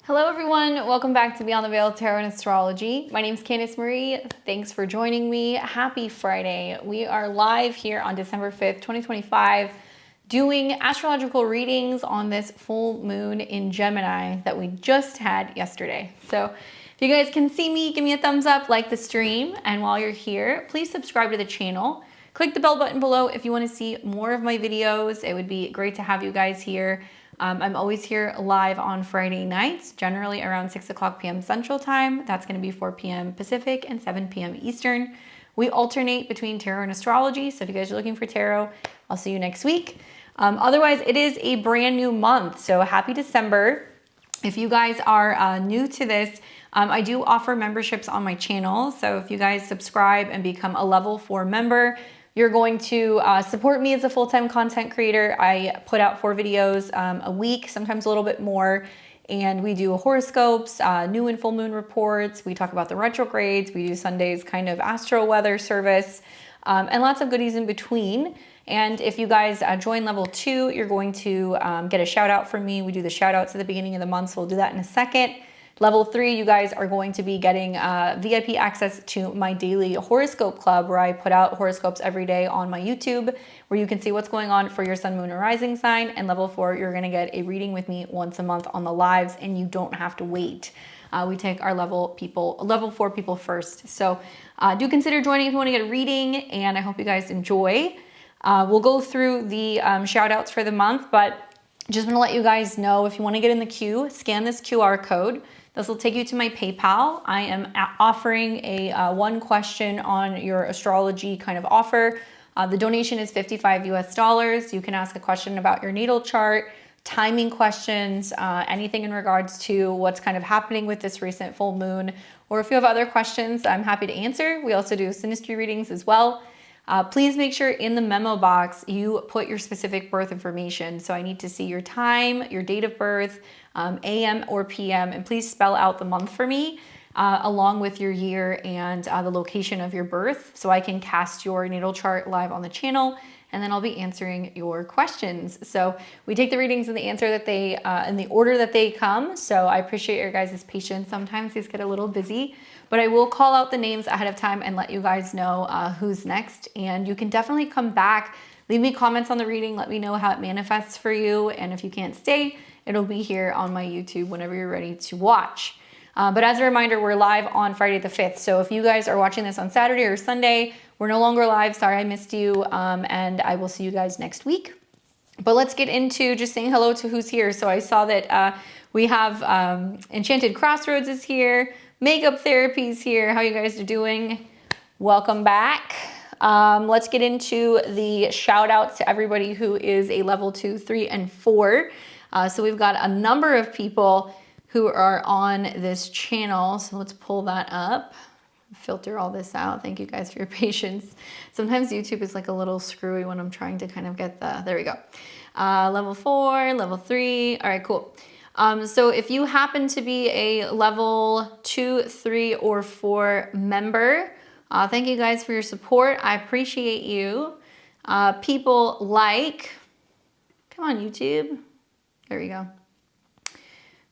Hello everyone, welcome back to Beyond the Veil Tarot and Astrology. My name is Candice Marie. Thanks for joining me. Happy Friday. We are live here on December 5th, 2025, doing astrological readings on this full moon in Gemini that we just had yesterday. So if you guys can see me, give me a thumbs up, like the stream, and while you're here, please subscribe to the channel. Click the bell button below if you want to see more of my videos. It would be great to have you guys here. I'm always here live on Friday nights, generally around 6 o'clock p.m. Central Time. That's going to be 4 p.m. Pacific and 7 p.m. Eastern. We alternate between tarot and astrology, so if you guys are looking for tarot, I'll see you next week. Otherwise, it is a brand new month, so happy December. If you guys are new to this, I do offer memberships on my channel, so if you guys subscribe and become a level 4 member, you're going to support me as a full-time content creator. I put out 4 videos a week, sometimes a little bit more, and we do horoscopes, new and full moon reports. We talk about the retrogrades. We do Sunday's kind of astro weather service, and lots of goodies in between. And if you guys join level 2, you're going to get a shout out from me. We do the shout outs at the beginning of the month, so we'll do that in a second. Level 3, you guys are going to be getting VIP access to my daily horoscope club, where I put out horoscopes every day on my YouTube, where you can see what's going on for your sun, moon, and rising sign. And level 4, you're going to get a reading with me once a month on the lives, and you don't have to wait. We take our level 4 people first. So do consider joining if you want to get a reading, and I hope you guys enjoy. We'll go through the shout outs for the month, but just want to let you guys know, if you want to get in the queue, scan this QR code. This will take you to my PayPal. I am offering a 1 question on your astrology kind of offer. The donation is $55 US. You can ask a question about your natal chart, timing questions, anything in regards to what's kind of happening with this recent full moon, or if you have other questions, I'm happy to answer. We also do synastry readings as well. Please make sure in the memo box you put your specific birth information. So I need to see your time, your date of birth, AM or PM, and please spell out the month for me, along with your year and the location of your birth, so I can cast your natal chart live on the channel, and then I'll be answering your questions. So we take the readings in the answer that they, in the order that they come. So I appreciate your guys' patience. Sometimes these get a little busy, but I will call out the names ahead of time and let you guys know who's next. And you can definitely come back, leave me comments on the reading, let me know how it manifests for you. And if you can't stay, it'll be here on my YouTube whenever you're ready to watch. But as a reminder, we're live on Friday the 5th. So if you guys are watching this on Saturday or Sunday, we're no longer live. Sorry I missed you. And I will see you guys next week. But let's get into just saying hello to who's here. So I saw that we have Enchanted Crossroads is here. Makeup Therapy's here. How you guys are doing? Welcome back. Let's get into the shout outs to everybody who is a level 2, 3, and 4. So we've got a number of people who are on this channel. So let's pull that up, filter all this out. Thank you guys for your patience. Sometimes YouTube is like a little screwy when I'm trying to kind of get there we go. Level 4, level 3. All right, cool. So if you happen to be a level 2, 3, or 4 member, thank you guys for your support. I appreciate you. People like, come on YouTube. There we go.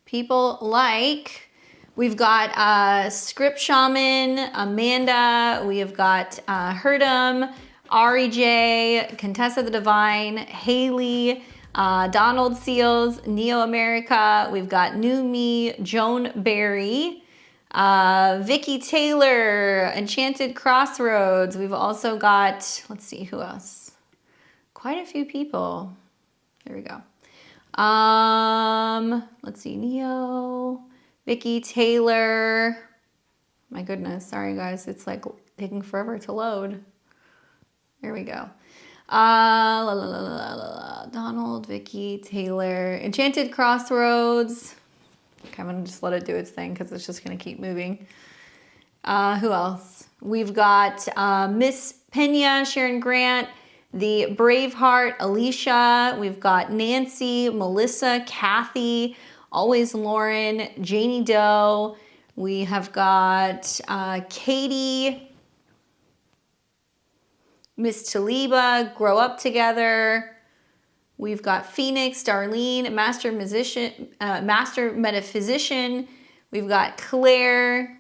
People like, we've got Script Shaman, Amanda, we have got Herdum, Ari J, Contessa the Divine, Haley, Donald Seals, Neo America, we've got New Me, Joan Berry, Vicky Taylor, Enchanted Crossroads. We've also got, let's see who else. Quite a few people. There we go. Let's see, Neo, Vicky Taylor. My goodness, sorry guys, it's like taking forever to load. There we go. Donald, Vicky Taylor, Enchanted Crossroads. Okay, I'm gonna just let it do its thing because it's just gonna keep moving. Who else? We've got Miss Pena, Sharon Grant, the Braveheart, Alicia. We've got Nancy, Melissa, Kathy, Always Lauren, Janie Doe. We have got Katie, Miss Taliba, Grow Up Together. We've got Phoenix, Darlene, master metaphysician. We've got Claire.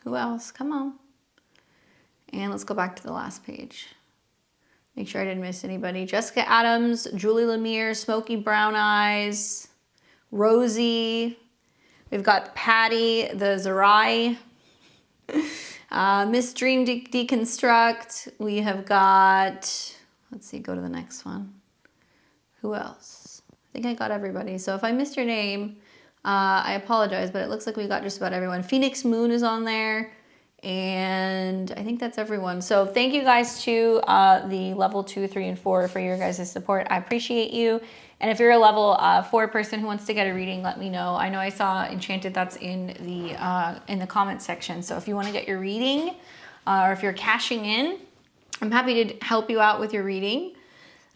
Who else? Come on. And let's go back to the last page. Make sure I didn't miss anybody. Jessica Adams, Julie Lemire, Smoky Brown Eyes, Rosie. We've got Patty, the Zerai. Miss Dream Deconstruct. We have got, let's see, go to the next one. Who else? I think I got everybody. So if I missed your name, I apologize, but it looks like we got just about everyone. Phoenix Moon is on there. And I think that's everyone. So thank you guys to the level 2, 3, and 4 for your guys' support. I appreciate you. And if you're a level 4 person who wants to get a reading, let me know. I know I saw Enchanted that's in the comment section. So if you want to get your reading or if you're cashing in, I'm happy to help you out with your reading.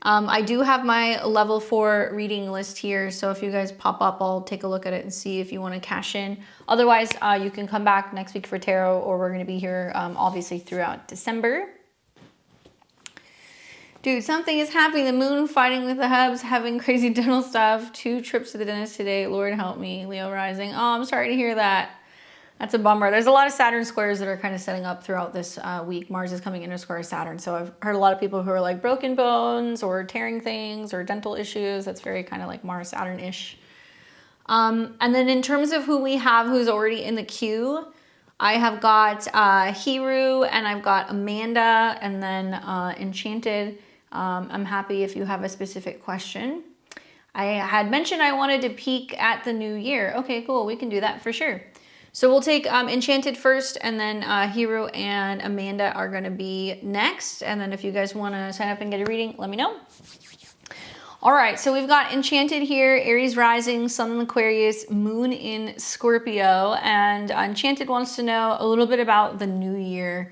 I do have my level 4 reading list here, so if you guys pop up, I'll take a look at it and see if you want to cash in. Otherwise, you can come back next week for tarot, or we're going to be here obviously throughout December. Dude, something is happening. The moon fighting with the hubs, having crazy dental stuff. 2 trips to the dentist today. Lord help me. Leo rising. Oh, I'm sorry to hear that. That's a bummer. There's a lot of Saturn squares that are kind of setting up throughout this week. Mars is coming into square Saturn. So I've heard a lot of people who are like broken bones or tearing things or dental issues. That's very kind of like Mars Saturn-ish. And then in terms of who we have who's already in the queue, I have got Hiru and I've got Amanda and then Enchanted. I'm happy if you have a specific question. I had mentioned I wanted to peek at the new year. Okay, cool. We can do that for sure. So we'll take Enchanted first, and then Hiru and Amanda are going to be next. And then if you guys want to sign up and get a reading, let me know. All right, so we've got Enchanted here, Aries rising, Sun in Aquarius, Moon in Scorpio. And Enchanted wants to know a little bit about the new year.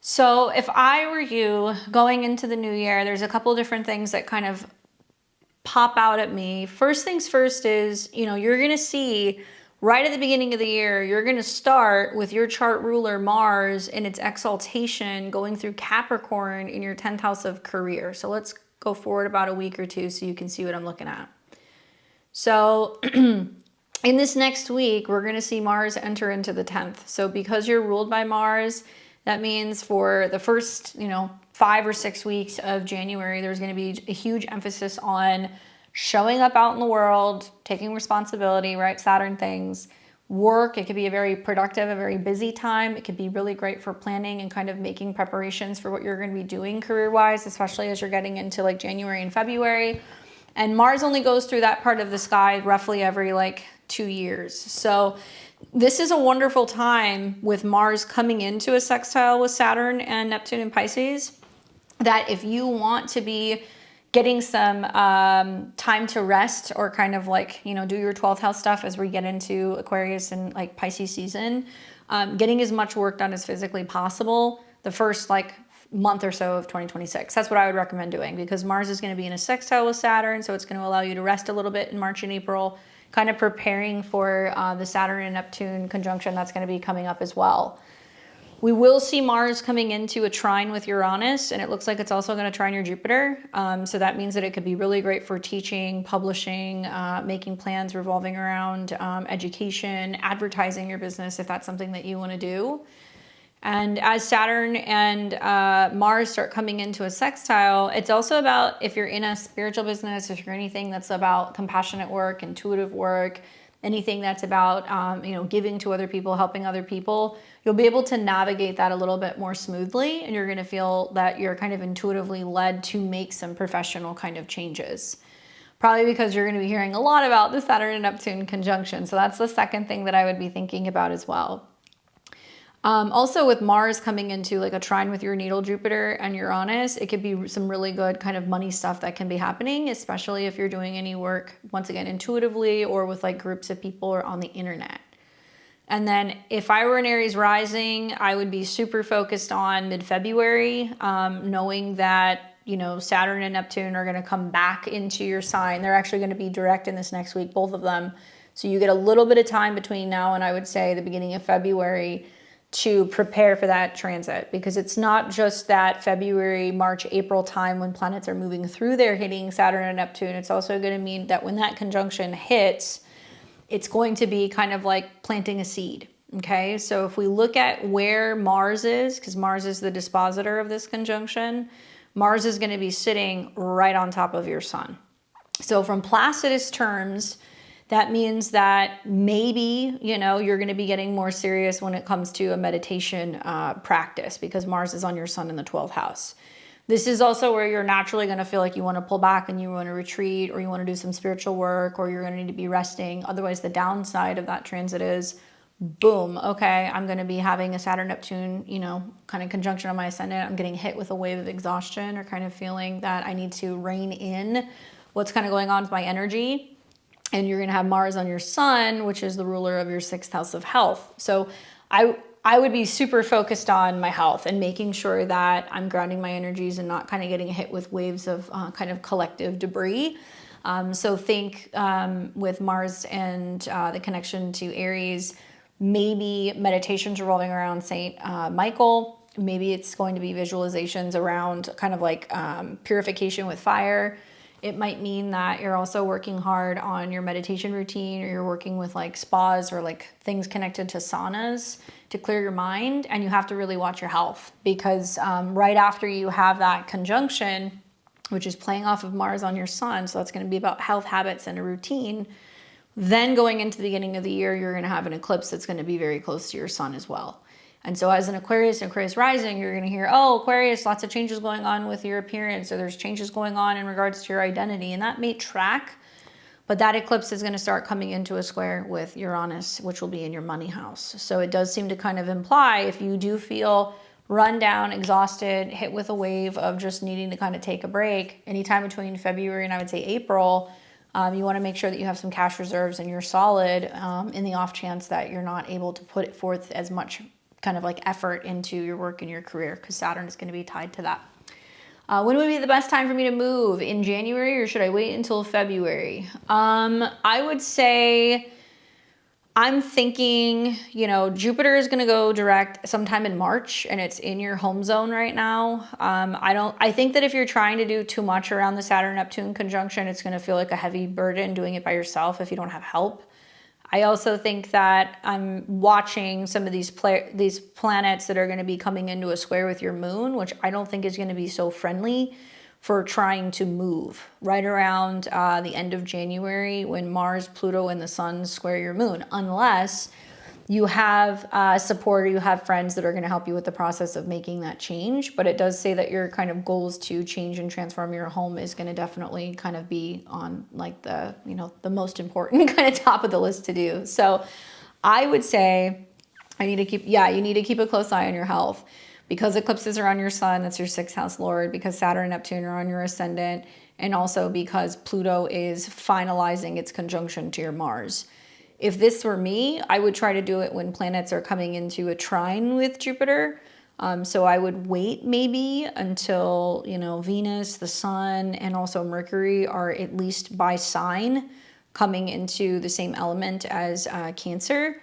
So if I were you going into the new year, there's a couple different things that kind of pop out at me. First things first is, you're going to see right at the beginning of the year, you're going to start with your chart ruler Mars in its exaltation going through Capricorn in your 10th house of career. So let's go forward about a week or two so you can see what I'm looking at. So in this next week, we're going to see Mars enter into the 10th. So because you're ruled by Mars, that means for the first, 5 or 6 weeks of January, there's going to be a huge emphasis on showing up out in the world, taking responsibility, right? Saturn things, work. It could be a very productive, a very busy time. It could be really great for planning and kind of making preparations for what you're going to be doing career-wise, especially as you're getting into like January and February. And Mars only goes through that part of the sky roughly every 2 years. So this is a wonderful time with Mars coming into a sextile with Saturn and Neptune in Pisces, that if you want to be getting some time to rest or kind of do your 12th house stuff as we get into Aquarius and Pisces season, getting as much work done as physically possible the first month or so of 2026. That's what I would recommend doing, because Mars is going to be in a sextile with Saturn. So it's going to allow you to rest a little bit in March and April, kind of preparing for the Saturn and Neptune conjunction that's going to be coming up as well. We will see Mars coming into a trine with Uranus, and it looks like it's also going to trine your Jupiter. So that means that it could be really great for teaching, publishing, making plans revolving around education, advertising your business, if that's something that you want to do. And as Saturn and Mars start coming into a sextile, it's also about, if you're in a spiritual business, if you're anything that's about compassionate work, intuitive work, anything that's about, giving to other people, helping other people, you'll be able to navigate that a little bit more smoothly. And you're going to feel that you're kind of intuitively led to make some professional kind of changes. Probably because you're going to be hearing a lot about the Saturn and Neptune conjunction. So that's the second thing that I would be thinking about as well. Also with Mars coming into a trine with your natal Jupiter and Uranus, it could be some really good kind of money stuff that can be happening, especially if you're doing any work, once again, intuitively or with groups of people or on the internet. And then if I were an Aries rising, I would be super focused on mid-February, knowing that, Saturn and Neptune are going to come back into your sign. They're actually going to be direct in this next week, both of them. So you get a little bit of time between now and I would say the beginning of February to prepare for that transit, because it's not just that February, March, April time when planets are moving through there hitting Saturn and Neptune. It's also going to mean that when that conjunction hits, it's going to be kind of like planting a seed. Okay, so if we look at where Mars is, because Mars is the dispositor of this conjunction, Mars is going to be sitting right on top of your sun. So from Placidus terms, that means that maybe, you know, you're going to be getting more serious when it comes to a meditation practice, because Mars is on your sun in the 12th house. This is also where you're naturally going to feel like you want to pull back and you want to retreat, or you want to do some spiritual work, or you're going to need to be resting. Otherwise, the downside of that transit is, boom, okay, I'm going to be having a Saturn-Neptune, you know, kind of conjunction on my ascendant. I'm getting hit with a wave of exhaustion, or kind of feeling that I need to rein in what's kind of going on with my energy. And you're going to have Mars on your sun, which is the ruler of your 6th house of health. So I would be super focused on my health and making sure that I'm grounding my energies and not kind of getting hit with waves of kind of collective debris. So think with Mars and the connection to Aries, maybe meditations revolving around Saint Michael. Maybe it's going to be visualizations around kind of like purification with fire. It might mean that you're also working hard on your meditation routine, or you're working with like spas or like things connected to saunas to clear your mind. And you have to really watch your health, because right after you have that conjunction, which is playing off of Mars on your sun, so that's going to be about health habits and a routine. Then going into the beginning of the year, you're going to have an eclipse that's going to be very close to your sun as well. And so as an Aquarius and Aquarius rising, you're going to hear, oh, Aquarius, lots of changes going on with your appearance, or there's changes going on in regards to your identity. And that may track, but that eclipse is going to start coming into a square with Uranus, which will be in your money house. So it does seem to kind of imply, if you do feel run down, exhausted, hit with a wave of just needing to kind of take a break, anytime between February and I would say April, you want to make sure that you have some cash reserves and you're solid in the off chance that you're not able to put forth as much kind of like effort into your work and your career, because Saturn is going to be tied to that. When would be the best time for me to move? In January, or should I wait until February? I would say, I'm thinking, you know, Jupiter is going to go direct sometime in March, and it's in your home zone right now. I think that if you're trying to do too much around the Saturn-Neptune conjunction, it's going to feel like a heavy burden doing it by yourself if you don't have help. I also think that I'm watching some of these planets that are going to be coming into a square with your moon, which I don't think is going to be so friendly for trying to move right around the end of January, when Mars, Pluto, and the Sun square your moon, unless you have support or you have friends that are going to help you with the process of making that change. But it does say that your kind of goals to change and transform your home is going to definitely kind of be on like the, you know, the most important kind of top of the list to do. So I would say you need to keep a close eye on your health, because eclipses are on your sun, that's your 6th house lord, because Saturn and Neptune are on your ascendant, and also because Pluto is finalizing its conjunction to your Mars. If this were me, I would try to do it when planets are coming into a trine with Jupiter. So I would wait maybe until, you know, Venus, the Sun, and also Mercury are at least by sign coming into the same element as Cancer.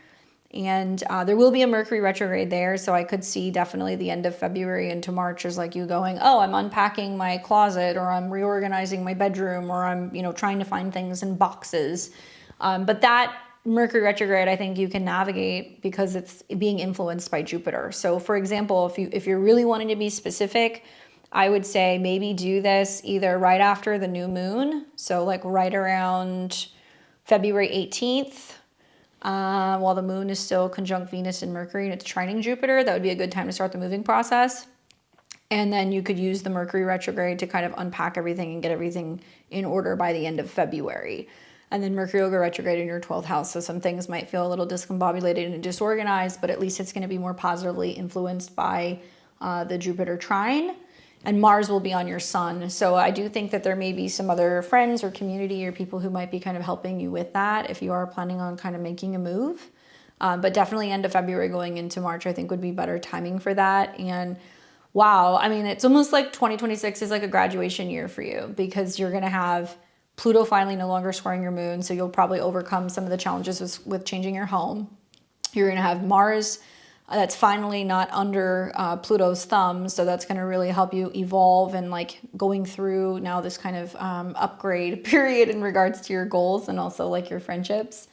And there will be a Mercury retrograde there. So I could see definitely the end of February into March as like you going, oh, I'm unpacking my closet, or I'm reorganizing my bedroom, or I'm, you know, trying to find things in boxes. But that Mercury retrograde, I think you can navigate because it's being influenced by Jupiter. So for example, if you're really wanting to be specific, I would say maybe do this either right after the new moon. So like right around February 18th, while the moon is still conjunct Venus and Mercury and it's trining Jupiter. That would be a good time to start the moving process. And then you could use the Mercury retrograde to kind of unpack everything and get everything in order by the end of February. And then Mercury will go retrograde in your 12th house. So some things might feel a little discombobulated and disorganized, but at least it's going to be more positively influenced by the Jupiter trine. And Mars will be on your sun. So I do think that there may be some other friends or community or people who might be kind of helping you with that if you are planning on kind of making a move. But definitely end of February going into March, I think would be better timing for that. And wow, I mean, it's almost like 2026 is like a graduation year for you, because you're going to have Pluto finally no longer squaring your moon. So you'll probably overcome some of the challenges with changing your home. You're going to have Mars That's finally not under Pluto's thumb. So that's going to really help you evolve and like going through now this kind of upgrade period in regards to your goals and also like your friendships.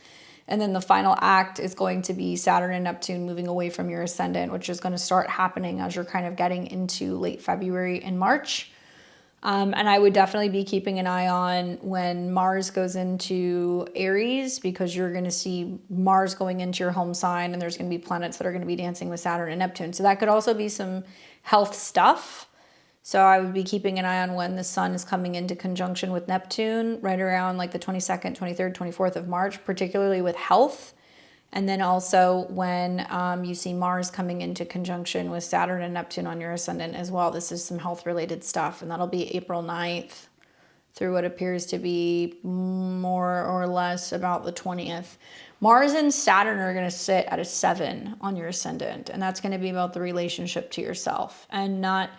And then the final act is going to be Saturn and Neptune moving away from your ascendant, which is going to start happening as you're kind of getting into late February and March. And I would definitely be keeping an eye on when Mars goes into Aries, because you're going to see Mars going into your home sign, and there's going to be planets that are going to be dancing with Saturn and Neptune. So that could also be some health stuff. So I would be keeping an eye on when the sun is coming into conjunction with Neptune, right around like the 22nd, 23rd, 24th of March, particularly with health. And then also when you see Mars coming into conjunction with Saturn and Neptune on your ascendant as well. This is some health related stuff, and that'll be April 9th through what appears to be more or less about the 20th. Mars and Saturn are going to sit at a 7 on your ascendant, and that's going to be about the relationship to yourself and not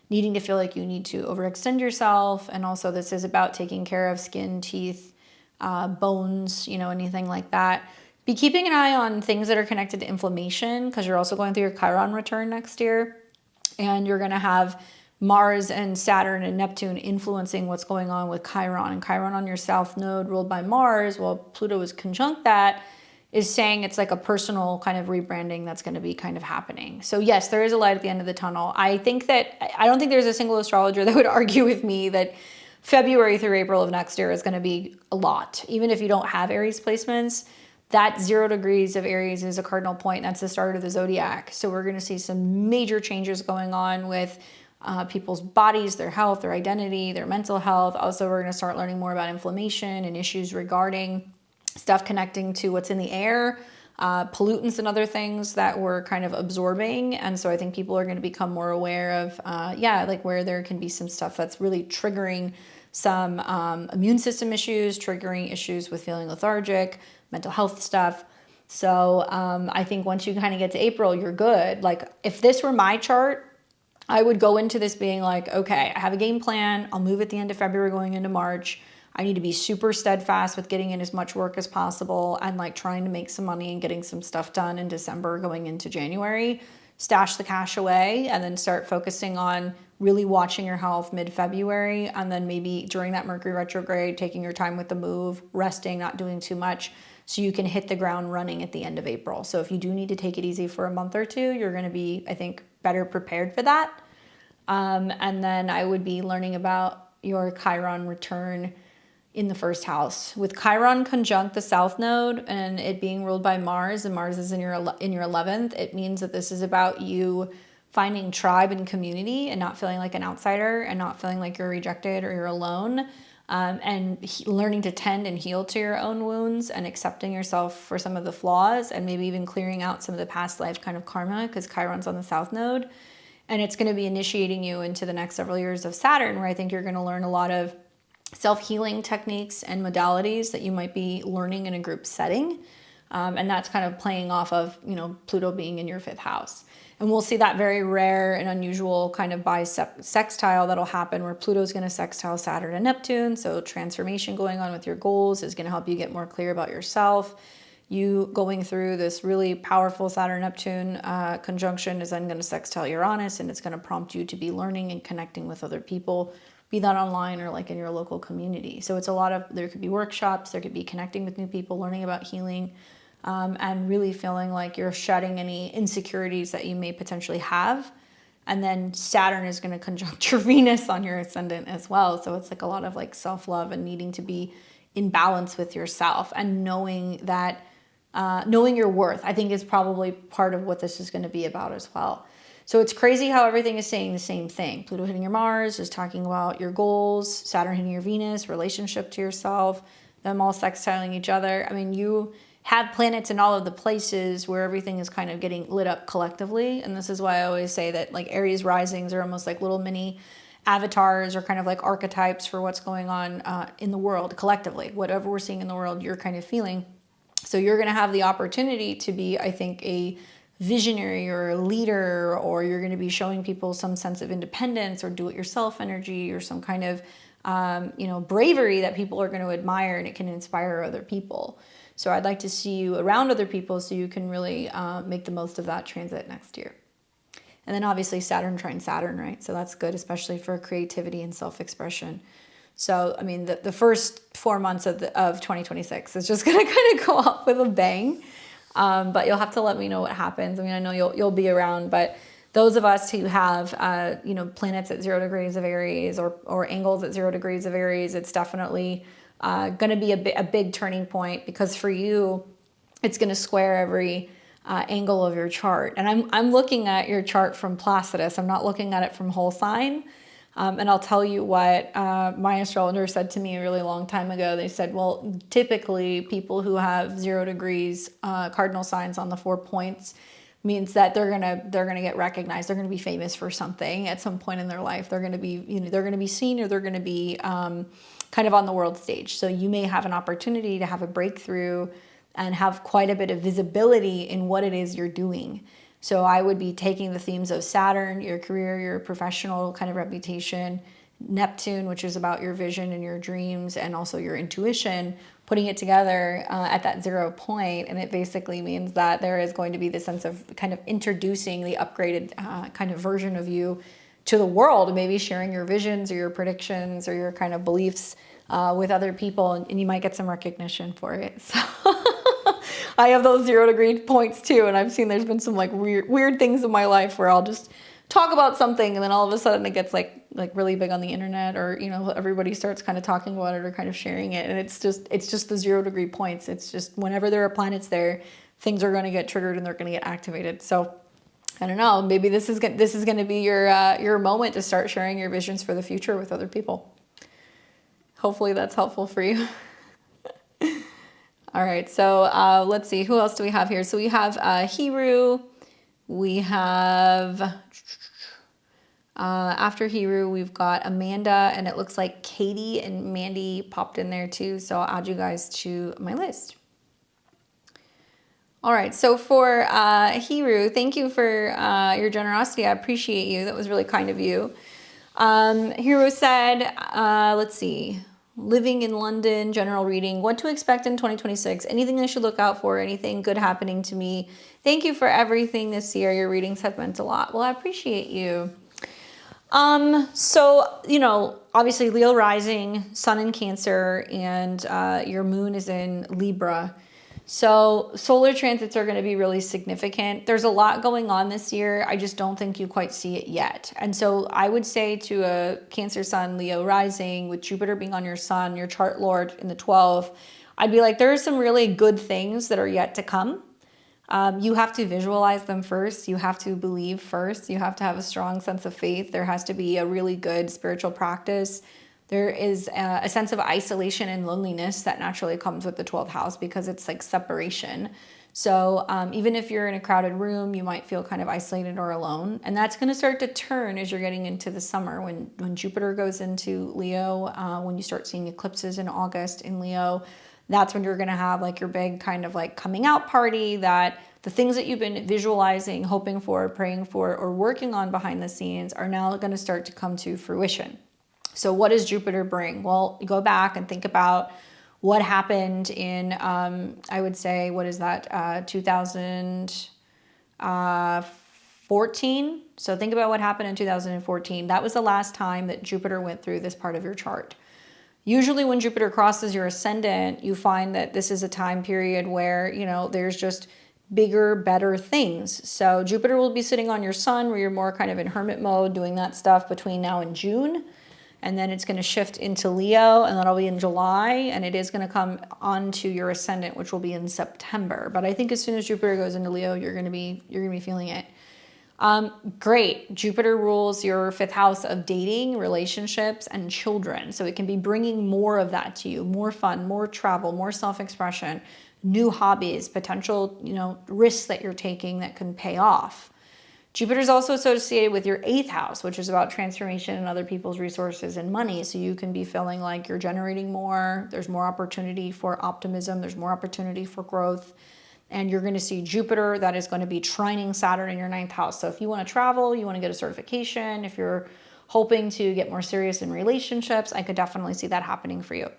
needing to feel like you need to overextend yourself. And also this is about taking care of skin, teeth, bones, anything like that. Be keeping an eye on things that are connected to inflammation, because you're also going through your Chiron return next year. And you're going to have Mars and Saturn and Neptune influencing what's going on with Chiron. And Chiron on your south node ruled by Mars, while Pluto is conjunct that, is saying it's like a personal kind of rebranding that's going to be kind of happening. So yes, there is a light at the end of the tunnel. I don't think there's a single astrologer that would argue with me that February through April of next year is going to be a lot. Even if you don't have Aries placements, that 0 degrees of Aries is a cardinal point. That's the start of the zodiac. So we're going to see some major changes going on with people's bodies, their health, their identity, their mental health. Also, we're going to start learning more about inflammation and issues regarding stuff connecting to what's in the air, pollutants and other things that we're kind of absorbing. And so I think people are going to become more aware of, like where there can be some stuff that's really triggering some immune system issues, triggering issues with feeling lethargic, mental health stuff. So I think once you kind of get to April, you're good. Like if this were my chart, I would go into this being like, okay, I have a game plan. I'll move at the end of February going into March. I need to be super steadfast with getting in as much work as possible and like trying to make some money and getting some stuff done in December going into January. Stash the cash away and then start focusing on really watching your health mid-February, and then maybe during that Mercury retrograde, taking your time with the move, resting, not doing too much, so you can hit the ground running at the end of April. So if you do need to take it easy for a month or two, you're going to be, I think, better prepared for that. And then I would be learning about your Chiron return in the first house. With Chiron conjunct the south node and it being ruled by Mars, and Mars is in your 11th, it means that this is about you finding tribe and community and not feeling like an outsider and not feeling like you're rejected or you're alone, and learning to tend and heal to your own wounds and accepting yourself for some of the flaws, and maybe even clearing out some of the past life kind of karma, because Chiron's on the south node. And it's going to be initiating you into the next several years of Saturn, where I think you're going to learn a lot of self-healing techniques and modalities that you might be learning in a group setting. And that's kind of playing off of, Pluto being in your 5th house. And we'll see that very rare and unusual kind of bisextile that'll happen where Pluto's going to sextile Saturn and Neptune. So transformation going on with your goals is going to help you get more clear about yourself. You going through this really powerful Saturn-Neptune conjunction is then going to sextile Uranus, and it's going to prompt you to be learning and connecting with other people, be that online or like in your local community. So it's there could be workshops, there could be connecting with new people, learning about healing, and really feeling like you're shedding any insecurities that you may potentially have. And then Saturn is going to conjunct your Venus on your ascendant as well. So it's like a lot of like self-love and needing to be in balance with yourself, and knowing that, knowing your worth, I think is probably part of what this is going to be about as well. So it's crazy how everything is saying the same thing. Pluto hitting your Mars is talking about your goals, Saturn hitting your Venus, relationship to yourself, them all sextiling each other. I mean, you have planets in all of the places where everything is kind of getting lit up collectively. And this is why I always say that like Aries risings are almost like little mini avatars or kind of like archetypes for what's going on in the world collectively. Whatever we're seeing in the world, you're kind of feeling. So you're going to have the opportunity to be, I think, a visionary or a leader, or you're going to be showing people some sense of independence or do-it-yourself energy, or some kind of bravery that people are going to admire, and it can inspire other people. So I'd like to see you around other people so you can really make the most of that transit next year. And then obviously Saturn trine Saturn, right? So that's good, especially for creativity and self-expression. So, I mean, the first 4 months of 2026 is just going to kind of go off with a bang. But you'll have to let me know what happens. I mean, I know you'll be around, but those of us who have, planets at 0 degrees of Aries or angles at 0 degrees of Aries, it's definitely going to be a big turning point, because for you, it's going to square every angle of your chart. And I'm looking at your chart from Placidus. I'm not looking at it from whole sign. And I'll tell you what my astrologer said to me a really long time ago. They said, well, typically people who have 0 degrees cardinal signs on the 4 points means that they're gonna get recognized. They're gonna be famous for something at some point in their life. They're gonna be, they're gonna be seen, or they're gonna be kind of on the world stage. So you may have an opportunity to have a breakthrough and have quite a bit of visibility in what it is you're doing. So I would be taking the themes of Saturn, your career, your professional kind of reputation, Neptune, which is about your vision and your dreams, and also your intuition, putting it together at that 0 point. And it basically means that there is going to be this sense of kind of introducing the upgraded kind of version of you to the world, maybe sharing your visions or your predictions or your kind of beliefs with other people, and you might get some recognition for it. So I have those 0 degree points too, and I've seen there's been some like weird things in my life where I'll just talk about something and then all of a sudden it gets like really big on the internet, or everybody starts kind of talking about it or kind of sharing it, and it's just the 0 degree points. It's just whenever there are planets there, things are going to get triggered and they're going to get activated. So I don't know, maybe this is going to be your moment to start sharing your visions for the future with other people. Hopefully that's helpful for you. All right, so let's see, who else do we have here? So we have Hiru, we have, after Hiru, we've got Amanda, and it looks like Katie and Mandy popped in there too, so I'll add you guys to my list. All right, so for Hiru, thank you for your generosity. I appreciate you. That was really kind of you. Hiru said, let's see, living in London, general reading, what to expect in 2026, anything I should look out for, anything good happening to me. Thank you for everything this year. Your readings have meant a lot. Well, I appreciate you. So, obviously Leo rising, sun in Cancer, and your moon is in Libra. So solar transits are going to be really significant. There's a lot going on this year. I just don't think you quite see it yet. And so I would say to a Cancer sun, Leo rising, with Jupiter being on your sun, your chart lord in the 12th, I'd be like, there are some really good things that are yet to come. You have to visualize them first. You have to believe first. You have to have a strong sense of faith. There has to be a really good spiritual practice. There is a sense of isolation and loneliness that naturally comes with the 12th house, because it's like separation. So even if you're in a crowded room, you might feel kind of isolated or alone. And that's going to start to turn as you're getting into the summer, when Jupiter goes into Leo, when you start seeing eclipses in August in Leo. That's when you're going to have like your big kind of like coming out party, that the things that you've been visualizing, hoping for, praying for, or working on behind the scenes are now going to start to come to fruition. So what does Jupiter bring? Well, you go back and think about what happened in, I would say, what is that, 2014? So think about what happened in 2014. That was the last time that Jupiter went through this part of your chart. Usually when Jupiter crosses your ascendant, you find that this is a time period where, there's just bigger, better things. So Jupiter will be sitting on your sun, where you're more kind of in hermit mode, doing that stuff between now and June. And then it's going to shift into Leo, and that'll be in July, and it is going to come onto your ascendant, which will be in September. But I think as soon as Jupiter goes into Leo, you're going to be feeling it. Great. Jupiter rules your 5th house of dating, relationships, and children. So it can be bringing more of that to you, more fun, more travel, more self-expression, new hobbies, potential, risks that you're taking that can pay off. Jupiter is also associated with your 8th house, which is about transformation and other people's resources and money. So you can be feeling like you're generating more. There's more opportunity for optimism. There's more opportunity for growth. And you're going to see Jupiter that is going to be trining Saturn in your 9th house. So if you want to travel, you want to get a certification, if you're hoping to get more serious in relationships, I could definitely see that happening for you.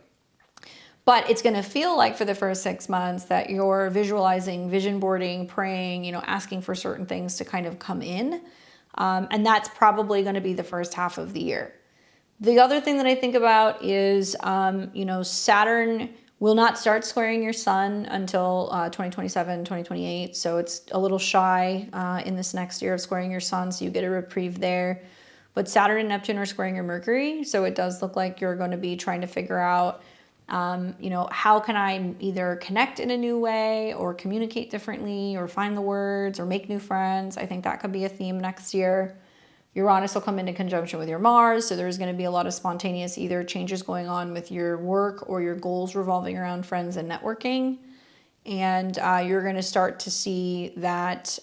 But it's going to feel like for the first 6 months that you're visualizing, vision boarding, praying, you know, asking for certain things to kind of come in. And that's probably going to be the first half of the year. The other thing that I think about is, you know, Saturn will not start squaring your sun until 2027, 2028. So it's a little shy in this next year of squaring your sun. So you get a reprieve there. But Saturn and Neptune are squaring your Mercury. So it does look like you're going to be trying to figure out, you know, how can I either connect in a new way or communicate differently or find the words or make new friends. I think that could be a theme next year. Uranus will come into conjunction with your Mars, so there's going to be a lot of spontaneous either changes going on with your work or your goals revolving around friends and networking. And you're going to start to see that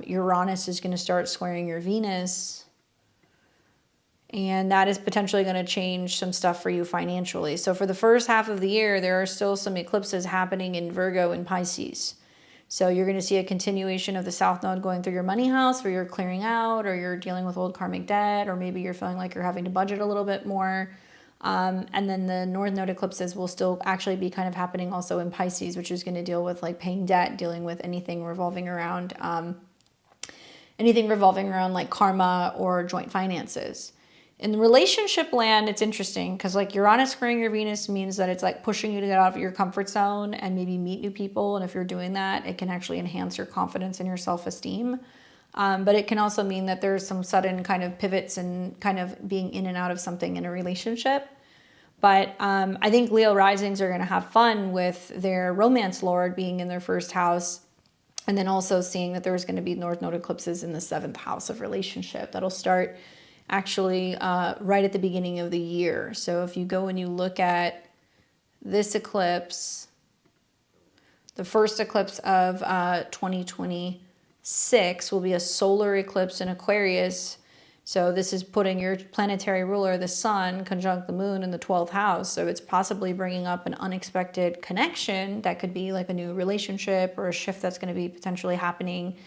Uranus is going to start squaring your Venus. And that is potentially going to change some stuff for you financially. So for the first half of the year, there are still some eclipses happening in Virgo and Pisces. So you're going to see a continuation of the South Node going through your money house where you're clearing out or you're dealing with old karmic debt, or maybe you're feeling like you're having to budget a little bit more. And then the North Node eclipses will still actually be kind of happening also in Pisces, which is going to deal with like paying debt, dealing with anything revolving around like karma or joint finances. In the relationship land, it's interesting because like Uranus squaring your Venus means that it's like pushing you to get out of your comfort zone and maybe meet new people. And if you're doing that, it can actually enhance your confidence and your self-esteem. But it can also mean that there's some sudden kind of pivots and kind of being in and out of something in a relationship. But I think Leo risings are going to have fun with their romance lord being in their first house. And then also seeing that there's going to be North Node eclipses in the 7th house of relationship. That'll start actually right at the beginning of the year. So if you go and you look at this eclipse, the first eclipse of 2026 will be a solar eclipse in Aquarius. So this is putting your planetary ruler, the sun, conjunct the moon in the 12th house. So it's possibly bringing up an unexpected connection that could be like a new relationship or a shift that's going to be potentially happening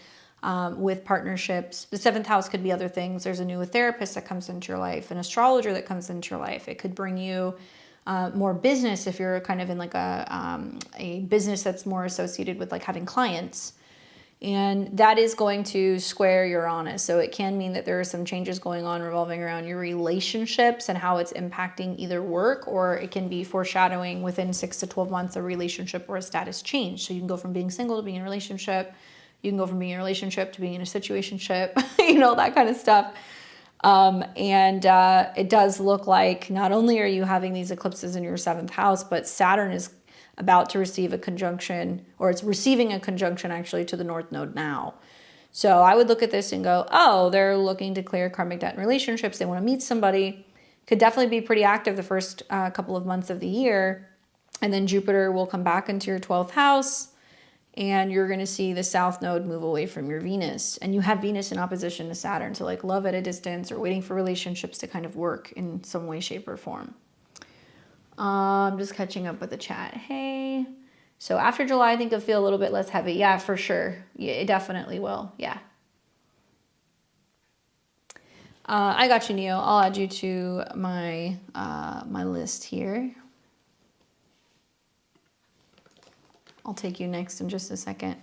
with partnerships. The 7th house could be other things. There's a new therapist that comes into your life, an astrologer that comes into your life. It could bring you more business if you're kind of in like a business that's more associated with like having clients. And that is going to square Uranus. So it can mean that there are some changes going on revolving around your relationships and how it's impacting either work, or it can be foreshadowing within 6 to 12 months a relationship or a status change. So you can go from being single to being in a relationship. You can go from being in a relationship to being in a situationship, you know, that kind of stuff. It does look like not only are you having these eclipses in your 7th house, but Saturn is about to receive a conjunction, or it's receiving a conjunction actually to the North Node now. So I would look at this and go, oh, they're looking to clear karmic debt in relationships. They want to meet somebody. Could definitely be pretty active the first couple of months of the year. And then Jupiter will come back into your 12th house. And you're going to see the South Node move away from your Venus. And you have Venus in opposition to Saturn. So like love at a distance or waiting for relationships to kind of work in some way, shape, or form. I'm just catching up with the chat. Hey. So after July, I think it'll feel a little bit less heavy. Yeah, for sure. Yeah, it definitely will. Yeah. I got you, Neo. I'll add you to my, my list here. I'll take you next in just a second.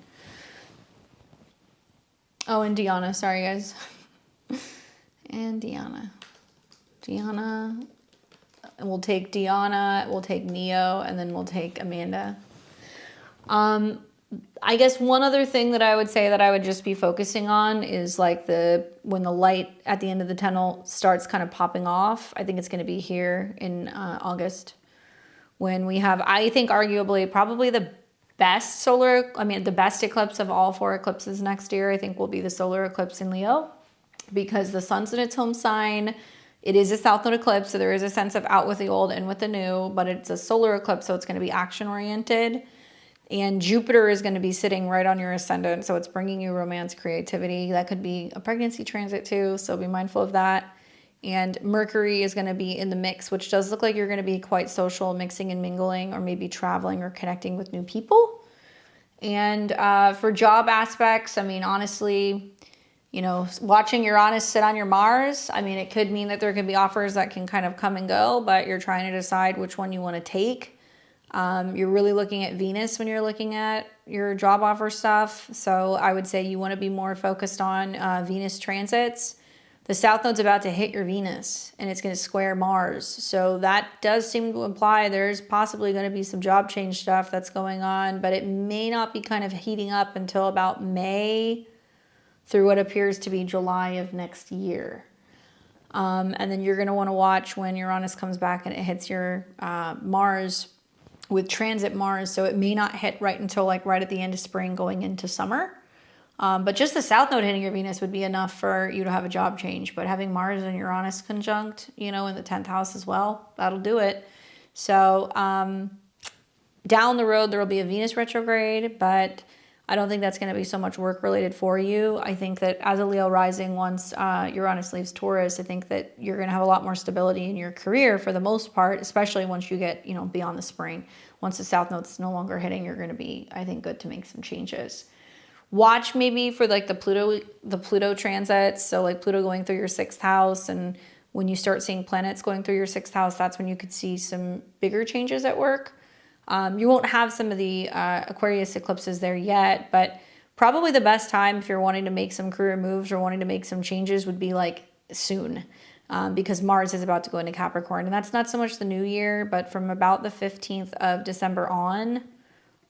Oh, and Deanna. Sorry, guys. And Deanna. And we'll take Deanna, we'll take Neo, and then we'll take Amanda. I guess one other thing that I would say that I would just be focusing on is like when the light at the end of the tunnel starts kind of popping off. I think it's going to be here in August when we have, I think arguably probably the best the best eclipse of all 4 eclipses next year, I think will be the solar eclipse in Leo, because the sun's in its home sign. It is a South Node eclipse, so there is a sense of out with the old, in with the new, but it's a solar eclipse, so it's going to be action oriented. And Jupiter is going to be sitting right on your ascendant, so it's bringing you romance, creativity. That could be a pregnancy transit too, so be mindful of that. And Mercury is going to be in the mix, which does look like you're going to be quite social, mixing and mingling, or maybe traveling or connecting with new people. And for job aspects, I mean, honestly, you know, watching Uranus sit on your Mars, I mean, it could mean that there could be offers that can kind of come and go, but you're trying to decide which one you want to take. You're really looking at Venus when you're looking at your job offer stuff. So I would say you want to be more focused on Venus transits. The South Node's about to hit your Venus and it's going to square Mars. So that does seem to imply there's possibly going to be some job change stuff that's going on, but it may not be kind of heating up until about May through what appears to be July of next year. And then you're going to want to watch when Uranus comes back and it hits your Mars with transit Mars. So it may not hit right until like right at the end of spring going into summer. But just the South Node hitting your Venus would be enough for you to have a job change. But having Mars and Uranus conjunct, you know, in the 10th house as well, that'll do it. So down the road, there will be a Venus retrograde, but I don't think that's going to be so much work related for you. I think that as a Leo rising, once Uranus leaves Taurus, I think that you're going to have a lot more stability in your career for the most part, especially once you get, you know, beyond the spring. Once the South Node's no longer hitting, you're going to be, I think, good to make some changes. Watch maybe for like the Pluto transits. So like Pluto going through your 6th house, and when you start seeing planets going through your 6th house, that's when you could see some bigger changes at work. You won't have some of the Aquarius eclipses there yet, but probably the best time if you're wanting to make some career moves or wanting to make some changes would be like soon, because Mars is about to go into Capricorn, and that's not so much the new year, but from about the 15th of December on,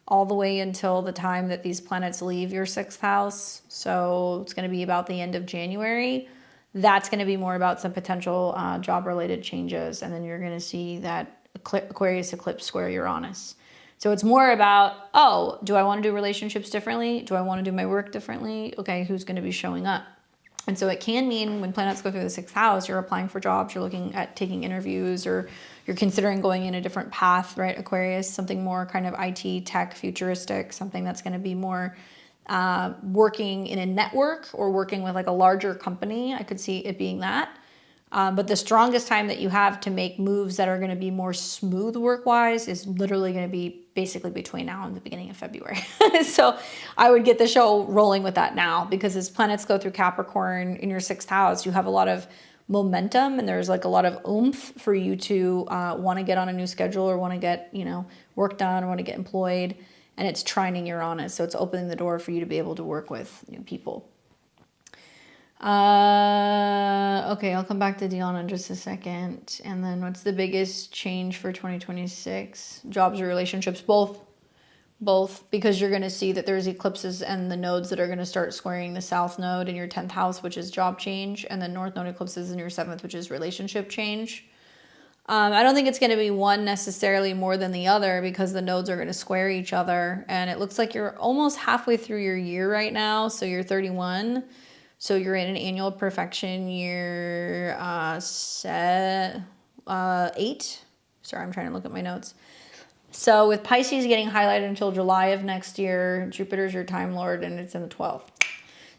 all the way until the time that these planets leave your 6th house. So it's going to be about the end of January. That's going to be more about some potential job-related changes. And then you're going to see that Aquarius eclipse square Uranus. So it's more about, oh, do I want to do relationships differently? Do I want to do my work differently? Okay, who's going to be showing up? And so it can mean when planets go through the 6th house, you're applying for jobs, you're looking at taking interviews, or you're considering going in a different path, right? Aquarius, something more kind of IT, tech, futuristic, something that's going to be more working in a network or working with like a larger company. I could see it being that. But the strongest time that you have to make moves that are going to be more smooth work-wise is literally going to be basically between now and the beginning of February. So I would get the show rolling with that now, because as planets go through Capricorn in your 6th house, you have a lot of momentum and there's like a lot of oomph for you to want to get on a new schedule or want to get, you know, work done or want to get employed. And it's trining Uranus. So it's opening the door for you to be able to work with new people. Okay, I'll come back to Dion in just a second. And then what's the biggest change for 2026? Jobs or relationships? Both, because you're going to see that there's eclipses and the nodes that are going to start squaring the South Node in your 10th house, which is job change, and the North Node eclipses in your 7th, which is relationship change. I don't think it's going to be one necessarily more than the other, because the nodes are going to square each other. And it looks like you're almost halfway through your year right now. So you're 31. So you're in an annual perfection year 8. Sorry, I'm trying to look at my notes. So with Pisces getting highlighted until July of next year, Jupiter's your time lord and it's in the 12th.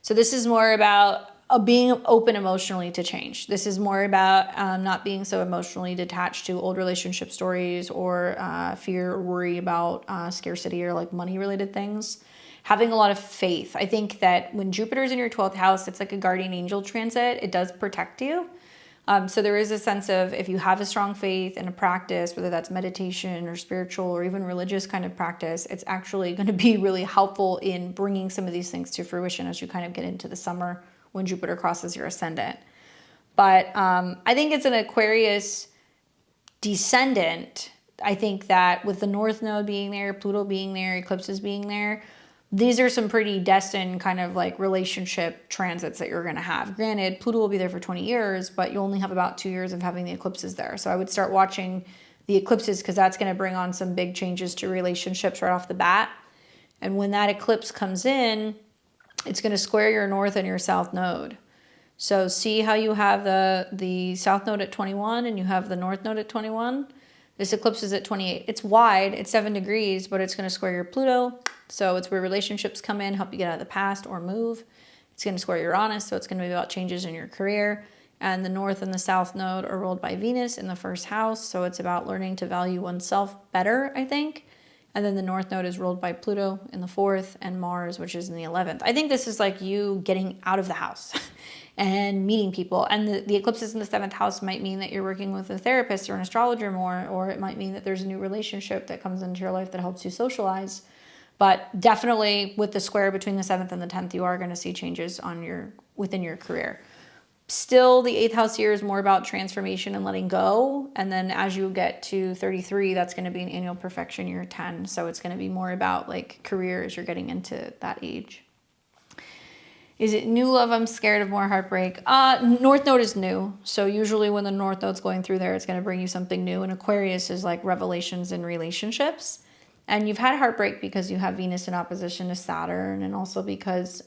So this is more about being open emotionally to change. This is more about not being so emotionally detached to old relationship stories or fear or worry about scarcity or like money related things. Having a lot of faith. I think that when Jupiter's in your 12th house, it's like a guardian angel transit. It does protect you. So there is a sense of, if you have a strong faith and a practice, whether that's meditation or spiritual or even religious kind of practice, it's actually going to be really helpful in bringing some of these things to fruition as you kind of get into the summer when Jupiter crosses your ascendant. But I think it's an Aquarius descendant. I think that with the North Node being there, Pluto being there, eclipses being there, these are some pretty destined kind of like relationship transits that you're going to have. Granted, Pluto will be there for 20 years, but you only have about 2 years of having the eclipses there. So I would start watching the eclipses, because that's going to bring on some big changes to relationships right off the bat. And when that eclipse comes in, it's going to square your North and your South Node. So see how you have the South Node at 21 and you have the North Node at 21? This eclipse is at 28. It's wide, it's 7 degrees, but it's going to square your Pluto. So it's where relationships come in, help you get out of the past or move. It's going to square Uranus, so it's going to be about changes in your career. And the North and the South Node are ruled by Venus in the 1st house, so it's about learning to value oneself better, I think. And then the North Node is ruled by Pluto in the 4th and Mars, which is in the 11th. I think this is like you getting out of the house and meeting people. And the eclipses in the 7th house might mean that you're working with a therapist or an astrologer more, or it might mean that there's a new relationship that comes into your life that helps you socialize. But definitely with the square between the 7th and the 10th, you are going to see changes within your career. Still, the 8th house year is more about transformation and letting go. And then as you get to 33, that's going to be an annual perfection year 10. So it's going to be more about like career as you're getting into that age. Is it new love? I'm scared of more heartbreak. North Node is new. So usually when the North Node's going through there, it's going to bring you something new. And Aquarius is like revelations in relationships. And you've had heartbreak because you have Venus in opposition to Saturn, and also because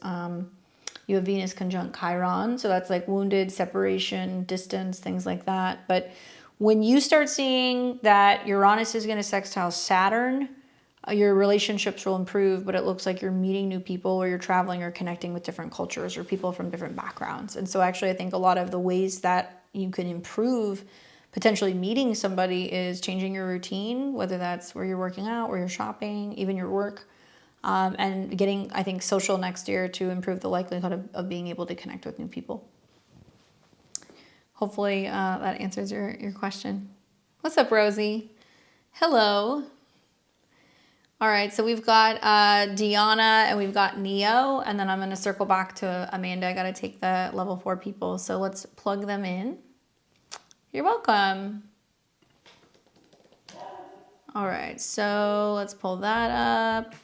you have Venus conjunct Chiron. So that's like wounded, separation, distance, things like that. But when you start seeing that Uranus is going to sextile Saturn, your relationships will improve, but it looks like you're meeting new people, or you're traveling or connecting with different cultures or people from different backgrounds. And so actually I think a lot of the ways that you can improve potentially meeting somebody is changing your routine, whether that's where you're working out, where you're shopping, even your work, and getting, I think, social next year to improve the likelihood of being able to connect with new people. Hopefully that answers your question. What's up, Rosie? Hello. All right, so we've got Deanna and we've got Neo, and then I'm going to circle back to Amanda. I got to take the level 4 people, so let's plug them in. You're welcome. All right, so let's pull that up.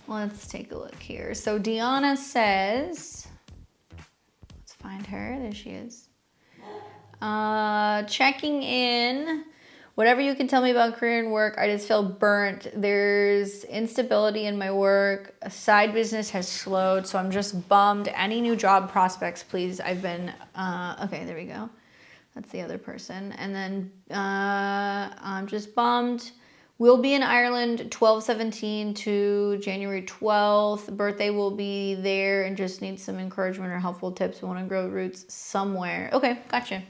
Let's take a look here. So Deanna says, let's find her. There she is. Checking in. Whatever you can tell me about career and work, I just feel burnt. There's instability in my work. A side business has slowed, so I'm just bummed. Any new job prospects, please? I've been, okay, there we go. That's the other person. And then I'm just bummed. We'll be in Ireland 12/17 to January 12th. Birthday will be there and just need some encouragement or helpful tips. We want to grow roots somewhere. Okay, gotcha.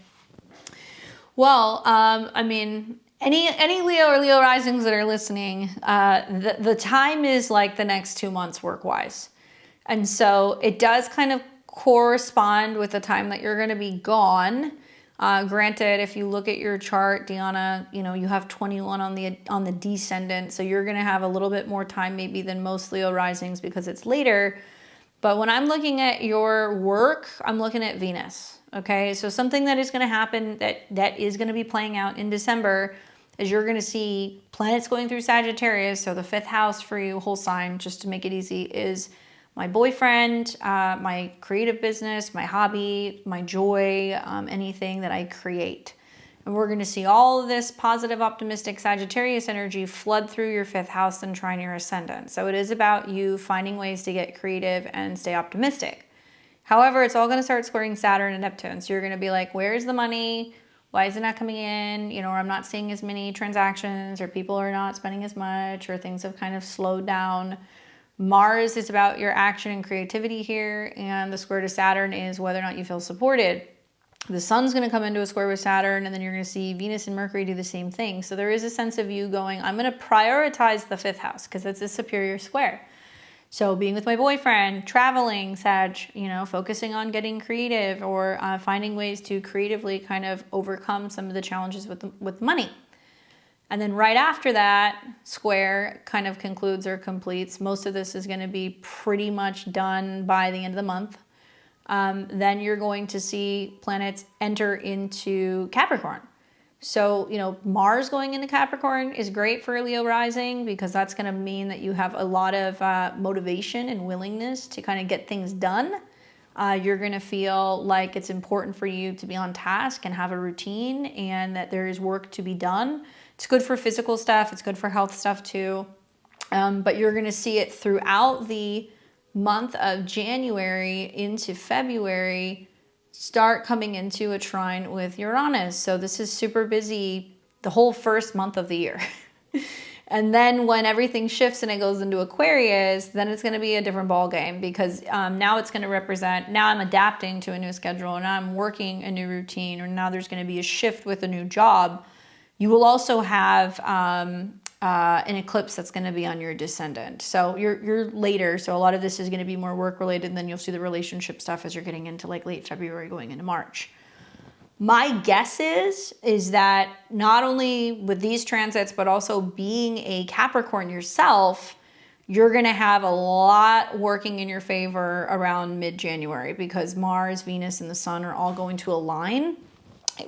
Well, I mean, any Leo or Leo risings that are listening, the time is like the next 2 months work-wise. And so it does kind of correspond with the time that you're going to be gone. Granted, if you look at your chart, Deanna, you know, you have 21 on the descendant, so you're going to have a little bit more time maybe than most Leo risings because it's later. But when I'm looking at your work, I'm looking at Venus. Okay, so something that is going to happen that is going to be playing out in December is you're going to see planets going through Sagittarius. So the 5th house for you, whole sign, just to make it easy, is my boyfriend, my creative business, my hobby, my joy, anything that I create. And we're going to see all of this positive, optimistic Sagittarius energy flood through your 5th house and trine your ascendant. So it is about you finding ways to get creative and stay optimistic. However, it's all going to start squaring Saturn and Neptune. So you're going to be like, where's the money? Why is it not coming in? You know, or I'm not seeing as many transactions, or people are not spending as much, or things have kind of slowed down. Mars is about your action and creativity here, and the square to Saturn is whether or not you feel supported. The sun's going to come into a square with Saturn, and then you're going to see Venus and Mercury do the same thing. So there is a sense of you going, I'm going to prioritize the 5th house because it's a superior square. So being with my boyfriend, traveling, Sag, you know, focusing on getting creative, or finding ways to creatively kind of overcome some of the challenges with money. And then right after that, square kind of concludes or completes. Most of this is going to be pretty much done by the end of the month. Then you're going to see planets enter into Capricorn. So, you know, Mars going into Capricorn is great for a Leo rising because that's going to mean that you have a lot of motivation and willingness to kind of get things done. You're going to feel like it's important for you to be on task and have a routine, and that there is work to be done. It's good for physical stuff. It's good for health stuff too. But you're going to see it throughout the month of January into February start coming into a trine with Uranus. So this is super busy the whole first month of the year. And then when everything shifts and it goes into Aquarius, then it's going to be a different ball game, because now it's going to represent, now I'm adapting to a new schedule, and now I'm working a new routine, or now there's going to be a shift with a new job. You will also have an eclipse that's going to be on your descendant. So you're later. So a lot of this is going to be more work related. And then you'll see the relationship stuff as you're getting into like late February going into March. My guess is that not only with these transits, but also being a Capricorn yourself, you're going to have a lot working in your favor around mid-January, because Mars, Venus, and the Sun are all going to align,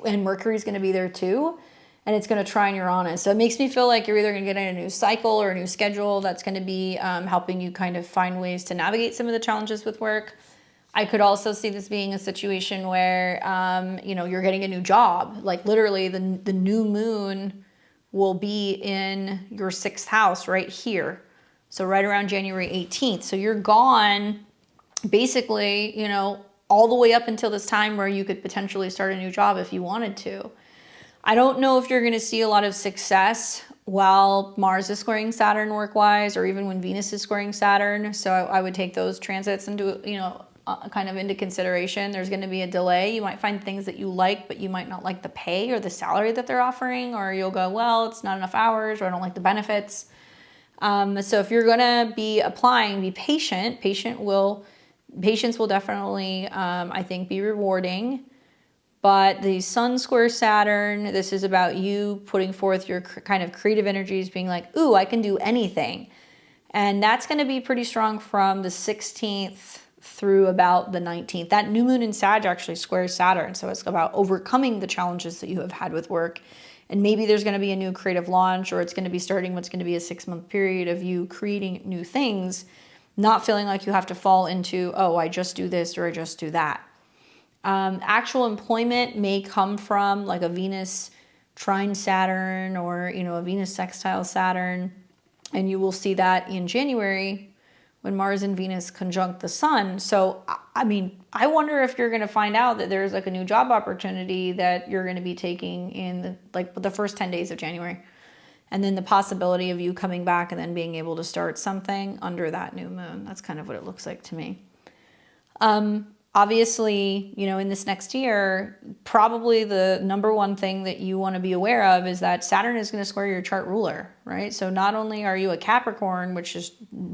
and Mercury's going to be there too, and it's going to trine Uranus. So it makes me feel like you're either going to get in a new cycle or a new schedule that's going to be helping you kind of find ways to navigate some of the challenges with work. I could also see this being a situation where, you know, you're getting a new job. Like literally the new moon will be in your 6th house right here. So right around January 18th. So you're gone basically, you know, all the way up until this time where you could potentially start a new job if you wanted to. I don't know if you're going to see a lot of success while Mars is squaring Saturn work-wise, or even when Venus is squaring Saturn. So I would take those transits into, you know, kind of into consideration. There's going to be a delay. You might find things that you like, but you might not like the pay or the salary that they're offering, or you'll go, well, it's not enough hours, or I don't like the benefits. So if you're going to be applying, be patient. Patience will definitely, I think, be rewarding. But the Sun square Saturn, this is about you putting forth your kind of creative energies, being like, ooh, I can do anything. And that's going to be pretty strong from the 16th through about the 19th. That new moon in Sag actually squares Saturn. So it's about overcoming the challenges that you have had with work. And maybe there's going to be a new creative launch, or it's going to be starting what's going to be a 6-month period of you creating new things, not feeling like you have to fall into, oh, I just do this or I just do that. Actual employment may come from like a Venus trine Saturn, or, you know, a Venus sextile Saturn. And you will see that in January when Mars and Venus conjunct the Sun. So, I mean, I wonder if you're going to find out that there's like a new job opportunity that you're going to be taking in the first 10 days of January. And then the possibility of you coming back and then being able to start something under that new moon. That's kind of what it looks like to me. Obviously, you know, in this next year, probably the number one thing that you want to be aware of is that Saturn is going to square your chart ruler, right? So not only are you a Capricorn, which is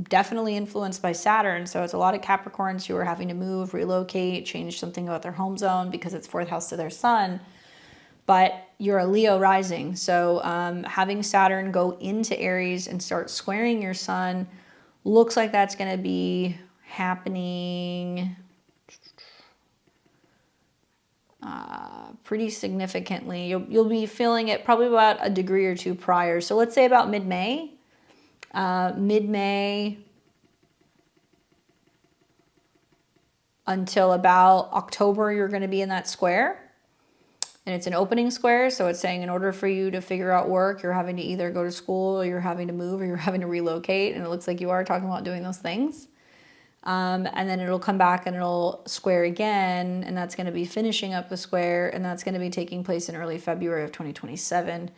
definitely influenced by Saturn, so it's a lot of Capricorns who are having to move, relocate, change something about their home zone because it's 4th house to their sun, but you're a Leo rising. So having Saturn go into Aries and start squaring your sun looks like that's going to be happening pretty significantly. You'll be feeling it probably about a degree or two prior. So let's say about mid-May. Mid-May until about October, you're going to be in that square. And it's an opening square, so it's saying in order for you to figure out work, you're having to either go to school, or you're having to move, or you're having to relocate. And it looks like you are talking about doing those things. And then it'll come back and it'll square again, and that's going to be finishing up the square, and that's going to be taking place in early February of 2027,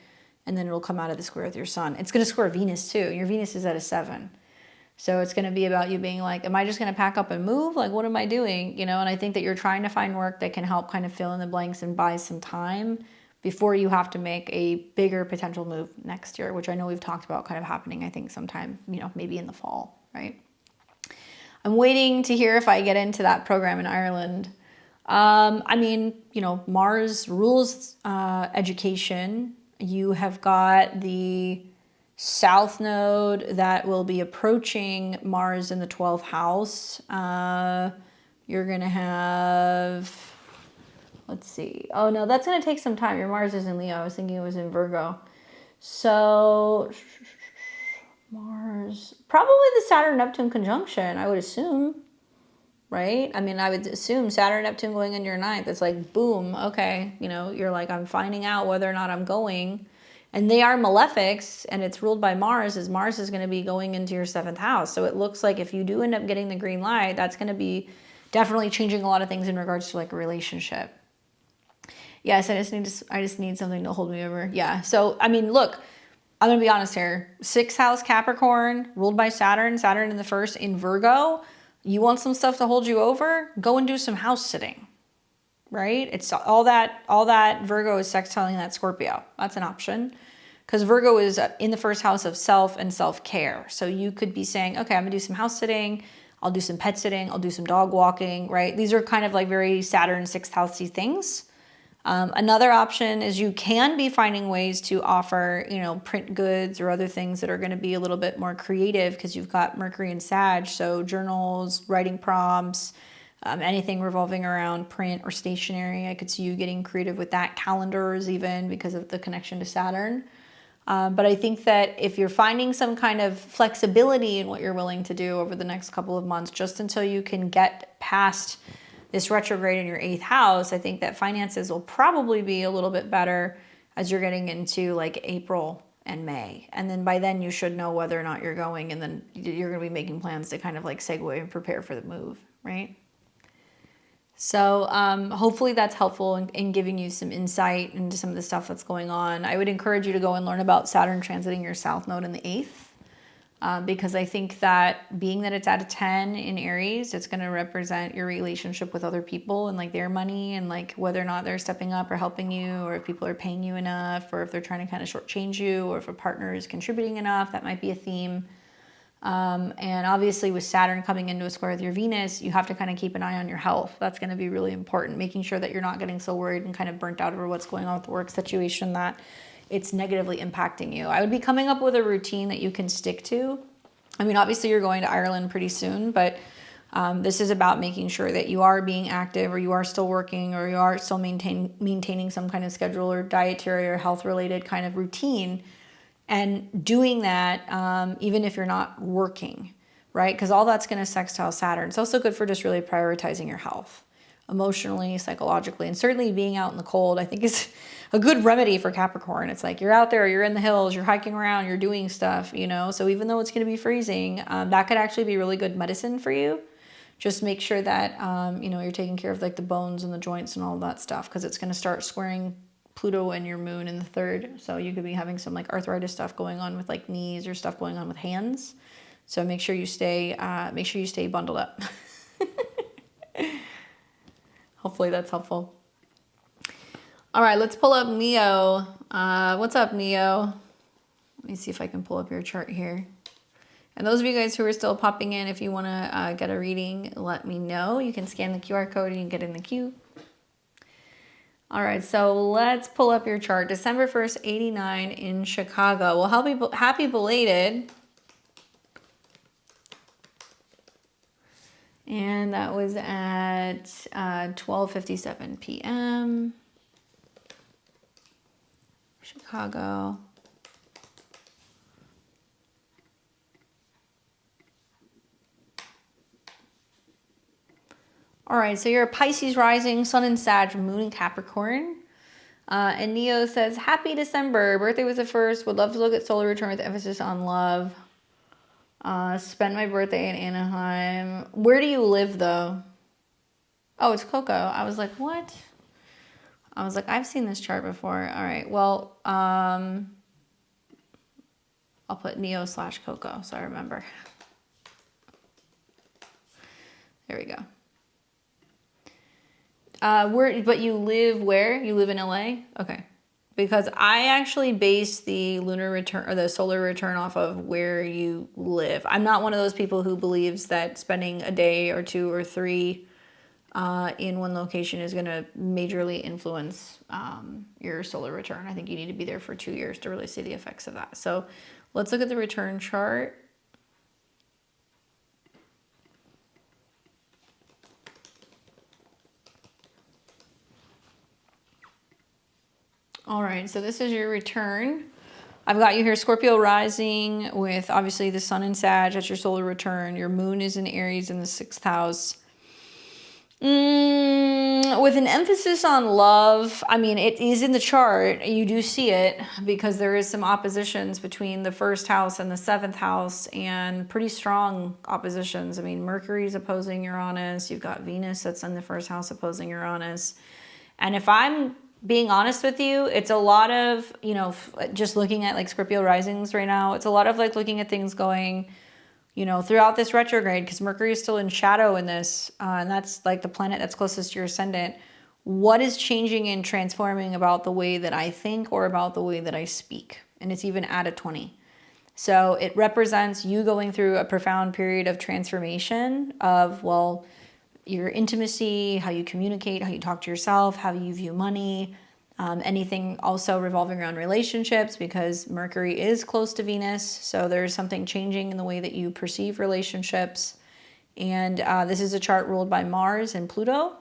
and then it'll come out of the square with your sun. It's going to square Venus too. Your Venus is at a 7. So it's going to be about you being like, am I just going to pack up and move? Like, what am I doing? You know, and I think that you're trying to find work that can help kind of fill in the blanks and buy some time before you have to make a bigger potential move next year, which I know we've talked about kind of happening, I think sometime, you know, maybe in the fall, right? I'm waiting to hear if I get into that program in Ireland. I mean, you know, Mars rules education. You have got the South Node that will be approaching Mars in the 12th house. You're going to have, let's see. Oh, no, that's going to take some time. Your Mars is in Leo. I was thinking it was in Virgo. So Mars, probably the Saturn-Neptune conjunction, I would assume, right? I mean, I would assume Saturn-Neptune going into your 9th. It's like, boom, okay. You know, you're like, I'm finding out whether or not I'm going. And they are malefics, and it's ruled by Mars, as Mars is going to be going into your 7th house. So it looks like if you do end up getting the green light, that's going to be definitely changing a lot of things in regards to like a relationship. Yes, I just need something to hold me over. Yeah. So, I mean, look, I'm going to be honest here. 6th house Capricorn, ruled by Saturn, Saturn in the 1st in Virgo. You want some stuff to hold you over? Go and do some house sitting, right? It's all that Virgo is sextiling that Scorpio. That's an option. because Virgo is in the first house of self and self-care. So you could be saying, okay, I'm gonna do some house sitting, I'll do some pet sitting, I'll do some dog walking, right? These are kind of like very Saturn sixth housey things. Another option is you can be finding ways to offer, you know, print goods or other things that are going to be a little bit more creative because you've got Mercury and Sag. So journals, writing prompts, anything revolving around print or stationery. I could see you getting creative with that. Calendars even because of the connection to Saturn. But I think that if you're finding some kind of flexibility in what you're willing to do over the next couple of months, just until you can get past this retrograde in your 8th house, I think that finances will probably be a little bit better as you're getting into like April and May. And then by then you should know whether or not you're going, and then you're going to be making plans to kind of like segue and prepare for the move, right? So hopefully that's helpful in giving you some insight into some of the stuff that's going on. I would encourage you to go and learn about Saturn transiting your South Node in the 8th. Because I think that being that it's at a 10 in Aries, it's going to represent your relationship with other people and like their money and like whether or not they're stepping up or helping you, or if people are paying you enough, or if they're trying to kind of shortchange you, or if a partner is contributing enough. That might be a theme. And obviously with Saturn coming into a square with your Venus, you have to kind of keep an eye on your health. That's going to be really important, making sure that you're not getting so worried and kind of burnt out over what's going on with the work situation that it's negatively impacting you. I would be coming up with a routine that you can stick to. I mean, obviously you're going to Ireland pretty soon, but this is about making sure that you are being active, or you are still working, or you are still maintaining some kind of schedule or dietary or health related kind of routine, and doing that even if you're not working, right? Because all that's going to sextile Saturn. It's also good for just really prioritizing your health emotionally, psychologically, and certainly being out in the cold, I think, is a good remedy for Capricorn. It's like you're out there, you're in the hills, you're hiking around, you're doing stuff, you know? So even though it's going to be freezing, that could actually be really good medicine for you. Just make sure that, you know, you're taking care of like the bones and the joints and all that stuff, because it's going to start squaring Pluto and your moon in the 3rd. So you could be having some like arthritis stuff going on with like knees, or stuff going on with hands. So make sure you stay bundled up. Hopefully that's helpful. All right, let's pull up Neo. What's up, Neo? Let me see if I can pull up your chart here. And those of you guys who are still popping in, if you want to get a reading, let me know. You can scan the QR code and you can get in the queue. All right, so let's pull up your chart. December 1st, 89 in Chicago. Well, happy belated. And that was at 12:57 p.m. Chicago. All right, so you're a Pisces rising, Sun and Sag, Moon in Capricorn. And Neo says, happy December. Birthday was the 1st. Would love to look at solar return with emphasis on love. Spent my birthday in Anaheim. Where do you live though? Oh, it's Coco. I was like, what? I was like, I've seen this chart before. All right. Well, I'll put Neo/Coco so I remember. There we go. But you live where? You live in LA? Okay. Because I actually base the lunar return or the solar return off of where you live. I'm not one of those people who believes that spending a day or 2 or 3 in one location is going to majorly influence your solar return. I think you need to be there for 2 years to really see the effects of that. So let's look at the return chart. All right, so this is your return. I've got you here, Scorpio rising with obviously the Sun in Sag. That's your solar return. Your moon is in Aries in the 6th house. With an emphasis on love. I mean, it is in the chart. You do see it because there is some oppositions between the 1st house and the 7th house, and pretty strong oppositions. I mean, Mercury's opposing Uranus. You've got Venus that's in the 1st house opposing Uranus. And if I'm being honest with you, it's a lot of, you know, just looking at like Scorpio risings right now, it's a lot of like looking at things going, you know, throughout this retrograde, because Mercury is still in shadow in this, and that's like the planet that's closest to your ascendant. What is changing and transforming about the way that I think or about the way that I speak? and it's even at a 20. So it represents you going through a profound period of transformation of, well, your intimacy, how you communicate, how you talk to yourself, how you view money, anything also revolving around relationships, because Mercury is close to Venus. So there's something changing in the way that you perceive relationships. And this is a chart ruled by Mars and Pluto.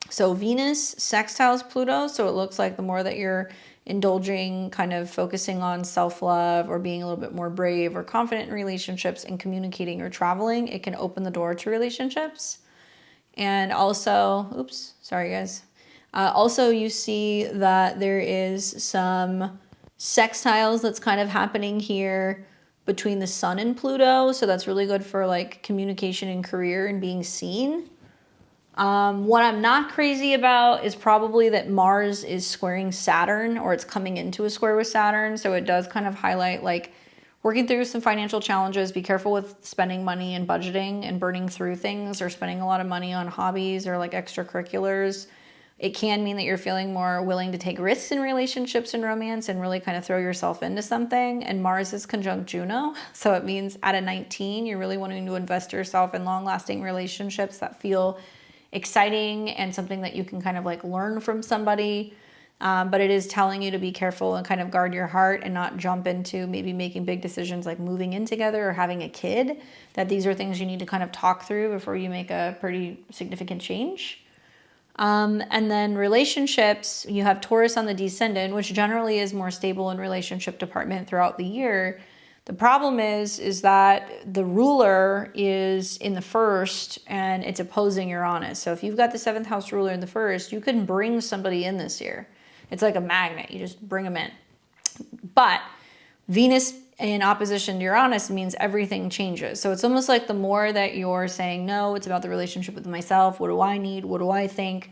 So Venus sextiles Pluto. So it looks like the more that you're indulging, kind of focusing on self-love or being a little bit more brave or confident in relationships and communicating or traveling, it can open the door to relationships. And also, oops, sorry guys. Also, you see that there is some sextiles that's kind of happening here between the Sun and Pluto. So that's really good for like communication and career and being seen. What I'm not crazy about is probably that Mars is squaring Saturn, or it's coming into a square with Saturn. So it does kind of highlight like working through some financial challenges. Be careful with spending money and budgeting and burning through things, or spending a lot of money on hobbies or like extracurriculars. It can mean that you're feeling more willing to take risks in relationships and romance and really kind of throw yourself into something. And Mars is conjunct Juno. So it means at a 19, you're really wanting to invest yourself in long-lasting relationships that feel exciting and something that you can kind of like learn from somebody. But it is telling you to be careful and kind of guard your heart and not jump into maybe making big decisions like moving in together or having a kid. That these are things you need to kind of talk through before you make a pretty significant change. And then relationships, you have Taurus on the descendant, which generally is more stable in relationship department throughout the year. The problem is that the ruler is in the first and it's opposing Uranus. So if you've got the 7th house ruler in the first, you can bring somebody in this year. It's like a magnet. You just bring them in. But Venus in opposition to Uranus means everything changes. So it's almost like the more that you're saying, no, it's about the relationship with myself. What do I need? What do I think?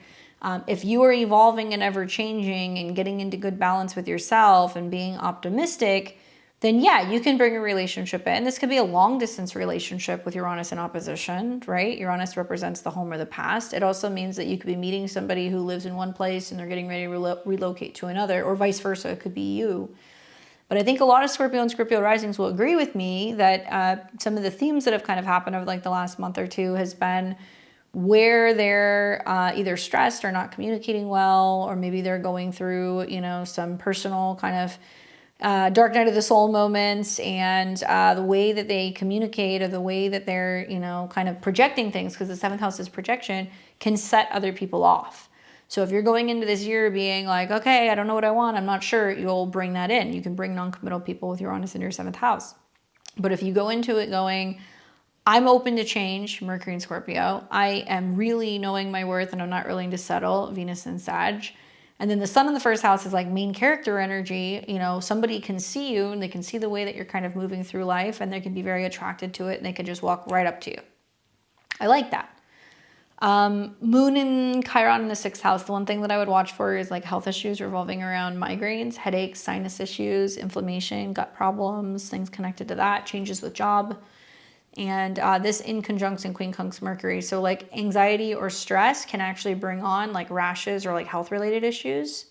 If you are evolving and ever changing and getting into good balance with yourself and being optimistic, then yeah, you can bring a relationship in. This could be a long distance relationship with Uranus in opposition, right? Uranus represents the home or the past. It also means that you could be meeting somebody who lives in one place and they're getting ready to relocate to another, or vice versa. It could be you. But I think a lot of Scorpio and Scorpio risings will agree with me that some of the themes that have kind of happened over like the last month or two has been where they're either stressed or not communicating well, or maybe they're going through, you know, some personal kind of dark night of the soul moments, and the way that they communicate or the way that they're, you know, kind of projecting things, because the 7th house is projection, can set other people off. So if you're going into this year being like, okay, I don't know what I want, I'm not sure, you'll bring that in. You can bring non-committal people with Uranus in your 7th house. But if you go into it going, I'm open to change, Mercury and Scorpio, I am really knowing my worth and I'm not willing to settle, Venus and Sag. And then the Sun in the 1st house is like main character energy. You know, somebody can see you and they can see the way that you're kind of moving through life, and they can be very attracted to it, and they can just walk right up to you. I like that. Moon and Chiron in the 6th house. The one thing that I would watch for is like health issues revolving around migraines, headaches, sinus issues, inflammation, gut problems, things connected to that, changes with job. And this in conjunction Queen Conjunct Mercury. So like anxiety or stress can actually bring on like rashes or like health related issues.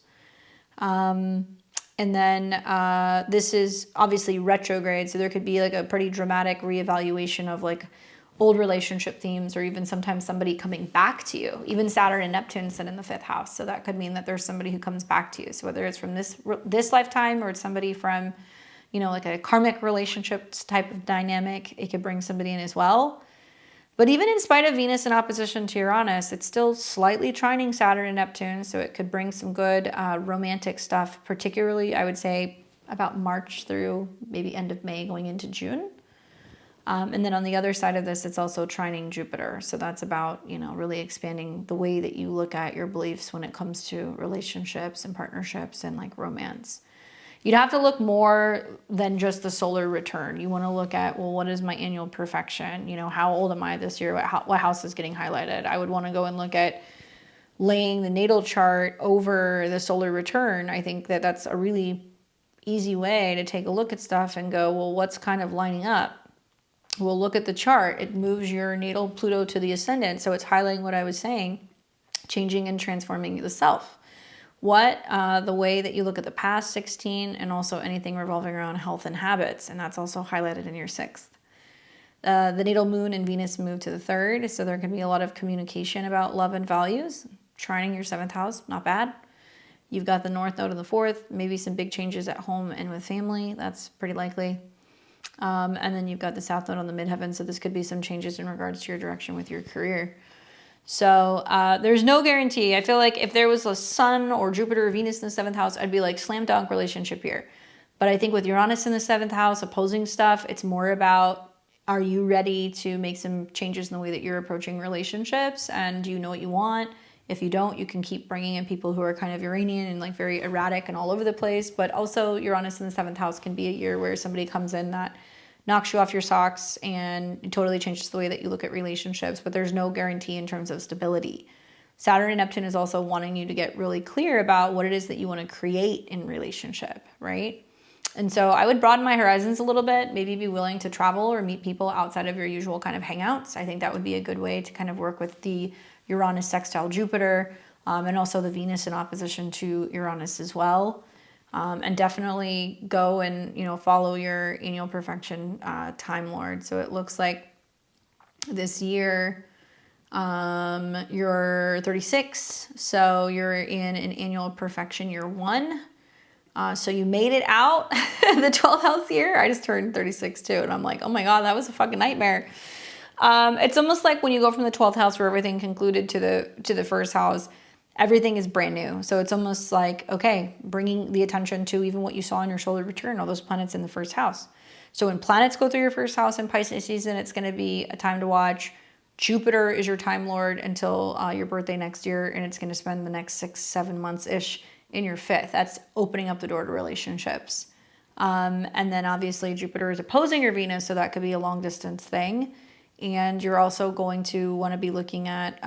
And then this is obviously retrograde. So there could be like a pretty dramatic reevaluation of like old relationship themes, or even sometimes somebody coming back to you. Even Saturn and Neptune sit in the 5th house. So that could mean that there's somebody who comes back to you. So whether it's from this lifetime, or it's somebody from, you know, like a karmic relationships type of dynamic, it could bring somebody in as well. But even in spite of Venus in opposition to Uranus, it's still slightly trining Saturn and Neptune. So it could bring some good romantic stuff, particularly I would say about March through maybe end of May going into June. And then on the other side of this, it's also trining Jupiter. So that's about, you know, really expanding the way that you look at your beliefs when it comes to relationships and partnerships and like romance. You'd have to look more than just the solar return. You want to look at, well, what is my annual perfection? You know, how old am I this year? What house is getting highlighted? I would want to go and look at laying the natal chart over the solar return. I think that that's a really easy way to take a look at stuff and go, well, what's kind of lining up? We'll look at the chart. It moves your natal Pluto to the ascendant. So it's highlighting what I was saying, changing and transforming the self. the way that you look at the past 16, and also anything revolving around health and habits. And that's also highlighted in your 6th. The natal moon and Venus move to the 3rd. So there can be a lot of communication about love and values. Trining your 7th house, not bad. You've got the North Node in the 4th, maybe some big changes at home and with family. That's pretty likely. And then you've got the South Node on the midheaven. So this could be some changes in regards to your direction with your career. So there's no guarantee. I feel like if there was a Sun or Jupiter or Venus in the 7th house, I'd be like slam dunk relationship here. But I think with Uranus in the 7th house opposing stuff, it's more about, are you ready to make some changes in the way that you're approaching relationships? And do you know what you want? If you don't, you can keep bringing in people who are kind of Uranian and like very erratic and all over the place. But also Uranus in the 7th house can be a year where somebody comes in that knocks you off your socks and it totally changes the way that you look at relationships. But there's no guarantee in terms of stability. Saturn and Neptune is also wanting you to get really clear about what it is that you want to create in relationship, right? And so I would broaden my horizons a little bit, maybe be willing to travel or meet people outside of your usual kind of hangouts. I think that would be a good way to kind of work with the Uranus sextile Jupiter, and also the Venus in opposition to Uranus as well. And definitely go and, follow your annual perfection time lord. So it looks like this year you're 36, so you're in an annual perfection year 1. So you made it out the 12th house year. I just turned 36 too, and I'm like, oh my God, that was a fucking nightmare. It's almost like when you go from the 12th house where everything concluded to the 1st house, everything is brand new. So it's almost like, okay, bringing the attention to even what you saw in your solar return, all those planets in the 1st house. So when planets go through your 1st house in Pisces season, it's going to be a time to watch. Jupiter is your time lord until your birthday next year, and it's going to spend the next 6-7 months-ish in your 5th. That's opening up the door to relationships. And then obviously Jupiter is opposing your Venus, so that could be a long distance thing. And you're also going to want to be looking at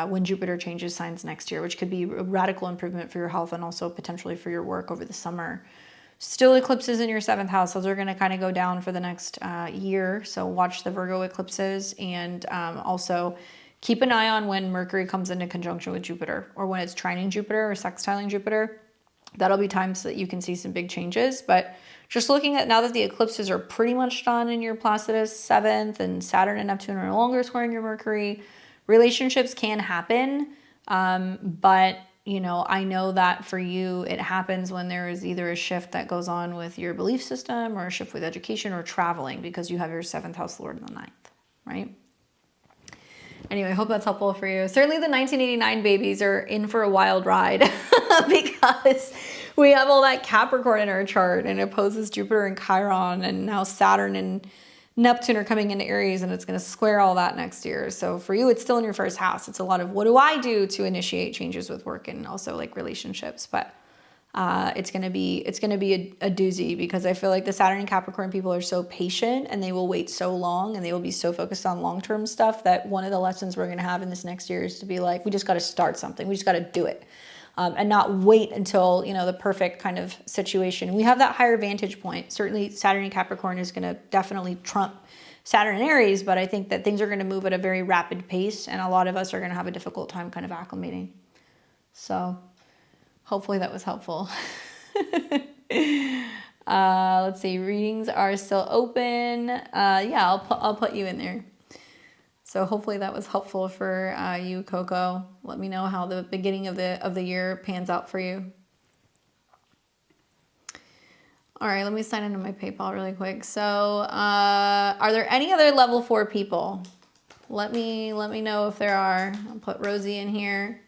when Jupiter changes signs next year, which could be a radical improvement for your health and also potentially for your work over the summer. Still eclipses in your 7th house. Those are going to kind of go down for the next year. So watch the Virgo eclipses, and also keep an eye on when Mercury comes into conjunction with Jupiter, or when it's trining Jupiter or sextiling Jupiter. That'll be times that you can see some big changes. But just looking at now that the eclipses are pretty much done in your Placidus 7th, and Saturn and Neptune are no longer squaring your Mercury, relationships can happen. But, I know that for you, it happens when there is either a shift that goes on with your belief system, or a shift with education, or traveling, because you have your 7th house lord in the 9th, right? Anyway, I hope that's helpful for you. Certainly the 1989 babies are in for a wild ride because we have all that Capricorn in our chart, and it opposes Jupiter and Chiron, and now Saturn and Neptune are coming into Aries, and it's going to square all that next year. So for you, it's still in your 1st house. It's a lot of what do I do to initiate changes with work and also like relationships. But it's going to be a doozy, because I feel like the Saturn and Capricorn people are so patient, and they will wait so long, and they will be so focused on long-term stuff, that one of the lessons we're going to have in this next year is to be like, we just got to start something. We just got to do it. And not wait until, the perfect kind of situation. We have that higher vantage point. Certainly Saturn and Capricorn is going to definitely trump Saturn and Aries, but I think that things are going to move at a very rapid pace, and a lot of us are going to have a difficult time kind of acclimating. So hopefully that was helpful. Let's see. Readings are still open. Yeah, I'll put you in there. So hopefully that was helpful for you, Coco. Let me know how the beginning of the year pans out for you. All right, let me sign into my PayPal really quick. So are there any other level 4 people? Let me know if there are. I'll put Rosie in here.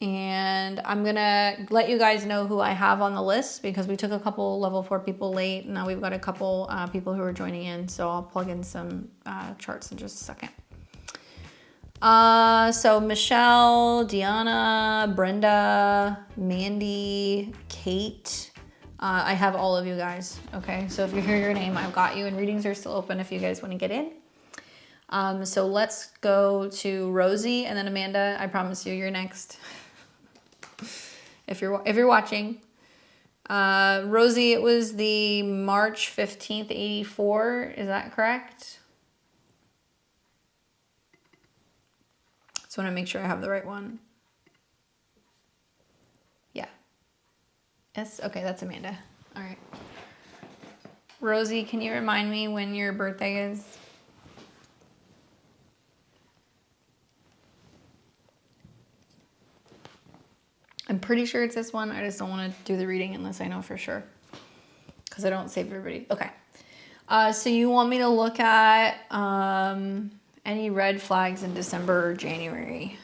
And I'm going to let you guys know who I have on the list, because we took a couple level 4 people late. And now we've got a couple people who are joining in. So I'll plug in some charts in just a second. So Michelle, Deanna, Brenda, Mandy, Kate. I have all of you guys. Okay, so if you hear your name, I've got you. And readings are still open if you guys want to get in. So let's go to Rosie and then Amanda. I promise you're next. If you're watching, Rosie, it was the March 15th, 84. Is that correct? Just want to make sure I have the right one. Yes, okay, that's Amanda. All right. Rosie, can you remind me when your birthday is? I'm pretty sure it's this one. I just don't want to do the reading unless I know for sure, because I don't save everybody. Okay. So you want me to look at any red flags in December or January?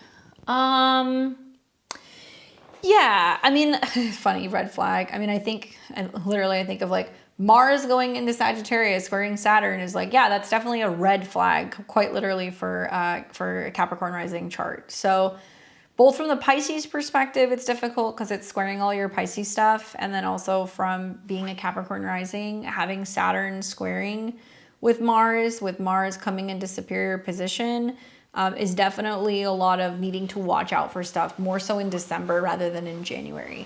Yeah, I mean, funny red flag. I mean, I think of like Mars going into Sagittarius, squaring Saturn is like, yeah, that's definitely a red flag, quite literally for a Capricorn rising chart. So both from the Pisces perspective, it's difficult because it's squaring all your Pisces stuff. And then also from being a Capricorn rising, having Saturn squaring with Mars coming into superior position, is definitely a lot of needing to watch out for stuff, more so in December rather than in January.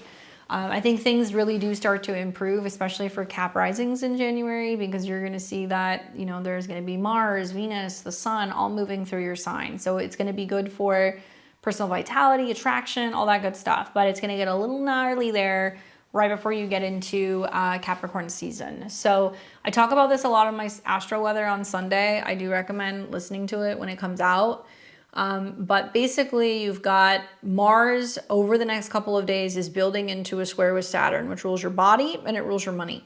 I think things really do start to improve, especially for Cap risings in January, because you're going to see that, you know, there's going to be Mars, Venus, the sun, all moving through your sign. So it's going to be good for personal vitality, attraction, all that good stuff. But it's going to get a little gnarly there right before you get into Capricorn season. So I talk about this a lot on my Astro Weather on Sunday. I do recommend listening to it when it comes out. But basically you've got Mars over the next couple of days is building into a square with Saturn, which rules your body and it rules your money.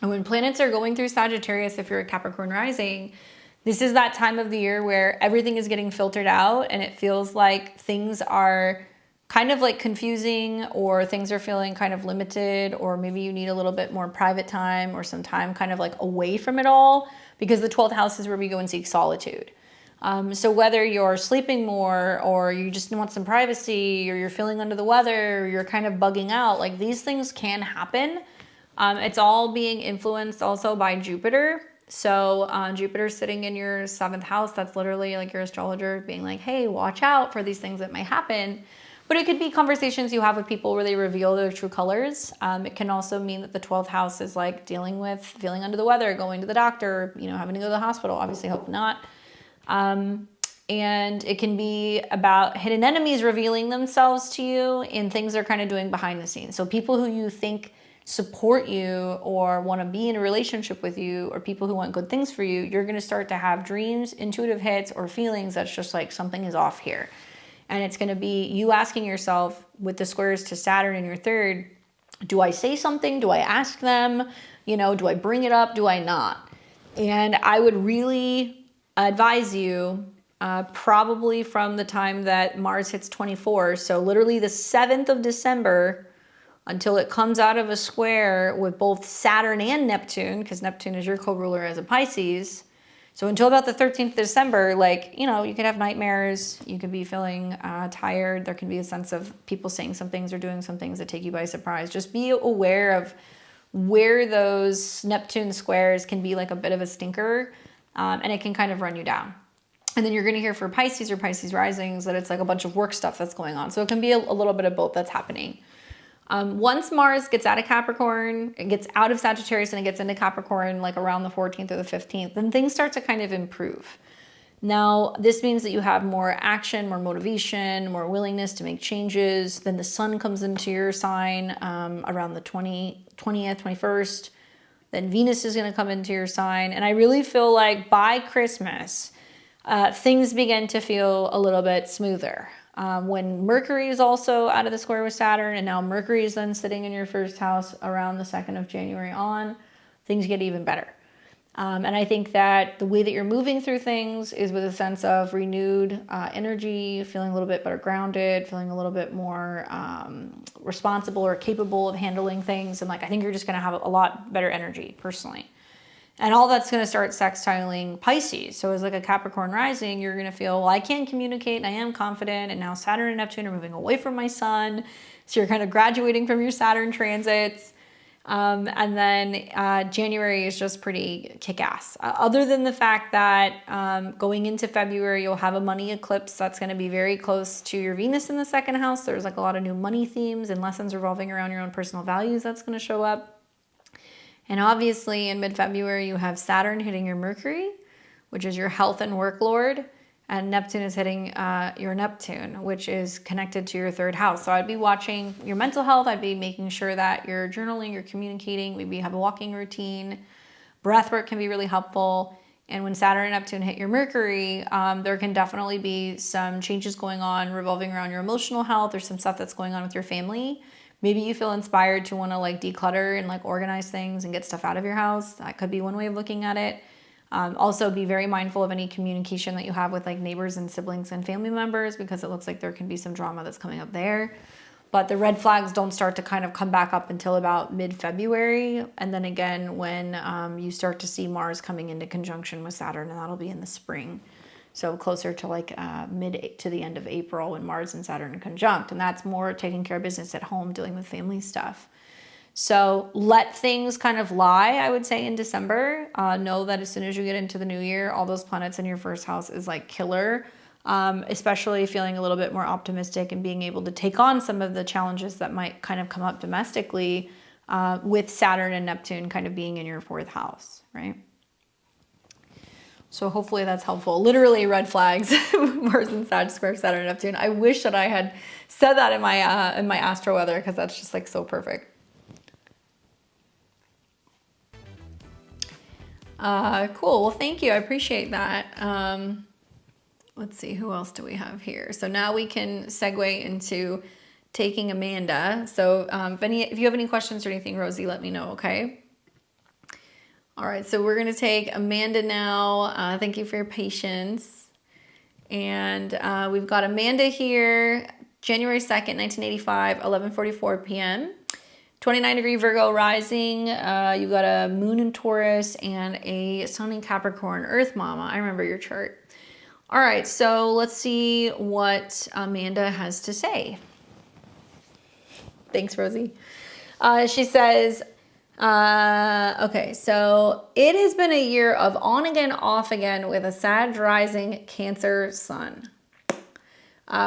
And when planets are going through Sagittarius, if you're a Capricorn rising, this is that time of the year where everything is getting filtered out and it feels like things are kind of like confusing, or things are feeling kind of limited, or maybe you need a little bit more private time or some time kind of like away from it all, because the 12th house is where we go and seek solitude. So whether you're sleeping more, or you just want some privacy, or you're feeling under the weather, or you're kind of bugging out, like these things can happen. It's all being influenced also by Jupiter. So Jupiter sitting in your 7th house, that's literally like your astrologer being like, hey, watch out for these things that may happen. But it could be conversations you have with people where they reveal their true colors. It can also mean that the 12th house is like dealing with feeling under the weather, going to the doctor, you know, having to go to the hospital. Obviously, hope not. And it can be about hidden enemies revealing themselves to you, and things are kind of doing behind the scenes. So people who you think support you or want to be in a relationship with you, or people who want good things for you, you're going to start to have dreams, intuitive hits, or feelings that's just like something is off here. And it's going to be you asking yourself, with the squares to Saturn in your 3rd, do I say something? Do I ask them? You know, do I bring it up? Do I not? And I would really advise you, probably from the time that Mars hits 24, so literally the 7th of December, until it comes out of a square with both Saturn and Neptune, because Neptune is your co-ruler as a Pisces. So until about the 13th of December, like, you know, you could have nightmares, you could be feeling tired, there can be a sense of people saying some things or doing some things that take you by surprise. Just be aware of where those Neptune squares can be like a bit of a stinker, and it can kind of run you down. And then you're going to hear for Pisces or Pisces risings that it's like a bunch of work stuff that's going on. So it can be a little bit of both that's happening. Once Mars gets out of Capricorn, it gets out of Sagittarius and it gets into Capricorn like around the 14th or the 15th, then things start to kind of improve. Now, this means that you have more action, more motivation, more willingness to make changes. Then the sun comes into your sign around the 20th, 21st. Then Venus is going to come into your sign. And I really feel like by Christmas, things begin to feel a little bit smoother. When Mercury is also out of the square with Saturn, and now Mercury is then sitting in your 1st house around the 2nd of January on, things get even better. And I think that the way that you're moving through things is with a sense of renewed energy, feeling a little bit better grounded, feeling a little bit more responsible or capable of handling things. And like, I think you're just going to have a lot better energy personally. And all that's going to start sextiling Pisces. So as like a Capricorn rising, you're going to feel, well, I can communicate and I am confident. And now Saturn and Neptune are moving away from my sun. So you're kind of graduating from your Saturn transits. And then January is just pretty kick-ass. Other than the fact that going into February, you'll have a money eclipse that's going to be very close to your Venus in the 2nd house. There's like a lot of new money themes and lessons revolving around your own personal values that's going to show up. And obviously in mid-February, you have Saturn hitting your Mercury, which is your health and work lord. and Neptune is hitting your Neptune, which is connected to your third house. So I'd be watching your mental health. I'd be making sure that you're journaling, you're communicating, maybe you have a walking routine. Breath work can be really helpful. And when Saturn and Neptune hit your Mercury, there can definitely be some changes going on revolving around your emotional health, or some stuff that's going on with your family. Maybe you feel inspired to want to like declutter and like organize things and get stuff out of your house. That could be one way of looking at it. Also be very mindful of any communication that you have with like neighbors and siblings and family members, because it looks like there can be some drama that's coming up there. But the red flags don't start to kind of come back up until about mid-February. And then again, when you start to see Mars coming into conjunction with Saturn, and that'll be in the spring. So closer to like mid to the end of April, when Mars and Saturn are conjunct. And that's more taking care of business at home, dealing with family stuff. So let things kind of lie, I would say, in December. Know that as soon as you get into the new year, all those planets in your first house is like killer. Especially feeling a little bit more optimistic and being able to take on some of the challenges that might kind of come up domestically with Saturn and Neptune kind of being in your fourth house, right? So hopefully that's helpful. Literally red flags, Mars and Sag square Saturn and Neptune. I wish that I had said that in my astro weather, because that's just like so perfect. Cool. Well, thank you. I appreciate that. Let's see, who else do we have here? So now we can segue into taking Amanda. So if you have any questions or anything, Rosie, let me know, okay? All right, so we're going to take Amanda now. Thank you for your patience. And we've got Amanda here, January 2nd, 1985, 11:44 p.m. 29-degree Virgo rising. You've got a moon in Taurus and a sun in Capricorn. Earth Mama, I remember your chart. All right, so let's see what Amanda has to say. Thanks, Rosie. She says, okay, so it has been a year of on again, off again with a Sag rising Cancer sun.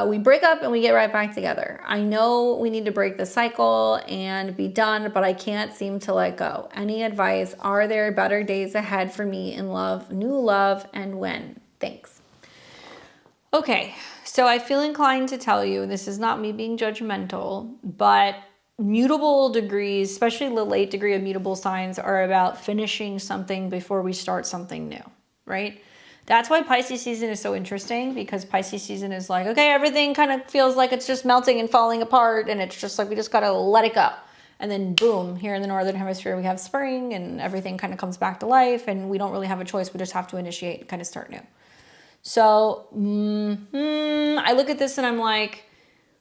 We break up and we get right back together. I know we need to break the cycle and be done, but I can't seem to let go. Any advice? Are there better days ahead for me in love, new love, and when? Thanks. Okay, so I feel inclined to tell you, this is not me being judgmental, but mutable degrees, especially the late degree of mutable signs, are about finishing something before we start something new, right? That's why Pisces season is so interesting, because Pisces season is like, okay, everything kind of feels like it's just melting and falling apart, and it's just like we just got to let it go. And then boom, here in the Northern Hemisphere, we have spring and everything kind of comes back to life, and we don't really have a choice. We just have to initiate and kind of start new. So I look at this and I'm like,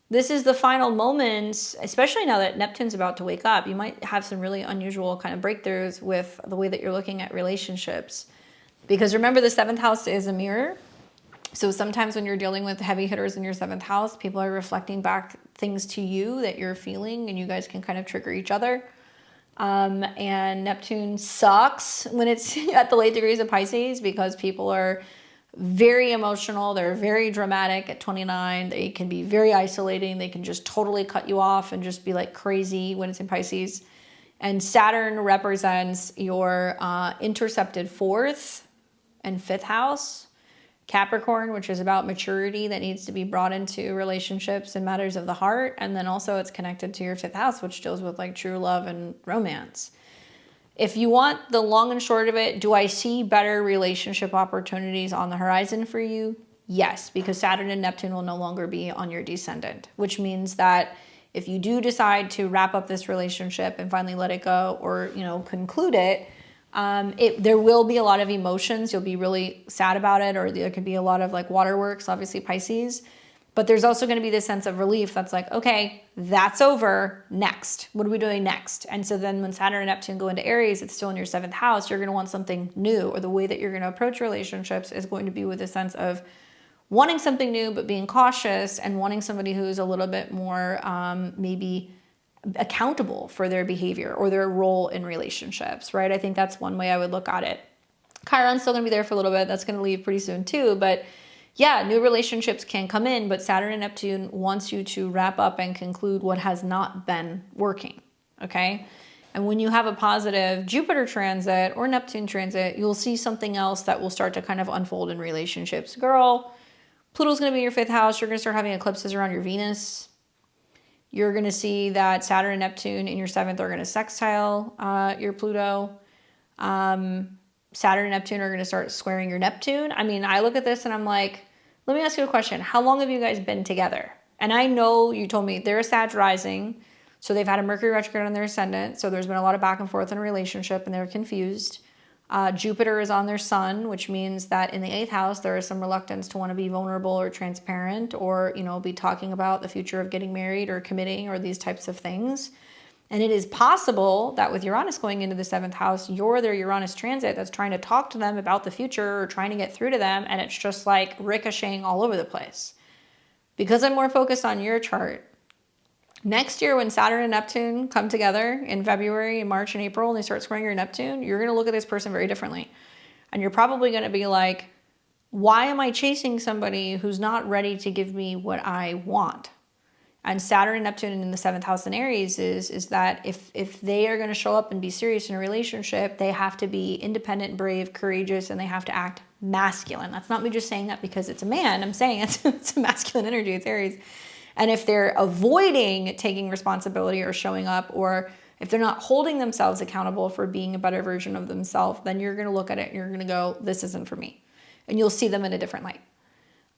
this is the final moment, especially now that Neptune's about to wake up. You might have some really unusual kind of breakthroughs with the way that you're looking at relationships. Because remember, the seventh house is a mirror. So sometimes when you're dealing with heavy hitters in your seventh house, people are reflecting back things to you that you're feeling, and you guys can kind of trigger each other. And Neptune sucks when it's at the late degrees of Pisces, because people are very emotional. They're very dramatic at 29. They can be very isolating. They can just totally cut you off and just be like crazy when it's in Pisces. And Saturn represents your intercepted fourth and fifth house. Capricorn, which is about maturity that needs to be brought into relationships and matters of the heart. And then also it's connected to your fifth house, which deals with like true love and romance. If you want the long and short of it, do I see better relationship opportunities on the horizon for you? Yes, because Saturn and Neptune will no longer be on your descendant, which means that if you do decide to wrap up this relationship and finally let it go, or, you know, conclude it, there will be a lot of emotions. You'll be really sad about it, or there could be a lot of like waterworks, obviously Pisces. But there's also going to be this sense of relief that's like, okay, that's over. Next. What are we doing next? And so then when Saturn and Neptune go into Aries, it's still in your seventh house. You're going to want something new, or the way that you're going to approach relationships is going to be with a sense of wanting something new, but being cautious, and wanting somebody who's a little bit more maybe accountable for their behavior or their role in relationships, right? I think that's one way I would look at it. Chiron's still going to be there for a little bit. That's going to leave pretty soon too. But yeah, new relationships can come in, but Saturn and Neptune wants you to wrap up and conclude what has not been working, okay? And when you have a positive Jupiter transit or Neptune transit, you'll see something else that will start to kind of unfold in relationships. Girl, Pluto's going to be in your 5th house. You're going to start having eclipses around your Venus. You're going to see that Saturn and Neptune in your 7th are going to sextile your Pluto. Saturn and Neptune are going to start squaring your Neptune. I mean, I look at this and I'm like, let me ask you a question. How long have you guys been together? And I know you told me they're a Sag rising, so they've had a Mercury retrograde on their ascendant, so there's been a lot of back and forth in a relationship and they're confused. Jupiter is on their sun, which means that in the 8th house, there is some reluctance to want to be vulnerable or transparent or, you know, be talking about the future of getting married or committing or these types of things. And it is possible that with Uranus going into the 7th house, you're their Uranus transit that's trying to talk to them about the future or trying to get through to them. And it's just like ricocheting all over the place. Because I'm more focused on your chart, next year when Saturn and Neptune come together in February and March and April and they start squaring your Neptune, you're going to look at this person very differently. And you're probably going to be like, why am I chasing somebody who's not ready to give me what I want? And Saturn and Neptune in the 7th house in Aries is that if they are going to show up and be serious in a relationship, they have to be independent, brave, courageous, and they have to act masculine. That's not me just saying that because it's a man. I'm saying it's a masculine energy. It's Aries. And if they're avoiding taking responsibility or showing up, or if they're not holding themselves accountable for being a better version of themselves, then you're going to look at it and you're going to go, this isn't for me. And you'll see them in a different light.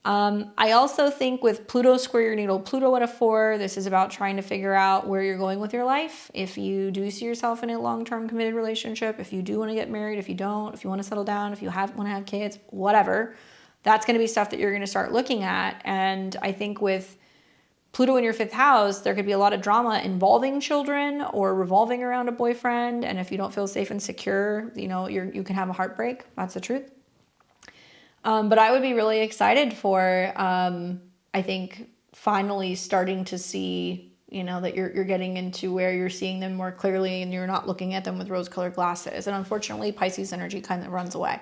I also think with Pluto square your natal Pluto at a 4, this is about trying to figure out where you're going with your life. If you do see yourself in a long-term committed relationship, if you do want to get married, if you don't, if you want to settle down, if you want to have kids, whatever, that's going to be stuff that you're going to start looking at. And I think with Pluto in your 5th house, there could be a lot of drama involving children or revolving around a boyfriend. And if you don't feel safe and secure, you know, you can have a heartbreak. That's the truth. But I would be really excited for, I think, finally starting to see, you know, that you're getting into where you're seeing them more clearly and you're not looking at them with rose-colored glasses. And unfortunately, Pisces energy kind of runs away.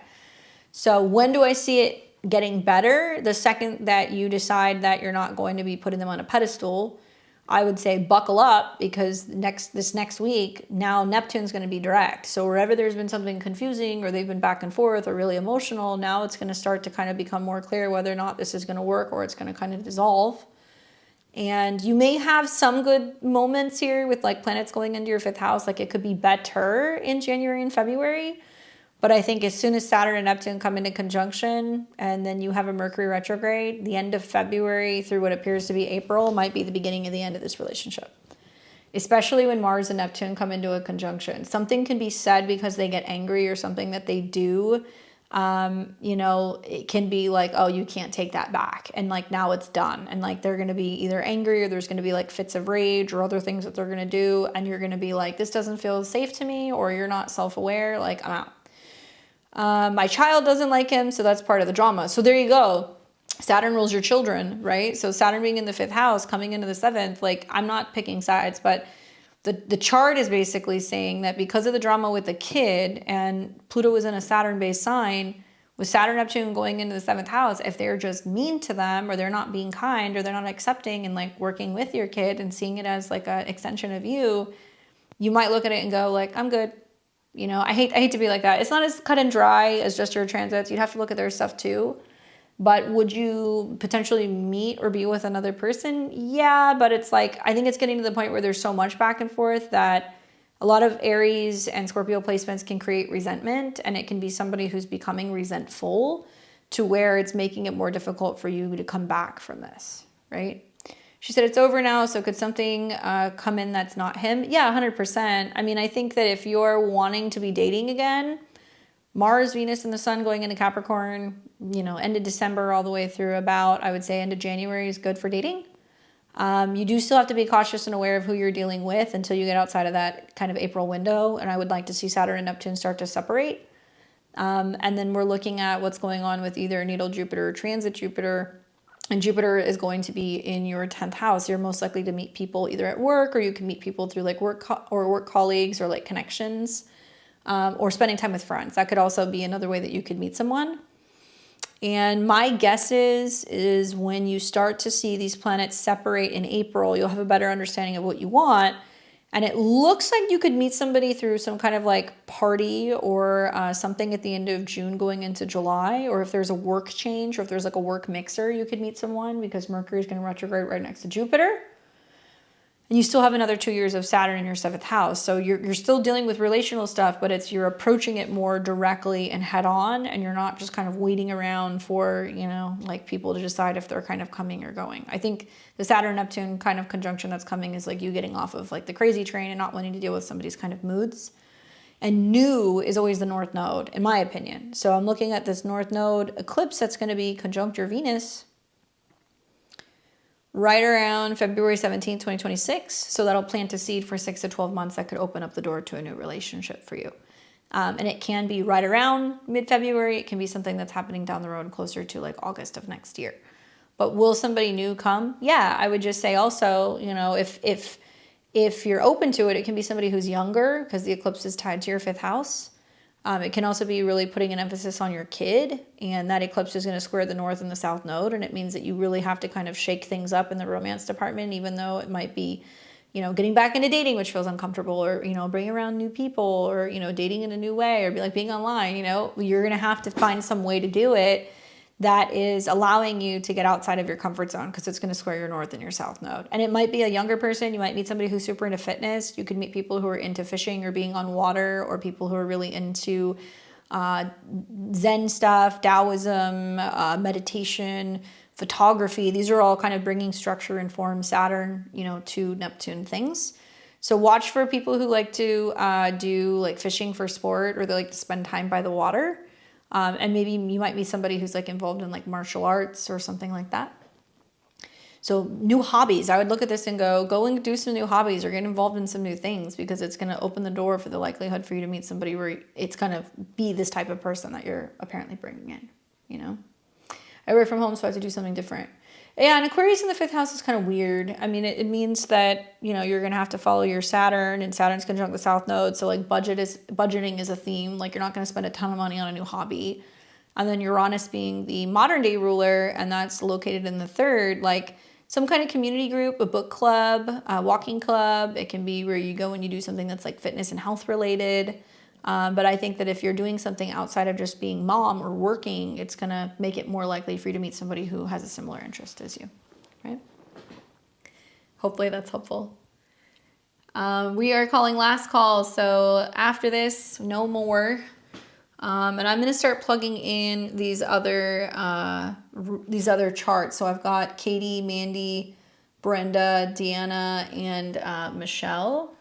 So when do I see it getting better? The second that you decide that you're not going to be putting them on a pedestal, I would say buckle up, because this next week, now Neptune's going to be direct. So wherever there's been something confusing or they've been back and forth or really emotional, now it's going to start to kind of become more clear whether or not this is going to work or it's going to kind of dissolve. And you may have some good moments here with like planets going into your 5th house. Like it could be better in January and February. But I think as soon as Saturn and Neptune come into conjunction and then you have a Mercury retrograde, the end of February through what appears to be April might be the beginning of the end of this relationship. Especially when Mars and Neptune come into a conjunction. Something can be said because they get angry or something that they do. You know, it can be like, oh, you can't take that back. And like now it's done. And like they're going to be either angry or there's going to be like fits of rage or other things that they're going to do. And you're going to be like, this doesn't feel safe to me, or you're not self-aware. Like I'm out. My child doesn't like him, so that's part of the drama. So there you go. Saturn rules your children, right? So Saturn being in the 5th house, coming into the 7th, like I'm not picking sides, but the chart is basically saying that because of the drama with the kid and Pluto is in a Saturn-based sign, with Saturn Neptune going into the 7th house, if they're just mean to them or they're not being kind or they're not accepting and like working with your kid and seeing it as like an extension of you, you might look at it and go like, I'm good. You know, I hate to be like that. It's not as cut and dry as just your transits. You'd have to look at their stuff too. But would you potentially meet or be with another person? Yeah, but it's like, I think it's getting to the point where there's so much back and forth that a lot of Aries and Scorpio placements can create resentment, and it can be somebody who's becoming resentful to where it's making it more difficult for you to come back from this, right? She said, it's over now, so could something come in that's not him? Yeah, 100%. I mean, I think that if you're wanting to be dating again, Mars, Venus, and the Sun going into Capricorn, you know, end of December all the way through about, I would say, end of January is good for dating. You do still have to be cautious and aware of who you're dealing with until you get outside of that kind of April window, and I would like to see Saturn and Neptune start to separate. And then we're looking at what's going on with either natal Jupiter or transit Jupiter. And Jupiter is going to be in your 10th house. You're most likely to meet people either at work, or you can meet people through like work colleagues or like connections, or spending time with friends. That could also be another way that you could meet someone. And my guess is when you start to see these planets separate in April, you'll have a better understanding of what you want. And it looks like you could meet somebody through some kind of like party or something at the end of June going into July. Or if there's a work change or if there's like a work mixer, you could meet someone because Mercury is going to retrograde right next to Jupiter. And you still have another 2 years of Saturn in your 7th house. So you're still dealing with relational stuff, but you're approaching it more directly and head on. And you're not just kind of waiting around for, like people to decide if they're kind of coming or going. I think the Saturn-Neptune kind of conjunction that's coming is like you getting off of like the crazy train and not wanting to deal with somebody's kind of moods. And new is always the North Node, in my opinion. So I'm looking at this North Node eclipse that's going to be conjunct your Venus right around February 17th, 2026. So that'll plant a seed for 6 to 12 months that could open up the door to a new relationship for you. And it can be right around mid-February. It can be something that's happening down the road closer to like August of next year. But will somebody new come? Yeah, I would just say also, if you're open to it, it can be somebody who's younger because the eclipse is tied to your 5th house. It can also be really putting an emphasis on your kid, and that eclipse is going to square the North and the South Node, and it means that you really have to kind of shake things up in the romance department, even though it might be, getting back into dating, which feels uncomfortable, or, bringing around new people, or, dating in a new way, or be like being online, you're going to have to find some way to do it that is allowing you to get outside of your comfort zone because it's going to square your North and your South Node. And it might be a younger person. You might meet somebody who's super into fitness. You could meet people who are into fishing or being on water, or people who are really into Zen stuff, Taoism, meditation, photography. These are all kind of bringing structure and form, Saturn, to Neptune things. So watch for people who like to do like fishing for sport, or they like to spend time by the water. And maybe you might be somebody who's like involved in like martial arts or something like that. So new hobbies, I would look at this and go and do some new hobbies or get involved in some new things, because it's going to open the door for the likelihood for you to meet somebody where it's going to be this type of person that you're apparently bringing in, I work from home, so I have to do something different. Yeah, and Aquarius in the 5th house is kind of weird. I mean, it means that, you're going to have to follow your Saturn, and Saturn's conjunct the South Node. So like budgeting is a theme. Like you're not going to spend a ton of money on a new hobby. And then Uranus being the modern day ruler, and that's located in the 3rd, like some kind of community group, a book club, a walking club. It can be where you go and you do something that's like fitness and health related. But I think that if you're doing something outside of just being mom or working, it's going to make it more likely for you to meet somebody who has a similar interest as you, right? Hopefully that's helpful. We are calling last call. So after this, no more. And I'm going to start plugging in these other charts. So I've got Katie, Mandy, Brenda, Deanna, and Michelle.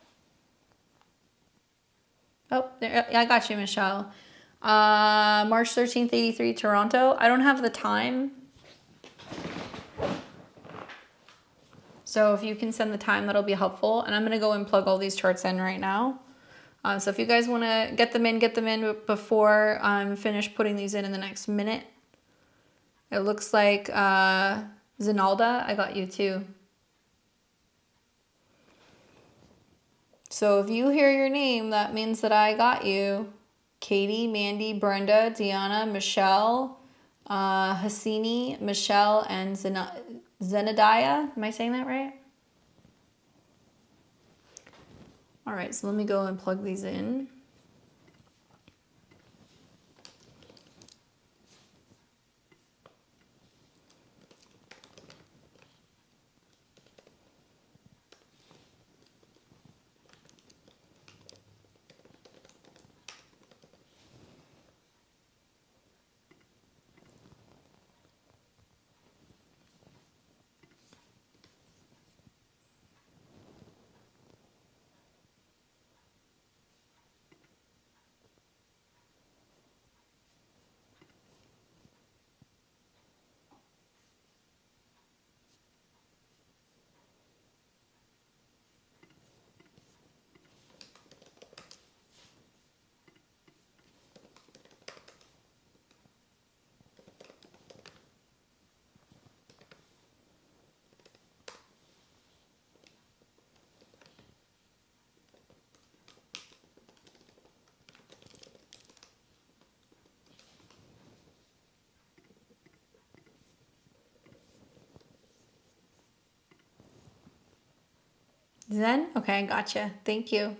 Oh, there, I got you, Michelle. March 13th, 83, Toronto. I don't have the time. So if you can send the time, that'll be helpful. And I'm going to go and plug all these charts in right now. So if you guys want to get them in before I'm finished putting these in the next minute. It looks like Zinalda, I got you too. So if you hear your name, that means that I got you. Katie, Mandy, Brenda, Deanna, Michelle, Hassini, Michelle, and Zenadiah. Am I saying that right? All right, so let me go and plug these in. Zen? Okay, gotcha. Thank you.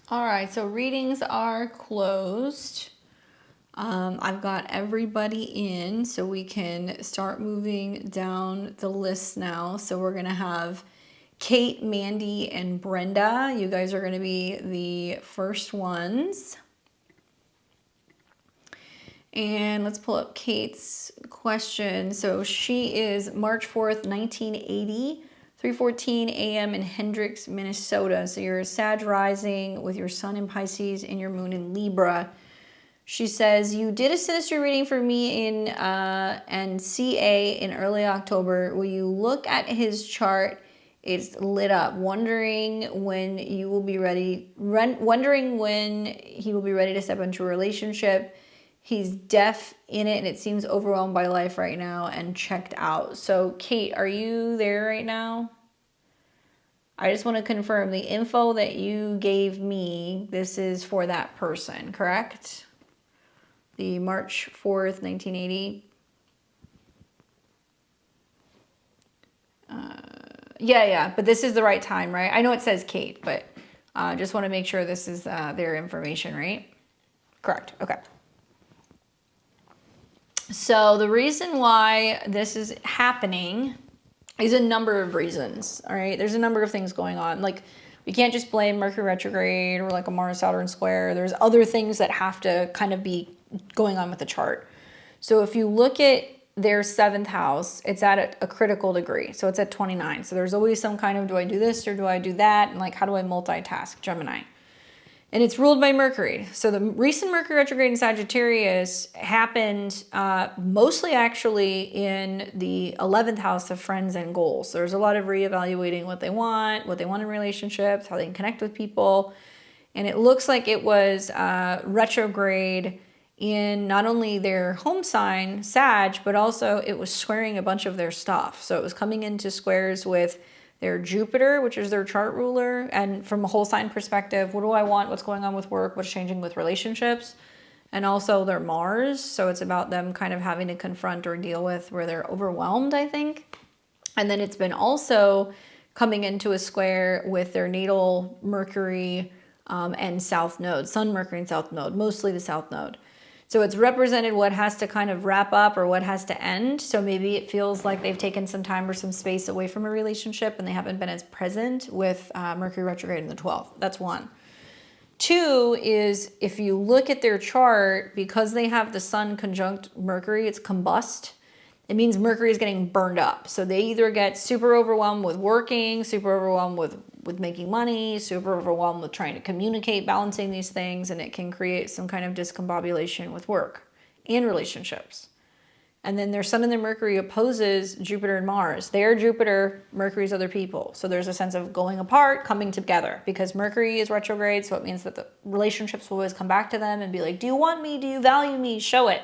All right, so readings are closed. I've got everybody in, so we can start moving down the list now. So we're gonna have Kate, Mandy, and Brenda. You guys are gonna be the first ones. And let's pull up Kate's question. So she is March 4th, 1980, 3:14 a.m. in Hendricks, Minnesota. So you're a Sag rising with your sun in Pisces and your moon in Libra. She says, you did a synastry reading for me in and CA in early October. Will you look at his chart? It's lit up. Wondering when you will be ready. Wondering when he will be ready to step into a relationship. He's deaf in it and it seems overwhelmed by life right now and checked out. So Kate, are you there right now? I just want to confirm the info that you gave me. This is for that person, correct? The March 4th, 1980. Yeah, but this is the right time, right? I know it says Kate, but just want to make sure this is their information, right? Correct, okay. So the reason why this is happening is a number of reasons, all right? There's a number of things going on. Like, we can't just blame Mercury retrograde or like a Mars-Saturn square. There's other things that have to kind of be going on with the chart. So if you look at their 7th house, it's at a critical degree. So it's at 29. So there's always some kind of, do I do this or do I do that? And like, how do I multitask? Gemini. And it's ruled by Mercury. So the recent Mercury retrograde in Sagittarius happened mostly actually in the 11th house of friends and goals. So there's a lot of reevaluating what they want in relationships, how they can connect with people. And it looks like it was retrograde in not only their home sign, Sag, but also it was squaring a bunch of their stuff. So it was coming into squares with their Jupiter, which is their chart ruler. And from a whole sign perspective, what do I want? What's going on with work? What's changing with relationships? And also their Mars. So it's about them kind of having to confront or deal with where they're overwhelmed, I think. And then it's been also coming into a square with their natal Mercury and South Node, Sun, Mercury, and South Node, mostly the South Node. So it's represented what has to kind of wrap up or what has to end. So maybe it feels like they've taken some time or some space away from a relationship and they haven't been as present with Mercury retrograde in the 12th. That's one. Two is if you look at their chart, because they have the Sun conjunct Mercury, it's combust. It means Mercury is getting burned up. So they either get super overwhelmed with working, super overwhelmed with making money, super overwhelmed with trying to communicate, balancing these things, and it can create some kind of discombobulation with work and relationships. And then their Sun and their Mercury opposes Jupiter and Mars. They are Jupiter, Mercury's other people. So there's a sense of going apart, coming together, because Mercury is retrograde, so it means that the relationships will always come back to them and be like, do you want me? Do you value me? Show it.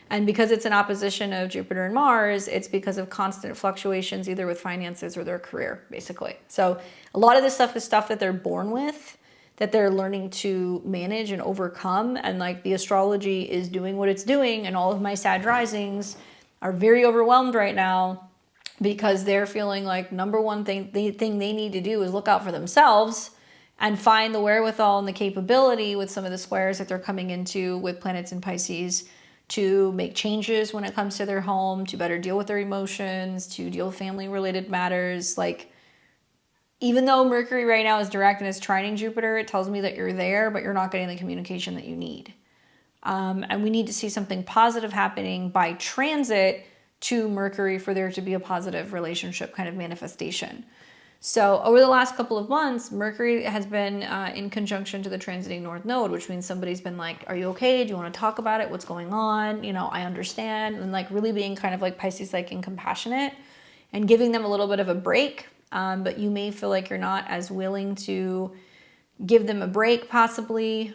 And because it's an opposition of Jupiter and Mars, it's because of constant fluctuations, either with finances or their career, basically. So a lot of this stuff is stuff that they're born with, that they're learning to manage and overcome. And like the astrology is doing what it's doing. And all of my Sag risings are very overwhelmed right now because they're feeling like number one thing they need to do is look out for themselves and find the wherewithal and the capability with some of the squares that they're coming into with planets in Pisces to make changes when it comes to their home, to better deal with their emotions, to deal with family-related matters. Like, even though Mercury right now is direct and is trining Jupiter, it tells me that you're there, but you're not getting the communication that you need. And we need to see something positive happening by transit to Mercury for there to be a positive relationship kind of manifestation. So over the last couple of months, Mercury has been in conjunction to the transiting North Node, which means somebody's been like, are you okay? Do you want to talk about it? What's going on? You know, I understand. And like really being kind of like Pisces-like and compassionate and giving them a little bit of a break. But you may feel like you're not as willing to give them a break possibly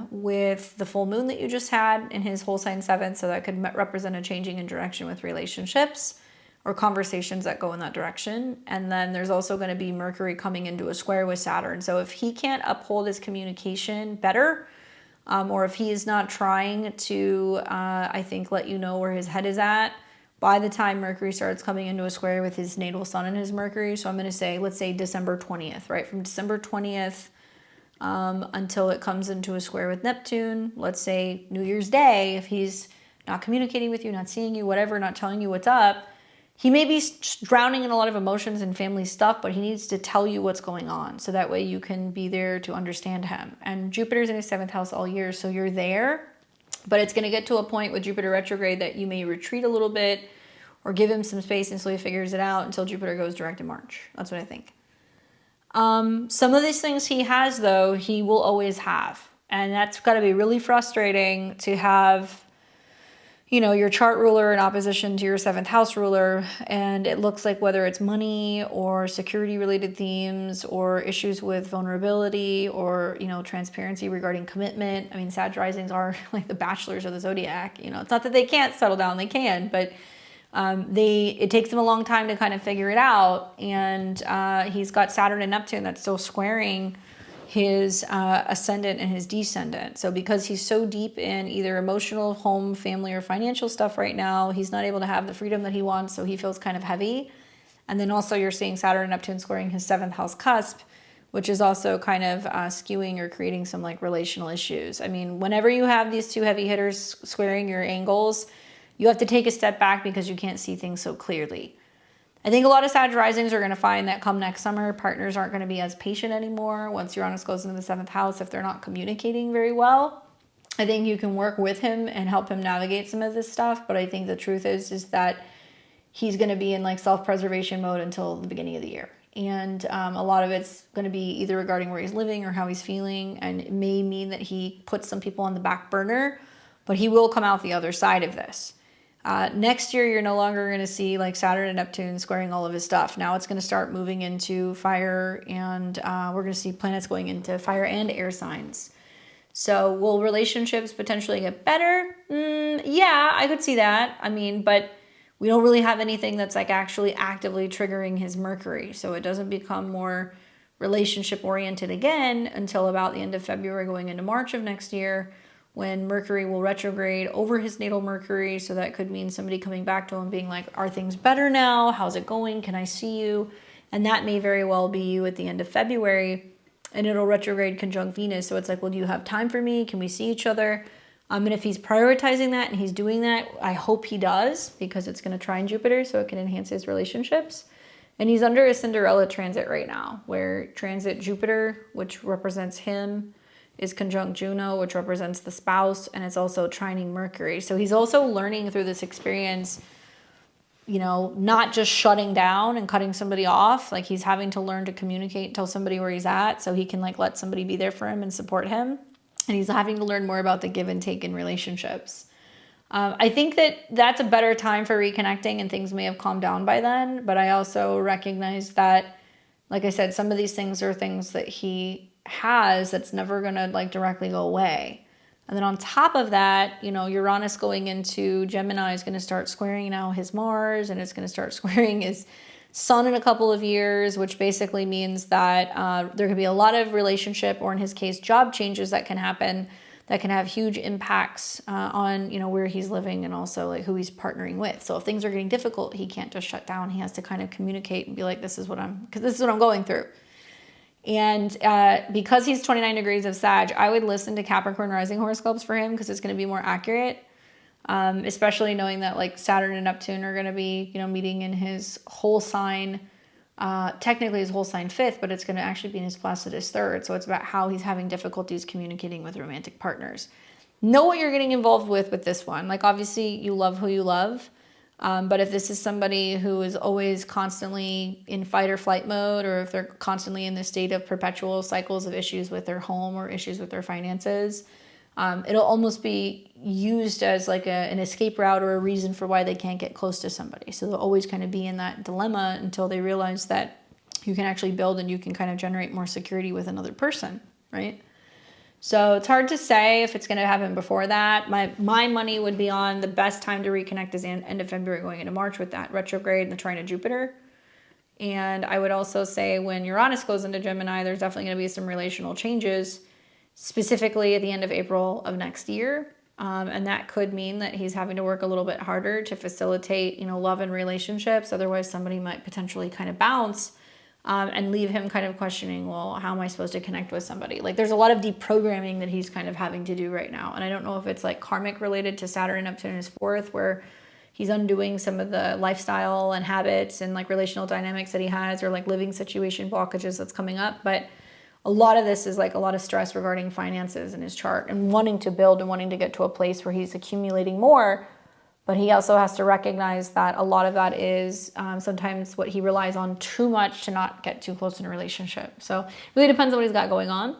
with the full moon that you just had in his whole sign 7. So that could represent a changing in direction with relationships or conversations that go in that direction. And then there's also going to be Mercury coming into a square with Saturn. So if he can't uphold his communication better, or if he is not trying to, I think, let you know where his head is at, by the time Mercury starts coming into a square with his natal Sun and his Mercury, so I'm going to say, let's say December 20th, right? From December 20th until it comes into a square with Neptune, let's say New Year's Day, if he's not communicating with you, not seeing you, whatever, not telling you what's up, he may be drowning in a lot of emotions and family stuff, but he needs to tell you what's going on. So that way you can be there to understand him. And Jupiter's in his 7th house all year, so you're there. But it's going to get to a point with Jupiter retrograde that you may retreat a little bit or give him some space until he figures it out until Jupiter goes direct in March. That's what I think. Some of these things he has, though, he will always have. And that's got to be really frustrating to have, you know, your chart ruler in opposition to your 7th house ruler. And it looks like whether it's money or security related themes or issues with vulnerability or, you know, transparency regarding commitment. I mean, Sag risings are like the bachelors of the zodiac. You know, it's not that they can't settle down, they can, but it takes them a long time to kind of figure it out. And he's got Saturn and Neptune that's still squaring his ascendant and his descendant. So because he's so deep in either emotional, home, family, or financial stuff right now, he's not able to have the freedom that he wants, so he feels kind of heavy. And then also you're seeing Saturn and Neptune squaring his 7th house cusp, which is also kind of skewing or creating some like relational issues. I mean, whenever you have these two heavy hitters squaring your angles, you have to take a step back because you can't see things so clearly. I think a lot of Sag risings are going to find that come next summer, partners aren't going to be as patient anymore once Uranus goes into the 7th house if they're not communicating very well. I think you can work with him and help him navigate some of this stuff. But I think the truth is that he's going to be in like self-preservation mode until the beginning of the year. And a lot of it's going to be either regarding where he's living or how he's feeling. And it may mean that he puts some people on the back burner, but he will come out the other side of this. Next year, you're no longer going to see like Saturn and Neptune squaring all of his stuff. Now it's going to start moving into fire, and we're going to see planets going into fire and air signs. So will relationships potentially get better? Yeah, I could see that. I mean, but we don't really have anything that's like actually actively triggering his Mercury. So it doesn't become more relationship oriented again until about the end of February going into March of next year, when Mercury will retrograde over his natal Mercury. So that could mean somebody coming back to him being like, are things better now? How's it going? Can I see you? And that may very well be you at the end of February, and it'll retrograde conjunct Venus. So it's like, well, do you have time for me? Can we see each other? And if he's prioritizing that and he's doing that, I hope he does, because it's going to trine Jupiter, so it can enhance his relationships. And he's under a Cinderella transit right now, where transit Jupiter, which represents him, is conjunct Juno, which represents the spouse, and it's also trining Mercury. So he's also learning through this experience, you know, not just shutting down and cutting somebody off. Like, he's having to learn to communicate, tell somebody where he's at, so he can like let somebody be there for him and support him. And he's having to learn more about the give and take in relationships. I think that that's a better time for reconnecting, and things may have calmed down by then. But I also recognize that, like I said, some of these things are things that he has that's never going to like directly go away. And then on top of that, you know, Uranus going into Gemini is going to start squaring now his Mars, and it's going to start squaring his Sun in a couple of years, which basically means that there could be a lot of relationship, or in his case, job changes that can happen, that can have huge impacts on, you know, where he's living and also like who he's partnering with. So if things are getting difficult, he can't just shut down. He has to kind of communicate and be like, this is what I'm going through. And because he's 29 degrees of Sag, I would listen to Capricorn rising horoscopes for him, because it's going to be more accurate. Especially knowing that like Saturn and Neptune are going to be, you know, meeting in his whole sign, technically his whole sign 5th, but it's going to actually be in his Placidus 3rd. So it's about how he's having difficulties communicating with romantic partners. Know what you're getting involved with this one. Like, obviously you love who you love. But if this is somebody who is always constantly in fight or flight mode, or if they're constantly in this state of perpetual cycles of issues with their home or issues with their finances, it'll almost be used as like an escape route or a reason for why they can't get close to somebody. So they'll always kind of be in that dilemma until they realize that you can actually build and you can kind of generate more security with another person, right? So it's hard to say if it's going to happen before that. My money would be on the best time to reconnect is end of February going into March with that retrograde and the trine of Jupiter. And I would also say when Uranus goes into Gemini, there's definitely going to be some relational changes, specifically at the end of April of next year. And that could mean that he's having to work a little bit harder to facilitate, you know, love and relationships. Otherwise, somebody might potentially kind of bounce and leave him kind of questioning, well, how am I supposed to connect with somebody? Like, there's a lot of deprogramming that he's kind of having to do right now. And I don't know if it's like karmic related to Saturn and Neptune in his 4th, where he's undoing some of the lifestyle and habits and like relational dynamics that he has, or like living situation blockages that's coming up. But a lot of this is like a lot of stress regarding finances in his chart, and wanting to build and wanting to get to a place where he's accumulating more. But he also has to recognize that a lot of that is sometimes what he relies on too much to not get too close in a relationship. So it really depends on what he's got going on.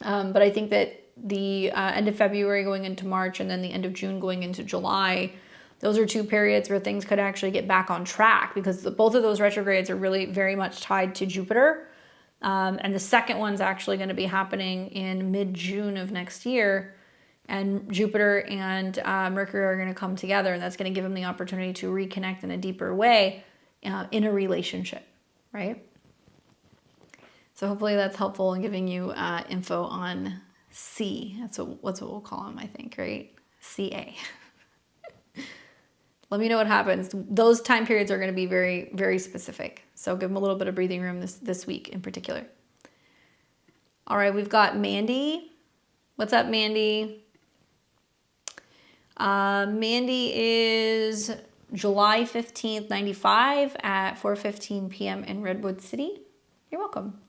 But I think that the end of February going into March, and then the end of June going into July, those are 2 periods where things could actually get back on track, because both of those retrogrades are really very much tied to Jupiter. And the second one's actually going to be happening in mid-June of next year. And Jupiter and Mercury are going to come together, and that's going to give him the opportunity to reconnect in a deeper way in a relationship, right? So hopefully that's helpful in giving you info on C. That's what we'll call him, I think, right? CA. Let me know what happens. Those time periods are going to be very, very specific. So give them a little bit of breathing room this week in particular. All right, we've got Mandy. What's up, Mandy? Mandy is July 15th, 95 at 4:15 p.m. in Redwood City. You're welcome.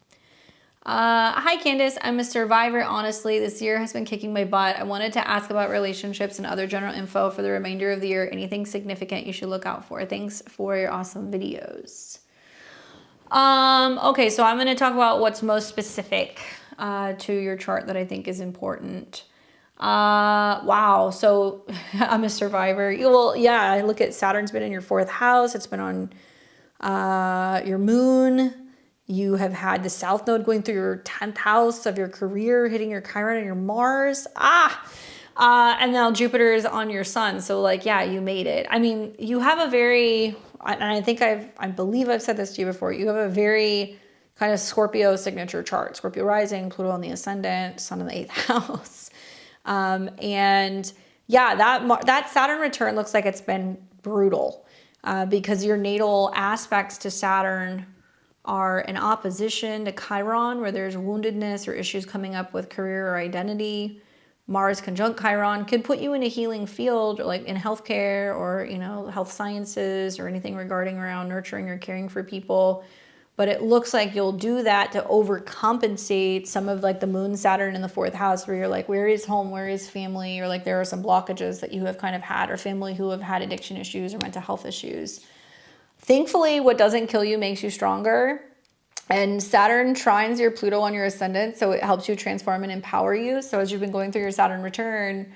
Hi Candace, I'm a survivor. Honestly, this year has been kicking my butt. I wanted to ask about relationships and other general info for the remainder of the year. Anything significant you should look out for? Thanks for your awesome videos. Okay, so I'm going to talk about what's most specific to your chart that I think is important. Wow. So I'm a survivor. Well, yeah, I look at Saturn's been in your 4th house. It's been on your moon. You have had the South Node going through your 10th house of your career, hitting your Chiron and your Mars. And now Jupiter is on your Sun. So like, yeah, you made it. I mean, you have a very, and I think I believe I've said this to you before. You have a very kind of Scorpio signature chart. Scorpio rising, Pluto on the ascendant, Sun in the 8th house. And yeah, that Saturn return looks like it's been brutal because your natal aspects to Saturn are in opposition to Chiron, where there's woundedness or issues coming up with career or identity. Mars conjunct Chiron could put you in a healing field, or like in healthcare or, you know, health sciences or anything regarding around nurturing or caring for people. But it looks like you'll do that to overcompensate some of like the moon Saturn in the 4th house, where you're like, where is home? Where is family? Or like there are some blockages that you have kind of had, or family who have had addiction issues or mental health issues. Thankfully, what doesn't kill you makes you stronger. And Saturn trines your Pluto on your ascendant, so it helps you transform and empower you. So as you've been going through your Saturn return,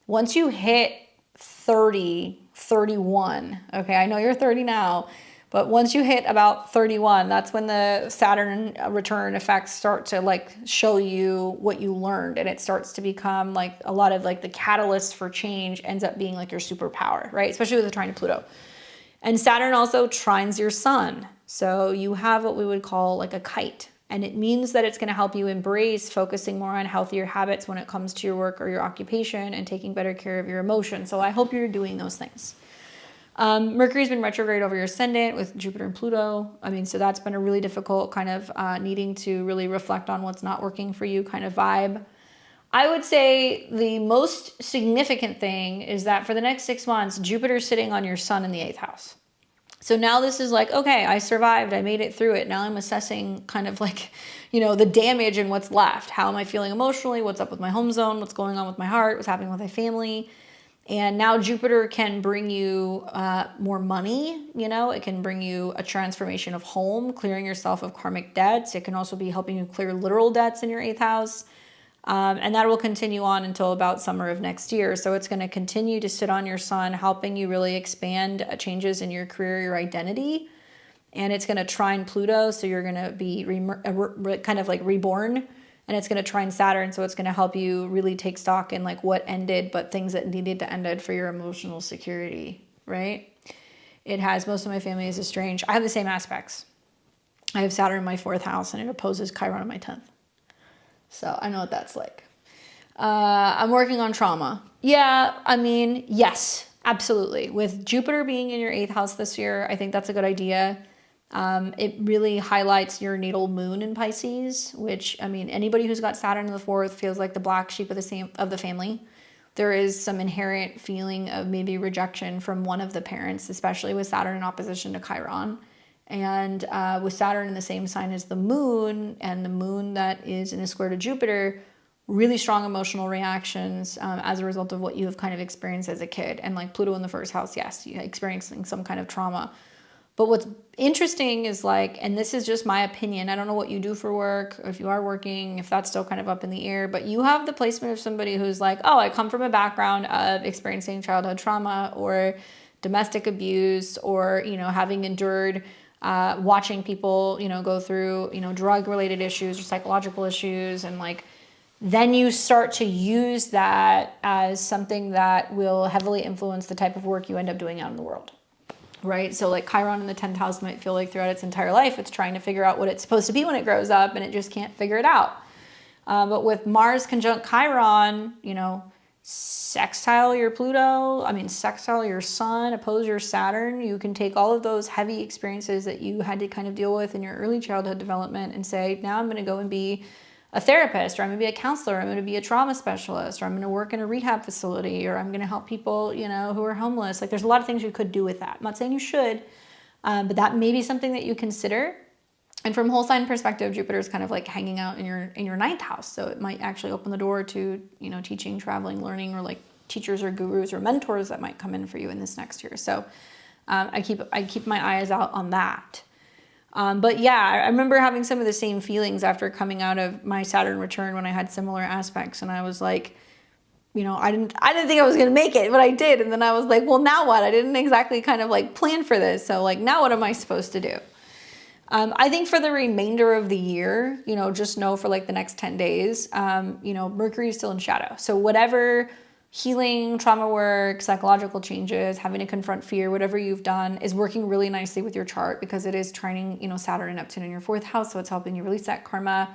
once you hit 30, 31, okay, I know you're 30 now, but once you hit about 31, that's when the Saturn return effects start to like show you what you learned. And it starts to become like a lot of like the catalyst for change ends up being like your superpower, right? Especially with the trine to Pluto. And Saturn also trines your Sun. So you have what we would call like a kite. And it means that it's going to help you embrace focusing more on healthier habits when it comes to your work or your occupation and taking better care of your emotions. So I hope you're doing those things. Mercury's been retrograde over your ascendant with Jupiter and Pluto. I mean, so that's been a really difficult kind of needing to really reflect on what's not working for you kind of vibe. I would say the most significant thing is that for the next 6 months, Jupiter's sitting on your Sun in the 8th house. So now this is like, okay, I survived. I made it through it. Now I'm assessing kind of like, you know, the damage and what's left. How am I feeling emotionally? What's up with my home zone? What's going on with my heart? What's happening with my family? And now Jupiter can bring you more money, you know, it can bring you a transformation of home, clearing yourself of karmic debts. It can also be helping you clear literal debts in your 8th house. And that will continue on until about summer of next year. So it's going to continue to sit on your Sun, helping you really expand changes in your career, your identity. And it's going to trine Pluto. So you're going to be kind of like reborn. And it's going to trine Saturn. So it's going to help you really take stock in like what ended, but things that needed to end for your emotional security, right? It has, most of my family is estranged. I have the same aspects. I have Saturn in my 4th house and it opposes Chiron in my 10th. So I know what that's like. I'm working on trauma. Yeah, I mean, yes, absolutely. With Jupiter being in your 8th house this year, I think that's a good idea. It really highlights your natal moon in Pisces, which, I mean, anybody who's got Saturn in the 4th feels like the black sheep of the family. There is some inherent feeling of maybe rejection from one of the parents, especially with Saturn in opposition to Chiron. And with Saturn in the same sign as the moon, and the moon that is in a square to Jupiter, really strong emotional reactions as a result of what you have kind of experienced as a kid. And like Pluto in the 1st house, yes, you're experiencing some kind of trauma. But what's interesting is like, and this is just my opinion, I don't know what you do for work, or if you are working, if that's still kind of up in the air, but you have the placement of somebody who's like, oh, I come from a background of experiencing childhood trauma or domestic abuse, or, you know, having endured watching people, you know, go through, you know, drug-related issues or psychological issues. And like, then you start to use that as something that will heavily influence the type of work you end up doing out in the world, right? So like Chiron in the 10th house might feel like throughout its entire life, it's trying to figure out what it's supposed to be when it grows up, and it just can't figure it out. But with Mars conjunct Chiron, you know, sextile your Pluto, sextile your Sun, oppose your Saturn, you can take all of those heavy experiences that you had to kind of deal with in your early childhood development and say, now I'm going to go and be a therapist, or I'm going to be a counselor, I'm going to be a trauma specialist, or I'm going to work in a rehab facility, or I'm going to help people, you know, who are homeless. Like, there's a lot of things you could do with that. I'm not saying you should, but that may be something that you consider. And from whole sign perspective, Jupiter is kind of like hanging out in your ninth house. So it might actually open the door to, you know, teaching, traveling, learning, or like teachers or gurus or mentors that might come in for you in this next year. So I keep my eyes out on that. But yeah, I remember having some of the same feelings after coming out of my Saturn return when I had similar aspects, and I was like, you know, I didn't think I was going to make it, but I did. And then I was like, well, now what? I didn't exactly kind of like plan for this. So like, now what am I supposed to do? I think for the remainder of the year, you know, just know for like the next 10 days, you know, Mercury is still in shadow. So whatever healing, trauma work, psychological changes, having to confront fear, whatever you've done is working really nicely with your chart because it is trining, you know, Saturn and Neptune in your 4th house. So it's helping you release that karma.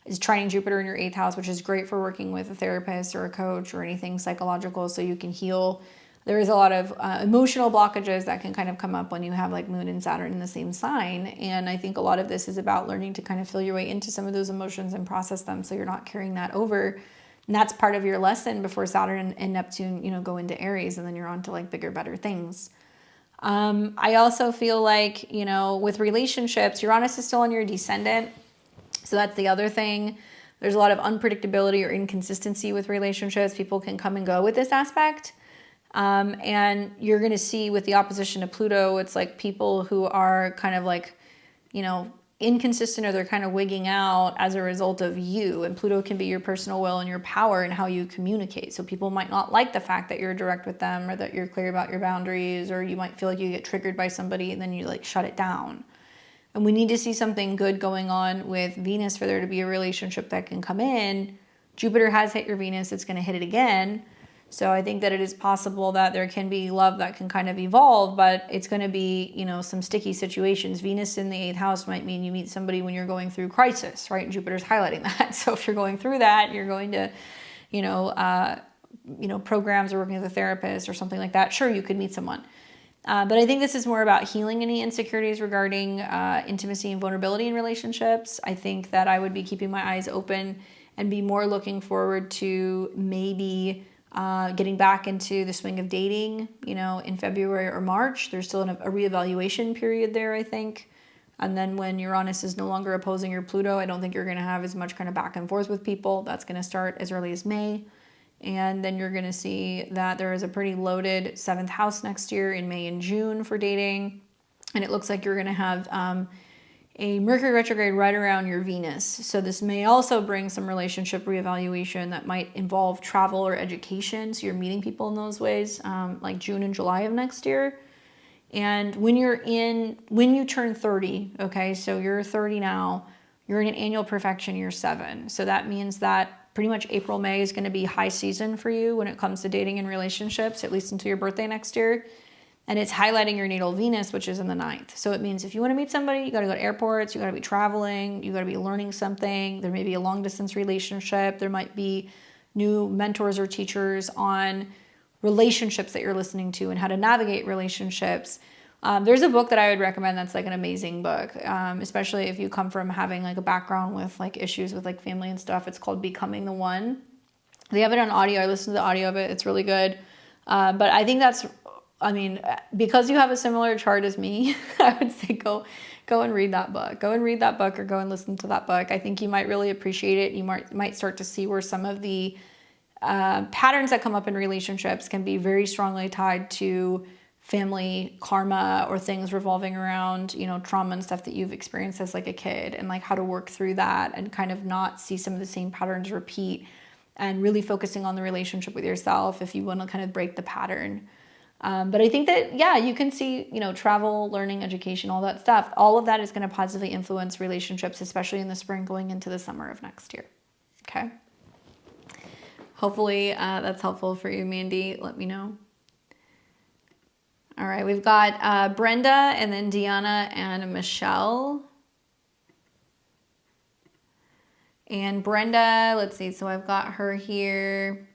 It's trining Jupiter in your 8th house, which is great for working with a therapist or a coach or anything psychological so you can heal. There is a lot of emotional blockages that can kind of come up when you have like Moon and Saturn in the same sign. And I think a lot of this is about learning to kind of feel your way into some of those emotions and process them so you're not carrying that over. And that's part of your lesson before Saturn and Neptune, you know, go into Aries, and then you're on to like bigger, better things. I also feel like, you know, with relationships, Uranus is still on your descendant. So that's the other thing. There's a lot of unpredictability or inconsistency with relationships. People can come and go with this aspect. And you're going to see with the opposition to Pluto, it's like people who are kind of like, you know, inconsistent, or they're kind of wigging out as a result of you. And Pluto can be your personal will and your power and how you communicate. So people might not like the fact that you're direct with them or that you're clear about your boundaries, or you might feel like you get triggered by somebody and then you like shut it down. And we need to see something good going on with Venus for there to be a relationship that can come in. Jupiter has hit your Venus. It's going to hit it again. So I think that it is possible that there can be love that can kind of evolve, but it's going to be, you know, some sticky situations. Venus in the 8th house might mean you meet somebody when you're going through crisis, right? And Jupiter's highlighting that. So if you're going through that, you're going to, you know, programs or working with a therapist or something like that. Sure, you could meet someone. But I think this is more about healing any insecurities regarding intimacy and vulnerability in relationships. I think that I would be keeping my eyes open and be more looking forward to maybe getting back into the swing of dating, you know, in February or March. There's still a reevaluation period there, I think. And then when Uranus is no longer opposing your Pluto, I don't think you're going to have as much kind of back and forth with people. That's going to start as early as May. And then you're going to see that there is a pretty loaded 7th house next year in May and June for dating. And it looks like you're going to have a Mercury retrograde right around your Venus. So this may also bring some relationship reevaluation that might involve travel or education. So you're meeting people in those ways, like June and July of next year. And when you turn 30, okay, so you're 30 now, you're in an annual perfection year 7. So that means that pretty much April, May is going to be high season for you when it comes to dating and relationships, at least until your birthday next year. And it's highlighting your natal Venus, which is in the 9th. So it means if you want to meet somebody, you got to go to airports, you got to be traveling, you got to be learning something. There may be a long distance relationship. There might be new mentors or teachers on relationships that you're listening to and how to navigate relationships. There's a book that I would recommend that's like an amazing book, especially if you come from having like a background with like issues with like family and stuff. It's called Becoming the One. They have it on audio. I listened to the audio of it. It's really good. But I think because you have a similar chart as me, I would say go and read that book. Go and read that book or go and listen to that book. I think you might really appreciate it. You might start to see where some of the patterns that come up in relationships can be very strongly tied to family karma or things revolving around, you know, trauma and stuff that you've experienced as like a kid, and like how to work through that and kind of not see some of the same patterns repeat, and really focusing on the relationship with yourself if you want to kind of break the pattern. But I think that, yeah, you can see, you know, travel, learning, education, all that stuff. All of that is going to positively influence relationships, especially in the spring going into the summer of next year. Okay. Hopefully that's helpful for you, Mandy. Let me know. All right. We've got Brenda and then Deanna and Michelle. And Brenda, let's see. So I've got her here.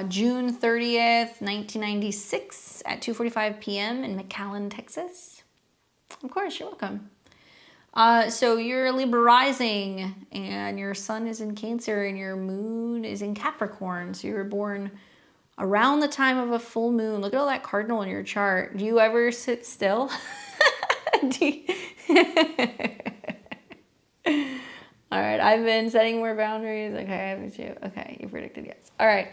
June 30th, 1996 at 2:45 p.m. in McAllen, Texas. Of course, you're welcome. So you're Libra rising and your sun is in Cancer and your moon is in Capricorn. So you were born around the time of a full moon. Look at all that cardinal in your chart. Do you ever sit still? do All right, I've been setting more boundaries. Okay, I haven't you. Okay, you predicted yes. All right,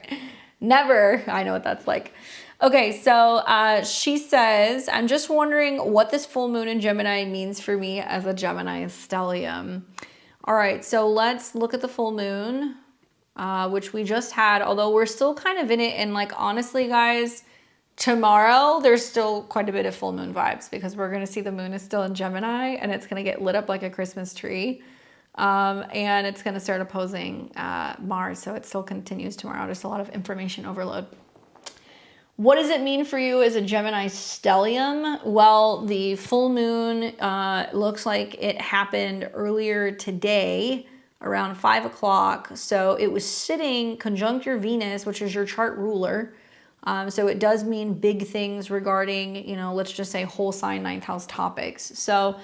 never. I know what that's like. Okay, so she says, I'm just wondering what this full moon in Gemini means for me as a Gemini stellium. All right, so let's look at the full moon, which we just had, although we're still kind of in it. And like, honestly, guys, tomorrow there's still quite a bit of full moon vibes because we're going to see the moon is still in Gemini and it's going to get lit up like a Christmas tree. And it's going to start opposing Mars. So it still continues tomorrow. There's a lot of information overload. What does it mean for you as a Gemini stellium? Well, the full moon looks like it happened earlier today around 5 o'clock. So it was sitting conjunct your Venus, which is your chart ruler. So it does mean big things regarding, you know, let's just say whole sign 9th house topics. So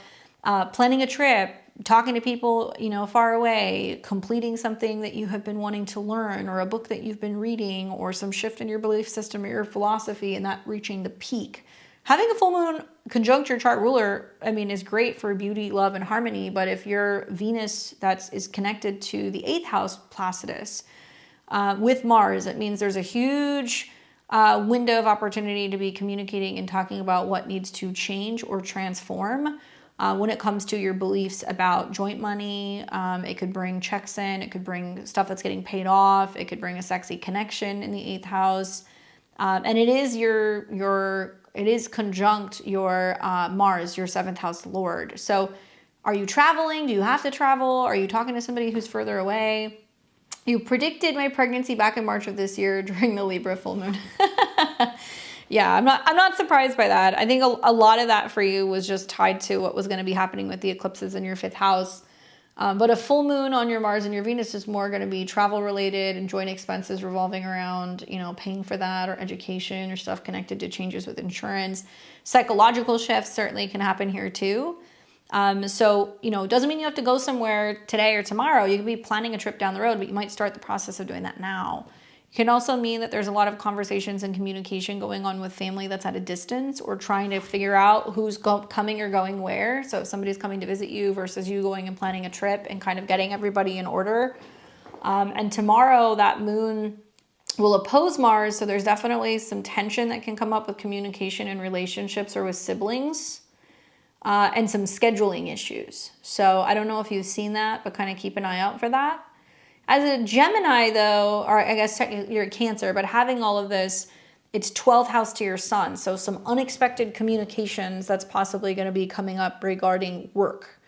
planning a trip, talking to people, you know, far away, completing something that you have been wanting to learn, or a book that you've been reading, or some shift in your belief system or your philosophy, and that reaching the peak. Having a full moon conjunct your chart ruler, I mean, is great for beauty, love, and harmony. But if your Venus is connected to the 8th house Placidus with Mars, it means there's a huge window of opportunity to be communicating and talking about what needs to change or transform. When it comes to your beliefs about joint money, it could bring checks in, it could bring stuff that's getting paid off, it could bring a sexy connection in the 8th house. And it is it is conjunct your Mars, your 7th house Lord. So are you traveling? Do you have to travel? Are you talking to somebody who's further away? You predicted my pregnancy back in March of this year during the Libra full moon. Yeah, I'm not surprised by that. I think a lot of that for you was just tied to what was going to be happening with the eclipses in your 5th house. But a full moon on your Mars and your Venus is more going to be travel related and joint expenses revolving around, you know, paying for that, or education, or stuff connected to changes with insurance. Psychological shifts certainly can happen here too. So, you know, it doesn't mean you have to go somewhere today or tomorrow. You could be planning a trip down the road, but you might start the process of doing that now. It can also mean that there's a lot of conversations and communication going on with family that's at a distance, or trying to figure out who's coming or going where. So if somebody's coming to visit you versus you going and planning a trip and kind of getting everybody in order. And tomorrow that moon will oppose Mars. So there's definitely some tension that can come up with communication and relationships or with siblings, and some scheduling issues. So I don't know if you've seen that, but kind of keep an eye out for that. As a Gemini, though, or I guess you're a Cancer, but having all of this, it's 12th house to your sun. So some unexpected communications that's possibly going to be coming up regarding work,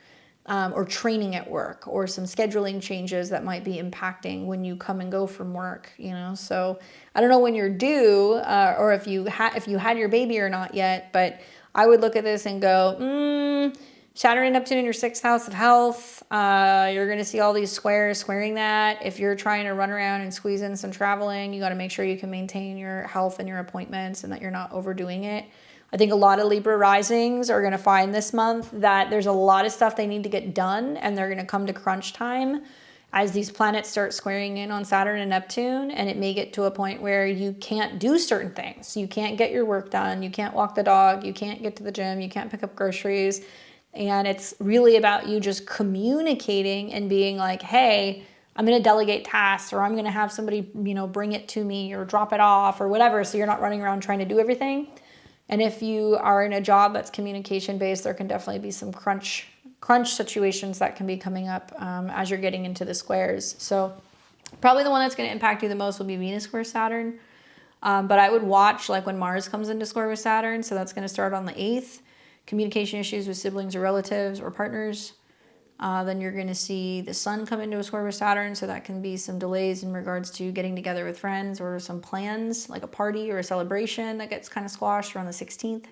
or training at work, or some scheduling changes that might be impacting when you come and go from work, you know. So I don't know when you're due, or if you had your baby or not yet, but I would look at this and go, Saturn and Neptune in your 6th house of health. You're going to see all these squaring that. If you're trying to run around and squeeze in some traveling, you got to make sure you can maintain your health and your appointments and that you're not overdoing it. I think a lot of Libra risings are going to find this month that there's a lot of stuff they need to get done, and they're going to come to crunch time as these planets start squaring in on Saturn and Neptune. And it may get to a point where you can't do certain things. You can't get your work done. You can't walk the dog. You can't get to the gym. You can't pick up groceries. And it's really about you just communicating and being like, hey, I'm going to delegate tasks, or I'm going to have somebody, you know, bring it to me or drop it off or whatever. So you're not running around trying to do everything. And if you are in a job that's communication based, there can definitely be some crunch situations that can be coming up as you're getting into the squares. So probably the one that's going to impact you the most will be Venus square Saturn. But I would watch like when Mars comes into square with Saturn. So that's going to start on the 8th. Communication issues with siblings or relatives or partners. Then you're going to see the sun come into a square with Saturn. So that can be some delays in regards to getting together with friends, or some plans like a party or a celebration that gets kind of squashed around the 16th.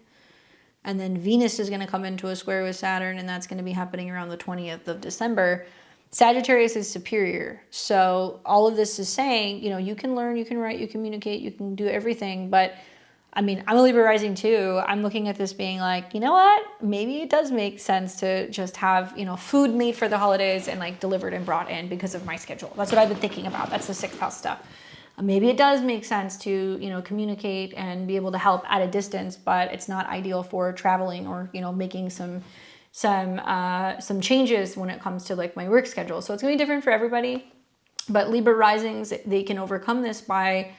And then Venus is going to come into a square with Saturn, and that's going to be happening around the 20th of December. Sagittarius is superior. So all of this is saying, you know, you can learn, you can write, you communicate, you can do everything. But I mean, I'm a Libra rising too. I'm looking at this being like, you know what? Maybe it does make sense to just have, you know, food made for the holidays and like delivered and brought in because of my schedule. That's what I've been thinking about. That's the 6th house stuff. Maybe it does make sense to, you know, communicate and be able to help at a distance, but it's not ideal for traveling or, you know, making some some changes when it comes to like my work schedule. So it's gonna be different for everybody. But Libra risings, they can overcome this by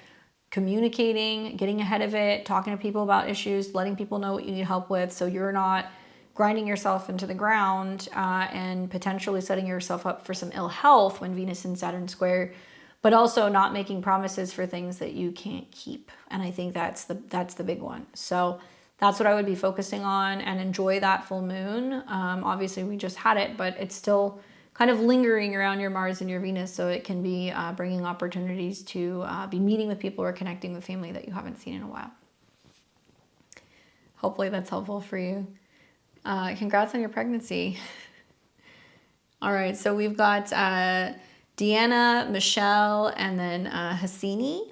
communicating, getting ahead of it, talking to people about issues, letting people know what you need help with, so you're not grinding yourself into the ground and potentially setting yourself up for some ill health when Venus and Saturn square, but also not making promises for things that you can't keep. And I think that's the big one. So that's what I would be focusing on, and enjoy that full moon. Obviously we just had it, but it's still kind of lingering around your Mars and your Venus, so it can be bringing opportunities to be meeting with people or connecting with family that you haven't seen in a while. Hopefully that's helpful for you. Congrats on your pregnancy. All right, so we've got Deanna, Michelle, and then Hassini.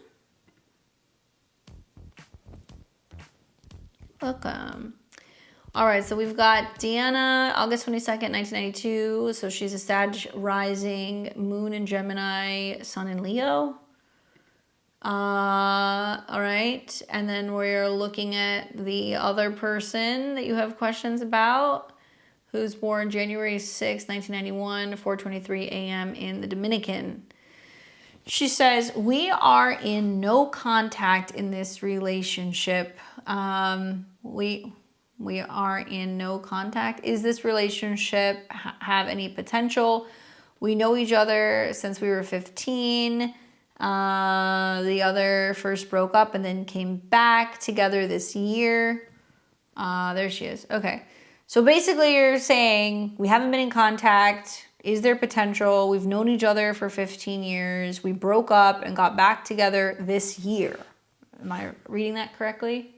Welcome. All right, so we've got Deanna, August 22nd, 1992. So she's a Sag rising, moon in Gemini, sun in Leo. All right, and then we're looking at the other person that you have questions about, who's born January 6, 1991, 4:23 a.m. in the Dominican. She says, we are in no contact in this relationship. We are in no contact. Is this relationship have any potential? We know each other since we were 15. The other first broke up and then came back together this year. There she is. Okay. So basically you're saying we haven't been in contact. Is there potential? We've known each other for 15 years. We broke up and got back together this year. Am I reading that correctly?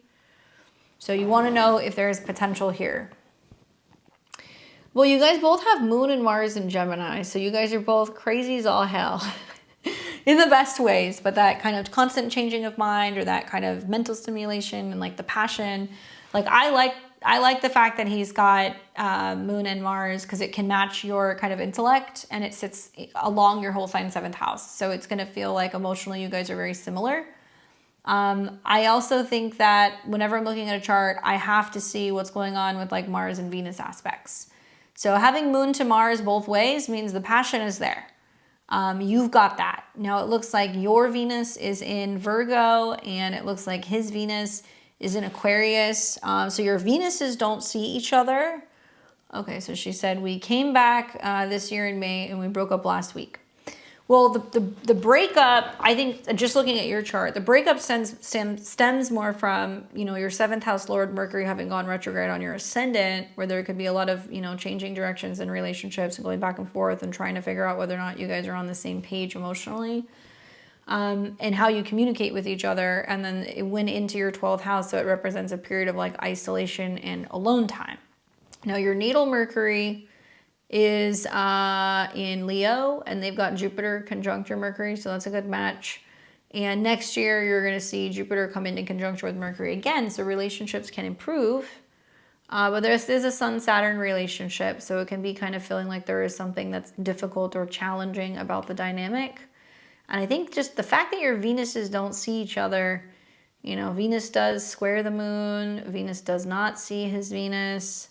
So you want to know if there's potential here. Well, you guys both have Moon and Mars in Gemini, so you guys are both crazy as all hell in the best ways, but that kind of constant changing of mind, or that kind of mental stimulation and like the passion. Like I like the fact that he's got Moon and Mars, because it can match your kind of intellect, and it sits along your whole sign 7th house. So it's going to feel like emotionally you guys are very similar. I also think that whenever I'm looking at a chart, I have to see what's going on with like Mars and Venus aspects. So having Moon to Mars both ways means the passion is there. You've got that. Now it looks like your Venus is in Virgo, and it looks like his Venus is in Aquarius. So your Venuses don't see each other. Okay, so she said we came back this year in May and we broke up last week. Well, the breakup, I think, just looking at your chart, the breakup stems more from, you know, your 7th house Lord Mercury having gone retrograde on your ascendant, where there could be a lot of, you know, changing directions in relationships and going back and forth and trying to figure out whether or not you guys are on the same page emotionally, and how you communicate with each other. And then it went into your 12th house, so it represents a period of like isolation and alone time. Now your natal Mercury is in Leo, and they've got Jupiter conjunct your Mercury, so that's a good match. And next year you're going to see Jupiter come into conjunction with Mercury again, so relationships can improve. But this is a Sun-Saturn relationship, so it can be kind of feeling like there is something that's difficult or challenging about the dynamic. And I think just the fact that your Venuses don't see each other, you know, Venus does square the moon, Venus does not see his Venus.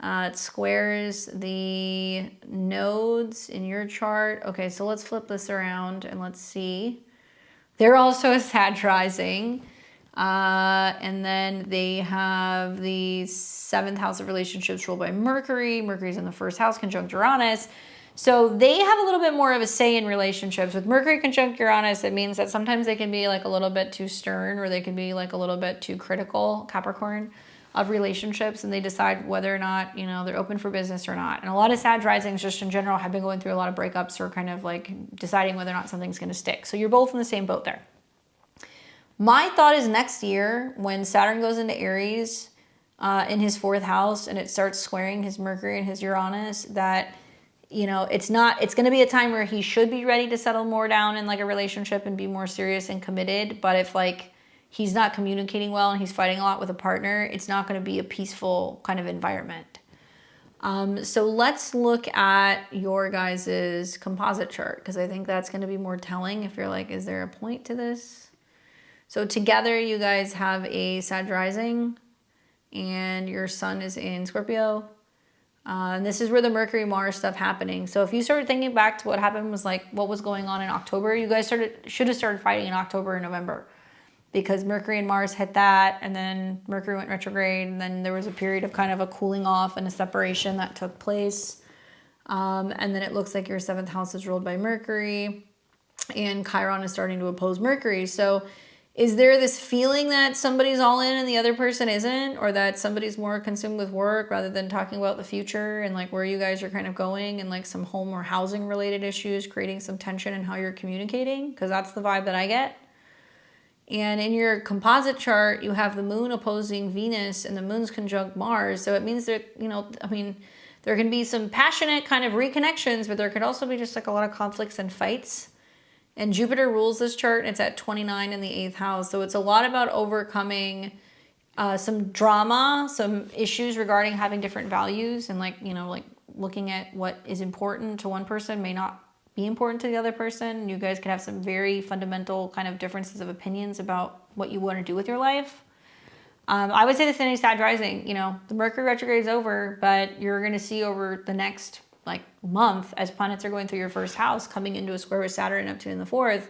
It squares the nodes in your chart. Okay, so let's flip this around and let's see. They're also a Sag rising. And then they have the 7th house of relationships ruled by Mercury. Mercury's in the 1st house, conjunct Uranus. So they have a little bit more of a say in relationships. With Mercury conjunct Uranus, it means that sometimes they can be like a little bit too stern, or they can be like a little bit too critical, Capricorn, of relationships, and they decide whether or not, you know, they're open for business or not. And a lot of Sag risings just in general have been going through a lot of breakups, or kind of like deciding whether or not something's going to stick. So you're both in the same boat there. My thought is next year, when Saturn goes into Aries in his 4th house, and it starts squaring his Mercury and his Uranus, that, you know, it's going to be a time where he should be ready to settle more down in like a relationship and be more serious and committed. But if like he's not communicating well and he's fighting a lot with a partner, it's not going to be a peaceful kind of environment. So let's look at your guys's composite chart, because I think that's going to be more telling if you're like, is there a point to this? So together you guys have a Sag rising, and your sun is in Scorpio. And this is where the Mercury Mars stuff happening. So if you started thinking back to what happened was like what was going on in October, you guys should have started fighting in October and November, because Mercury and Mars hit that, and then Mercury went retrograde, and then there was a period of kind of a cooling off and a separation that took place. And then it looks like your 7th house is ruled by Mercury, and Chiron is starting to oppose Mercury. So is there this feeling that somebody's all in and the other person isn't, or that somebody's more consumed with work rather than talking about the future and like where you guys are kind of going, and like some home or housing related issues creating some tension in how you're communicating? Because that's the vibe that I get. And in your composite chart, you have the moon opposing Venus and the moon's conjunct Mars. So it means that, you know, I mean, there can be some passionate kind of reconnections, but there could also be just like a lot of conflicts and fights. And Jupiter rules this chart, and it's at 29 in the 8th house. So it's a lot about overcoming some drama, some issues regarding having different values, and like, you know, like looking at what is important to one person may not be important to the other person. You guys could have some very fundamental kind of differences of opinions about what you want to do with your life. I would say this in a Sag rising, you know, the Mercury retrograde is over, but you're going to see over the next like month, as planets are going through your 1st house, coming into a square with Saturn and Neptune in the 4th,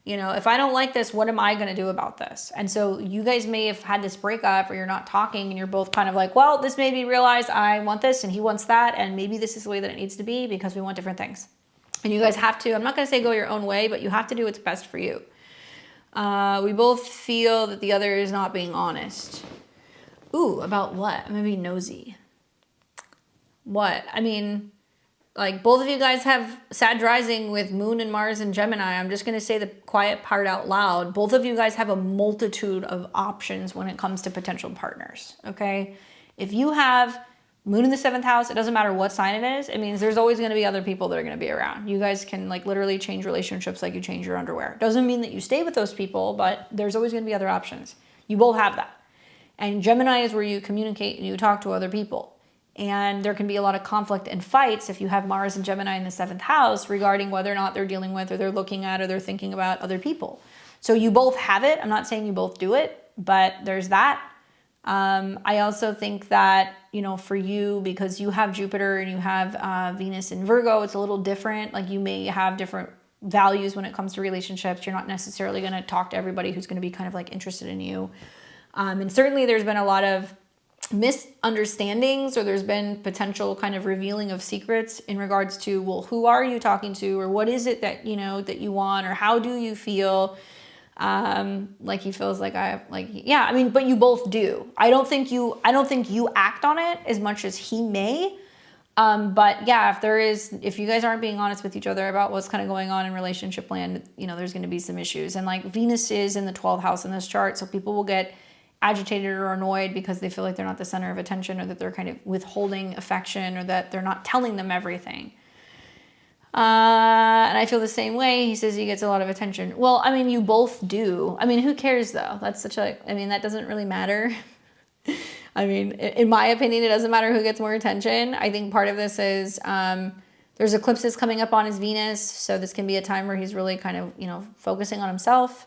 you know, if I don't like this, what am I going to do about this? And so you guys may have had this breakup, or you're not talking, and you're both kind of like, well, this made me realize I want this and he wants that, and maybe this is the way that it needs to be because we want different things. And you guys have to, I'm not going to say go your own way, but you have to do what's best for you. We both feel that the other is not being honest. Ooh, about what? I'm going to be nosy. What? I mean, like, both of you guys have Sag rising with Moon and Mars and Gemini. I'm just going to say the quiet part out loud. Both of you guys have a multitude of options when it comes to potential partners, okay? If you have Moon in the 7th house, it doesn't matter what sign it is. It means there's always going to be other people that are going to be around. You guys can like literally change relationships like you change your underwear. Doesn't mean that you stay with those people, but there's always going to be other options. You both have that. And Gemini is where you communicate and you talk to other people. And there can be a lot of conflict and fights if you have Mars and Gemini in the 7th house regarding whether or not they're dealing with, or they're looking at, or they're thinking about other people. So you both have it. I'm not saying you both do it, but there's that. I also think that, you know, for you, because you have Jupiter and you have Venus in Virgo, it's a little different. Like, you may have different values when it comes to relationships. You're not necessarily going to talk to everybody who's going to be kind of like interested in you. And certainly there's been a lot of misunderstandings, or there's been potential kind of revealing of secrets in regards to, well, who are you talking to, or what is it that, you know, that you want, or how do you feel? Like he feels like yeah, I mean, but you both do. I don't think you act on it as much as he may. But yeah, if you guys aren't being honest with each other about what's kind of going on in relationship land, you know, there's going to be some issues. And like, Venus is in the 12th house in this chart. So people will get agitated or annoyed because they feel like they're not the center of attention, or that they're kind of withholding affection, or that they're not telling them everything. And I feel the same way. He says he gets a lot of attention. Well, I mean, you both do. I mean, who cares though? That doesn't really matter. I mean, in my opinion, it doesn't matter who gets more attention. I think part of this is, there's eclipses coming up on his Venus. So this can be a time where he's really kind of, you know, focusing on himself.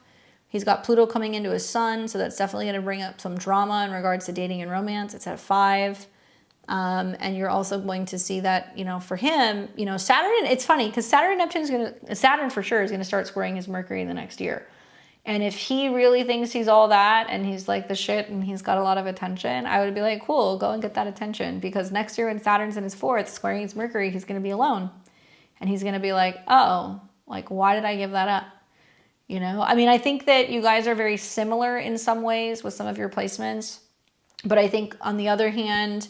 He's got Pluto coming into his sun. So that's definitely going to bring up some drama in regards to dating and romance. It's at 5. And you're also going to see that, you know, for him, you know, Saturn, it's funny because Saturn for sure is going to start squaring his Mercury in the next year. And if he really thinks he's all that and he's like the shit and he's got a lot of attention, I would be like, cool, go and get that attention. Because next year when Saturn's in his 4th squaring his Mercury, he's going to be alone. And he's going to be like, oh, like, why did I give that up? You know, I mean, I think that you guys are very similar in some ways with some of your placements. But I think on the other hand,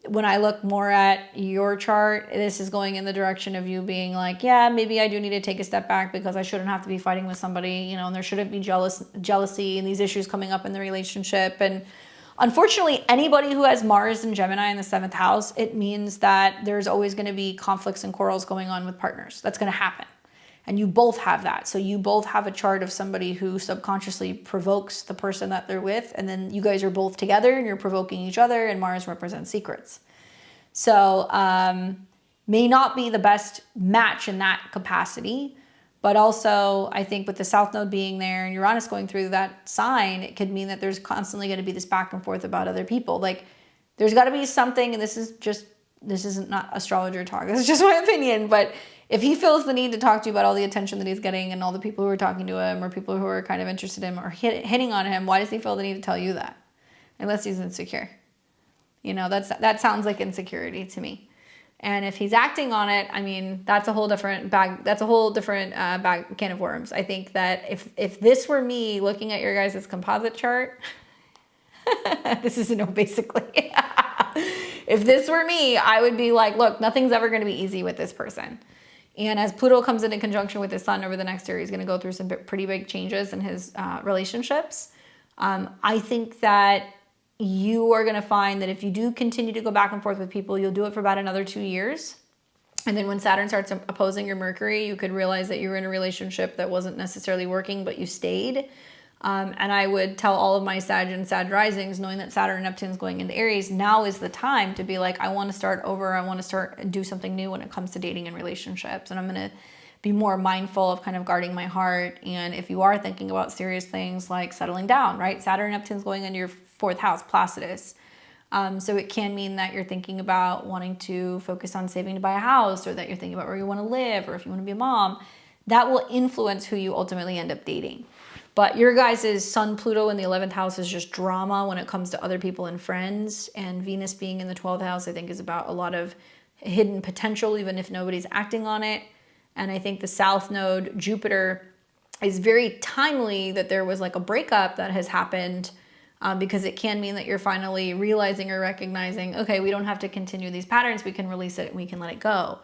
when I look more at your chart, this is going in the direction of you being like, yeah, maybe I do need to take a step back because I shouldn't have to be fighting with somebody, you know, and there shouldn't be jealousy and these issues coming up in the relationship. And unfortunately, anybody who has Mars and Gemini in the 7th house, it means that there's always going to be conflicts and quarrels going on with partners. That's going to happen. And you both have that. So you both have a chart of somebody who subconsciously provokes the person that they're with. And then you guys are both together and you're provoking each other, and Mars represents secrets. So may not be the best match in that capacity. But also, I think with the South Node being there and Uranus going through that sign, it could mean that there's constantly going to be this back and forth about other people. Like, there's got to be something, and this is just this isn't not astrologer talk, this is just my opinion, but if he feels the need to talk to you about all the attention that he's getting and all the people who are talking to him or people who are kind of interested in him or hitting on him, why does he feel the need to tell you that? Unless he's insecure. You know, that sounds like insecurity to me. And if he's acting on it, I mean, that's a whole different bag. That's a whole different can of worms. I think that if this were me looking at your guys' composite chart, this is a no, basically. If this were me, I would be like, look, nothing's ever going to be easy with this person. And as Pluto comes into conjunction with his sun over the next year, he's going to go through some pretty big changes in his relationships. I think that you are going to find that if you do continue to go back and forth with people, you'll do it for about another 2 years. And then when Saturn starts opposing your Mercury, you could realize that you were in a relationship that wasn't necessarily working, but you stayed. And I would tell all of my Sag and Sag risings, knowing that Saturn and Neptune is going into Aries, now is the time to be like, I want to start over. I want to start and do something new when it comes to dating and relationships. And I'm going to be more mindful of kind of guarding my heart. And if you are thinking about serious things like settling down, right? Saturn and Neptune is going into your 4th house, Placidus. So it can mean that you're thinking about wanting to focus on saving to buy a house, or that you're thinking about where you want to live, or if you want to be a mom. That will influence who you ultimately end up dating. But your guys' Sun, Pluto in the 11th house is just drama when it comes to other people and friends. And Venus being in the 12th house, I think, is about a lot of hidden potential, even if nobody's acting on it. And I think the South Node, Jupiter, is very timely that there was like a breakup that has happened, because it can mean that you're finally realizing or recognizing, okay, we don't have to continue these patterns. We can release it and we can let it go.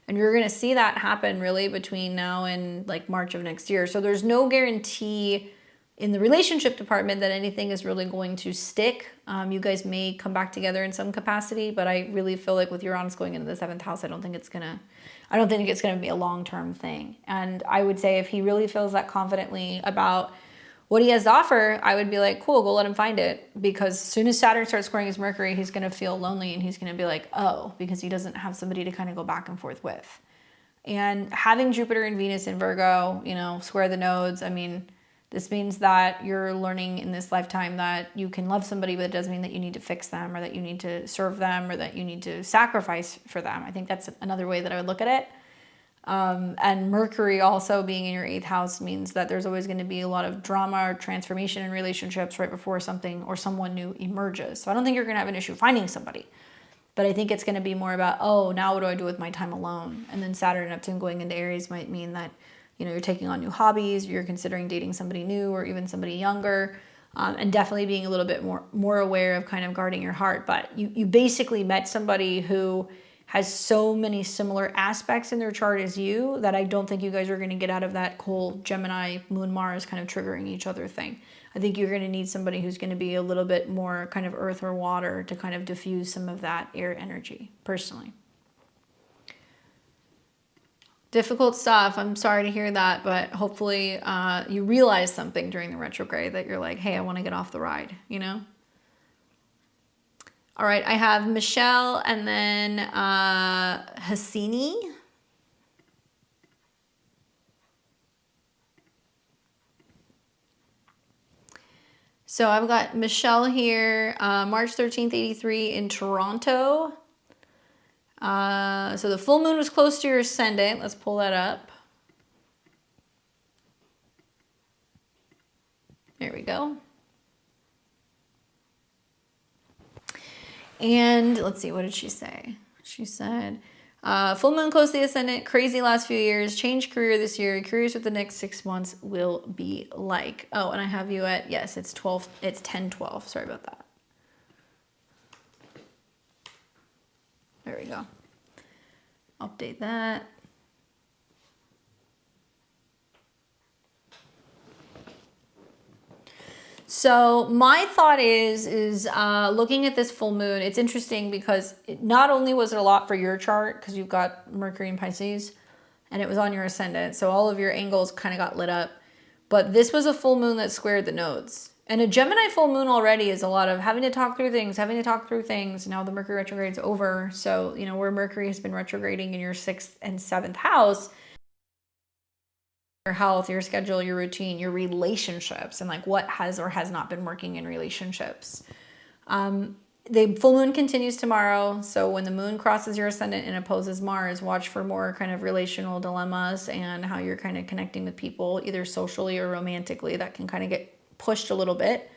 And you're going to see that happen really between now and like March of next year. So there's no guarantee in the relationship department that anything is really going to stick. You guys may come back together in some capacity, but I really feel like with Uranus going into the 7th house, I don't think it's going to be a long-term thing. And I would say if he really feels that confidently about what he has to offer, I would be like, cool, go let him find it. Because as soon as Saturn starts squaring his Mercury, he's going to feel lonely and he's going to be like, oh, because he doesn't have somebody to kind of go back and forth with. And having Jupiter and Venus in Virgo, you know, square the nodes. I mean, this means that you're learning in this lifetime that you can love somebody, but it doesn't mean that you need to fix them or that you need to serve them or that you need to sacrifice for them. I think that's another way that I would look at it. And Mercury also being in your 8th house means that there's always going to be a lot of drama or transformation in relationships right before something or someone new emerges. So I don't think you're going to have an issue finding somebody, but I think it's going to be more about, oh, now what do I do with my time alone? And then Saturn and Neptune going into Aries might mean that, you know, you're taking on new hobbies, you're considering dating somebody new or even somebody younger, and definitely being a little bit more aware of kind of guarding your heart. But you basically met somebody who has so many similar aspects in their chart as you that I don't think you guys are going to get out of that whole Gemini, Moon, Mars kind of triggering each other thing. I think you're going to need somebody who's going to be a little bit more kind of earth or water to kind of diffuse some of that air energy, personally. Difficult stuff. I'm sorry to hear that, but hopefully you realize something during the retrograde that you're like, hey, I want to get off the ride, you know? All right, I have Michelle and then Hassini. So I've got Michelle here, March 13th, 83 in Toronto. So the full moon was close to your ascendant. Let's pull that up. There we go. And let's see, what did she say? She said, full moon close to the ascendant, crazy last few years, change career this year, curious what the next 6 months will be like. Oh, and I have you at, yes, it's 10-12. Sorry about that. There we go. Update that. So my thought is looking at this full moon, it's interesting because not only was it a lot for your chart, because you've got Mercury in Pisces, and it was on your ascendant, so all of your angles kind of got lit up, but this was a full moon that squared the nodes. And a Gemini full moon already is a lot of having to talk through things, Now the Mercury retrograde's over, so, you know, where Mercury has been retrograding in your 6th and 7th house, your health, your schedule, your routine, your relationships, and like what has or has not been working in relationships. The full moon continues tomorrow. So when the moon crosses your ascendant and opposes Mars, watch for more kind of relational dilemmas and how you're kind of connecting with people, either socially or romantically. That can kind of get pushed a little bit.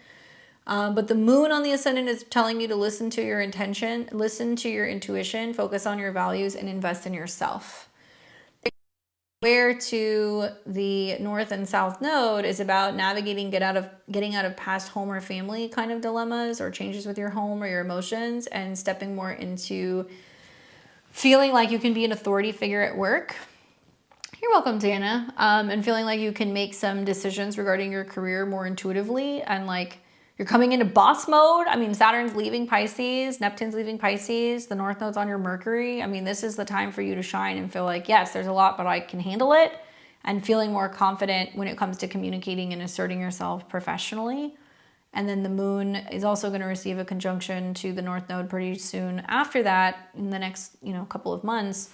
But the moon on the ascendant is telling you to listen to your intention, listen to your intuition, focus on your values, and invest in yourself. Where to the north and south node is about navigating getting out of past home or family kind of dilemmas or changes with your home or your emotions, and stepping more into feeling like you can be an authority figure at work. You're welcome, Dana. And feeling like you can make some decisions regarding your career more intuitively, and like you're coming into boss mode. I mean, Saturn's leaving Pisces, Neptune's leaving Pisces, the North Node's on your Mercury. I mean, this is the time for you to shine and feel like, yes, there's a lot, but I can handle it, and feeling more confident when it comes to communicating and asserting yourself professionally. And then the moon is also going to receive a conjunction to the North Node pretty soon after that, in the next, couple of months,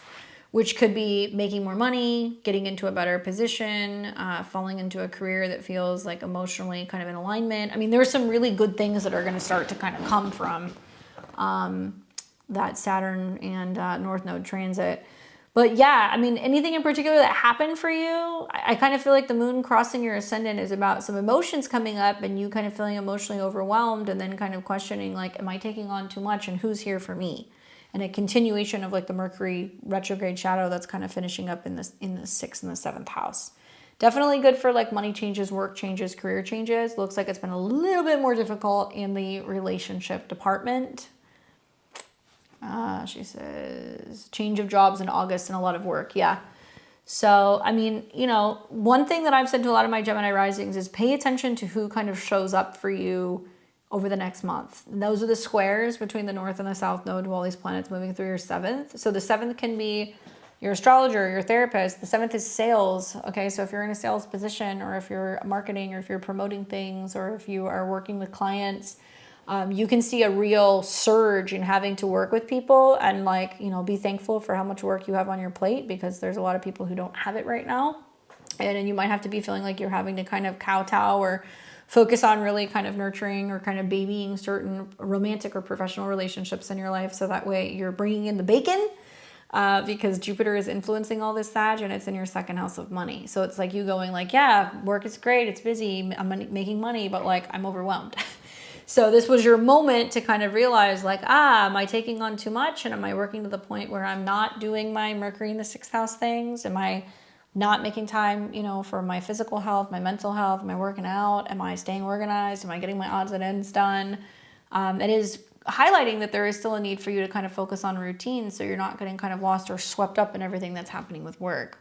which could be making more money, getting into a better position, falling into a career that feels like emotionally kind of in alignment. I mean, there's some really good things that are going to start to kind of come from that Saturn and North Node transit. But yeah, I mean, anything in particular that happened for you, I kind of feel like the moon crossing your ascendant is about some emotions coming up and you kind of feeling emotionally overwhelmed, and then kind of questioning like, am I taking on too much, and who's here for me? And a continuation of like the Mercury retrograde shadow that's kind of finishing up in the 6th and the 7th house. Definitely good for like money changes, work changes, career changes. Looks like it's been a little bit more difficult in the relationship department. She says change of jobs in August and a lot of work. Yeah. So, I mean, one thing that I've said to a lot of my Gemini risings is pay attention to who kind of shows up for you over the next month. And those are the squares between the North and the South Node of all these planets moving through your 7th. So the 7th can be your astrologer, your therapist. The 7th is sales. Okay, so if you're in a sales position, or if you're marketing, or if you're promoting things, or if you are working with clients, you can see a real surge in having to work with people, and like, be thankful for how much work you have on your plate, because there's a lot of people who don't have it right now. And you might have to be feeling like you're having to kind of kowtow or focus on really kind of nurturing or kind of babying certain romantic or professional relationships in your life. So that way you're bringing in the bacon, because Jupiter is influencing all this Sag, and it's in your 2nd house of money. So it's like you going like, yeah, work is great, it's busy, I'm making money, but like I'm overwhelmed. So this was your moment to kind of realize like, am I taking on too much? And am I working to the point where I'm not doing my Mercury in the 6th house things? Am I not making time, for my physical health, my mental health? Am I working out? Am I staying organized? Am I getting my odds and ends done? It is highlighting that there is still a need for you to kind of focus on routine, so you're not getting kind of lost or swept up in everything that's happening with work.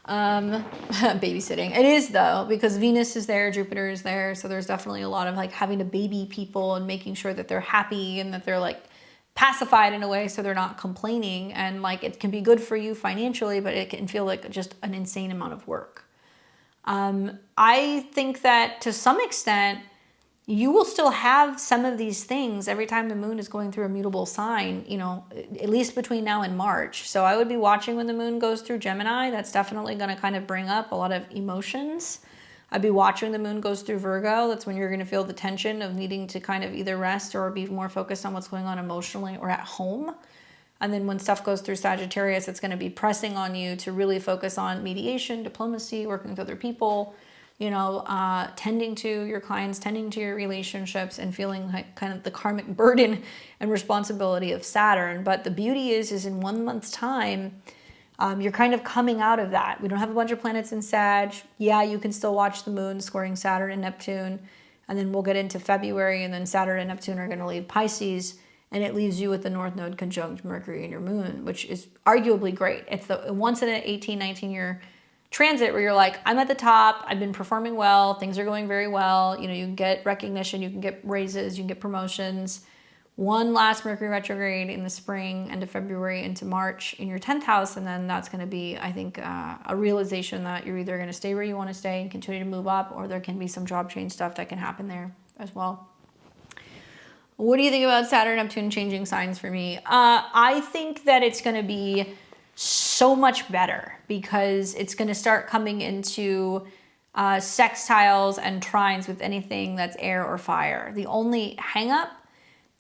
Babysitting. It is though, because Venus is there, Jupiter is there. So there's definitely a lot of like having to baby people and making sure that they're happy and that they're like pacified in a way so they're not complaining. And like it can be good for you financially, but it can feel like just an insane amount of work. I think that to some extent you will still have some of these things every time the moon is going through a mutable sign, at least between now and March. So I would be watching when the moon goes through Gemini. That's definitely going to kind of bring up a lot of emotions. I'd be watching the moon goes through Virgo. That's when you're going to feel the tension of needing to kind of either rest or be more focused on what's going on emotionally or at home. And then when stuff goes through Sagittarius, it's going to be pressing on you to really focus on mediation, diplomacy, working with other people, tending to your clients, tending to your relationships, and feeling like kind of the karmic burden and responsibility of Saturn. But the beauty is in 1 month's time, you're kind of coming out of that. We don't have a bunch of planets in Sag. Yeah, you can still watch the moon squaring Saturn and Neptune. And then we'll get into February, and then Saturn and Neptune are going to leave Pisces, and it leaves you with the North Node conjunct Mercury in your moon, which is arguably great. It's the once in an 18, 19 year transit where you're like, I'm at the top, I've been performing well, things are going very well, you can get recognition, you can get raises, you can get promotions. One last Mercury retrograde in the spring, end of February into March in your 10th house, and then that's going to be, I think, a realization that you're either going to stay where you want to stay and continue to move up, or there can be some job change stuff that can happen there as well. What do you think about Saturn, Neptune changing signs for me? I think that it's going to be so much better, because it's going to start coming into sextiles and trines with anything that's air or fire. The only hang up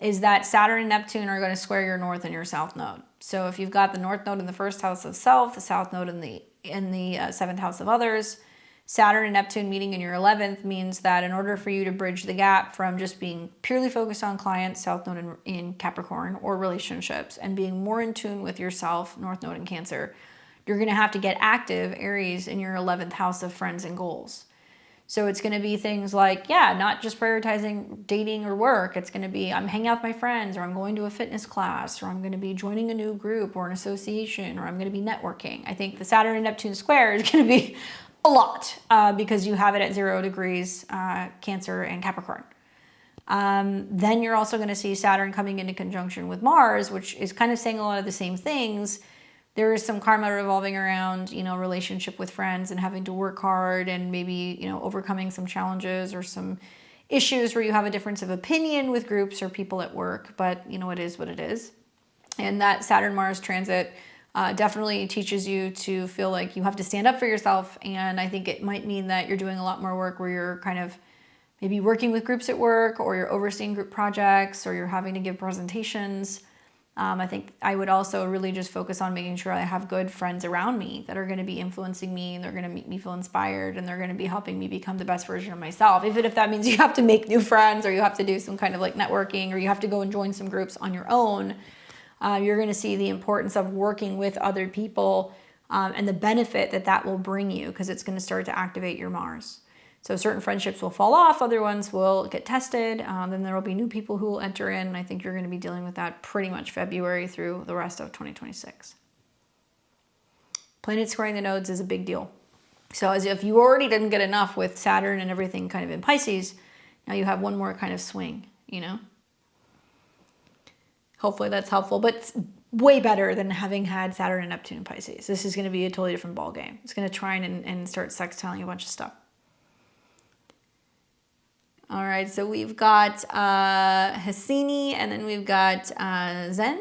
is that Saturn and Neptune are going to square your north and your south node. So if you've got the north node in the first house of self, the south node in the seventh house of others, Saturn and Neptune meeting in your 11th means that in order for you to bridge the gap from just being purely focused on clients, south node in Capricorn, or relationships, and being more in tune with yourself, north node in Cancer, you're going to have to get active, Aries, in your 11th house of friends and goals. So it's going to be things like, yeah, not just prioritizing dating or work. It's going to be, I'm hanging out with my friends, or I'm going to a fitness class, or I'm going to be joining a new group or an association, or I'm going to be networking. I think the Saturn and Neptune square is going to be a lot because you have it at 0 degrees Cancer and Capricorn. Then you're also going to see Saturn coming into conjunction with Mars, which is kind of saying a lot of the same things. There is some karma revolving around, relationship with friends and having to work hard and maybe, overcoming some challenges or some issues where you have a difference of opinion with groups or people at work, but it is what it is. And that Saturn-Mars transit definitely teaches you to feel like you have to stand up for yourself. And I think it might mean that you're doing a lot more work where you're kind of maybe working with groups at work, or you're overseeing group projects, or you're having to give presentations. I think I would also really just focus on making sure I have good friends around me that are going to be influencing me, and they're going to make me feel inspired, and they're going to be helping me become the best version of myself. Even if that means you have to make new friends, or you have to do some kind of like networking, or you have to go and join some groups on your own, you're going to see the importance of working with other people and the benefit that that will bring you, because it's going to start to activate your Mars. So certain friendships will fall off, other ones will get tested, then there will be new people who will enter in, and I think you're going to be dealing with that pretty much February through the rest of 2026. Planets squaring the nodes is a big deal. So as if you already didn't get enough with Saturn and everything kind of in Pisces, now you have one more kind of swing, Hopefully that's helpful, but it's way better than having had Saturn and Neptune in Pisces. This is going to be a totally different ballgame. It's going to try and start sextiling a bunch of stuff. All right, so we've got Hassini, and then we've got Zen.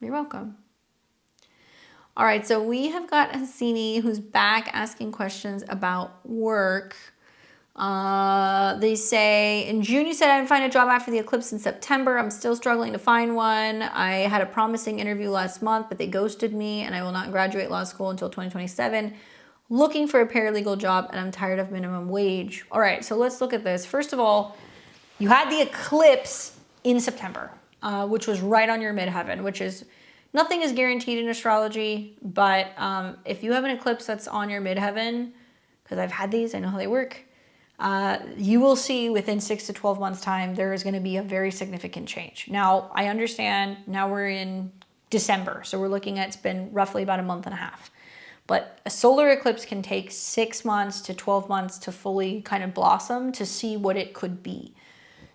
You're welcome. All right, so we have got Hassini, who's back asking questions about work. They say, in June you said I didn't find a job after the eclipse in September. I'm still struggling to find one. I had a promising interview last month, but they ghosted me, and I will not graduate law school until 2027. Looking for a paralegal job, and I'm tired of minimum wage. All right, so let's look at this. First of all, you had the eclipse in September, which was right on your midheaven, which is, nothing is guaranteed in astrology, but if you have an eclipse that's on your midheaven, because I've had these, I know how they work, you will see within 6 to 12 months time, there is going to be a very significant change. Now, I understand now we're in December, so we're looking at, it's been roughly about a month and a half. But a solar eclipse can take 6 months to 12 months to fully kind of blossom to see what it could be.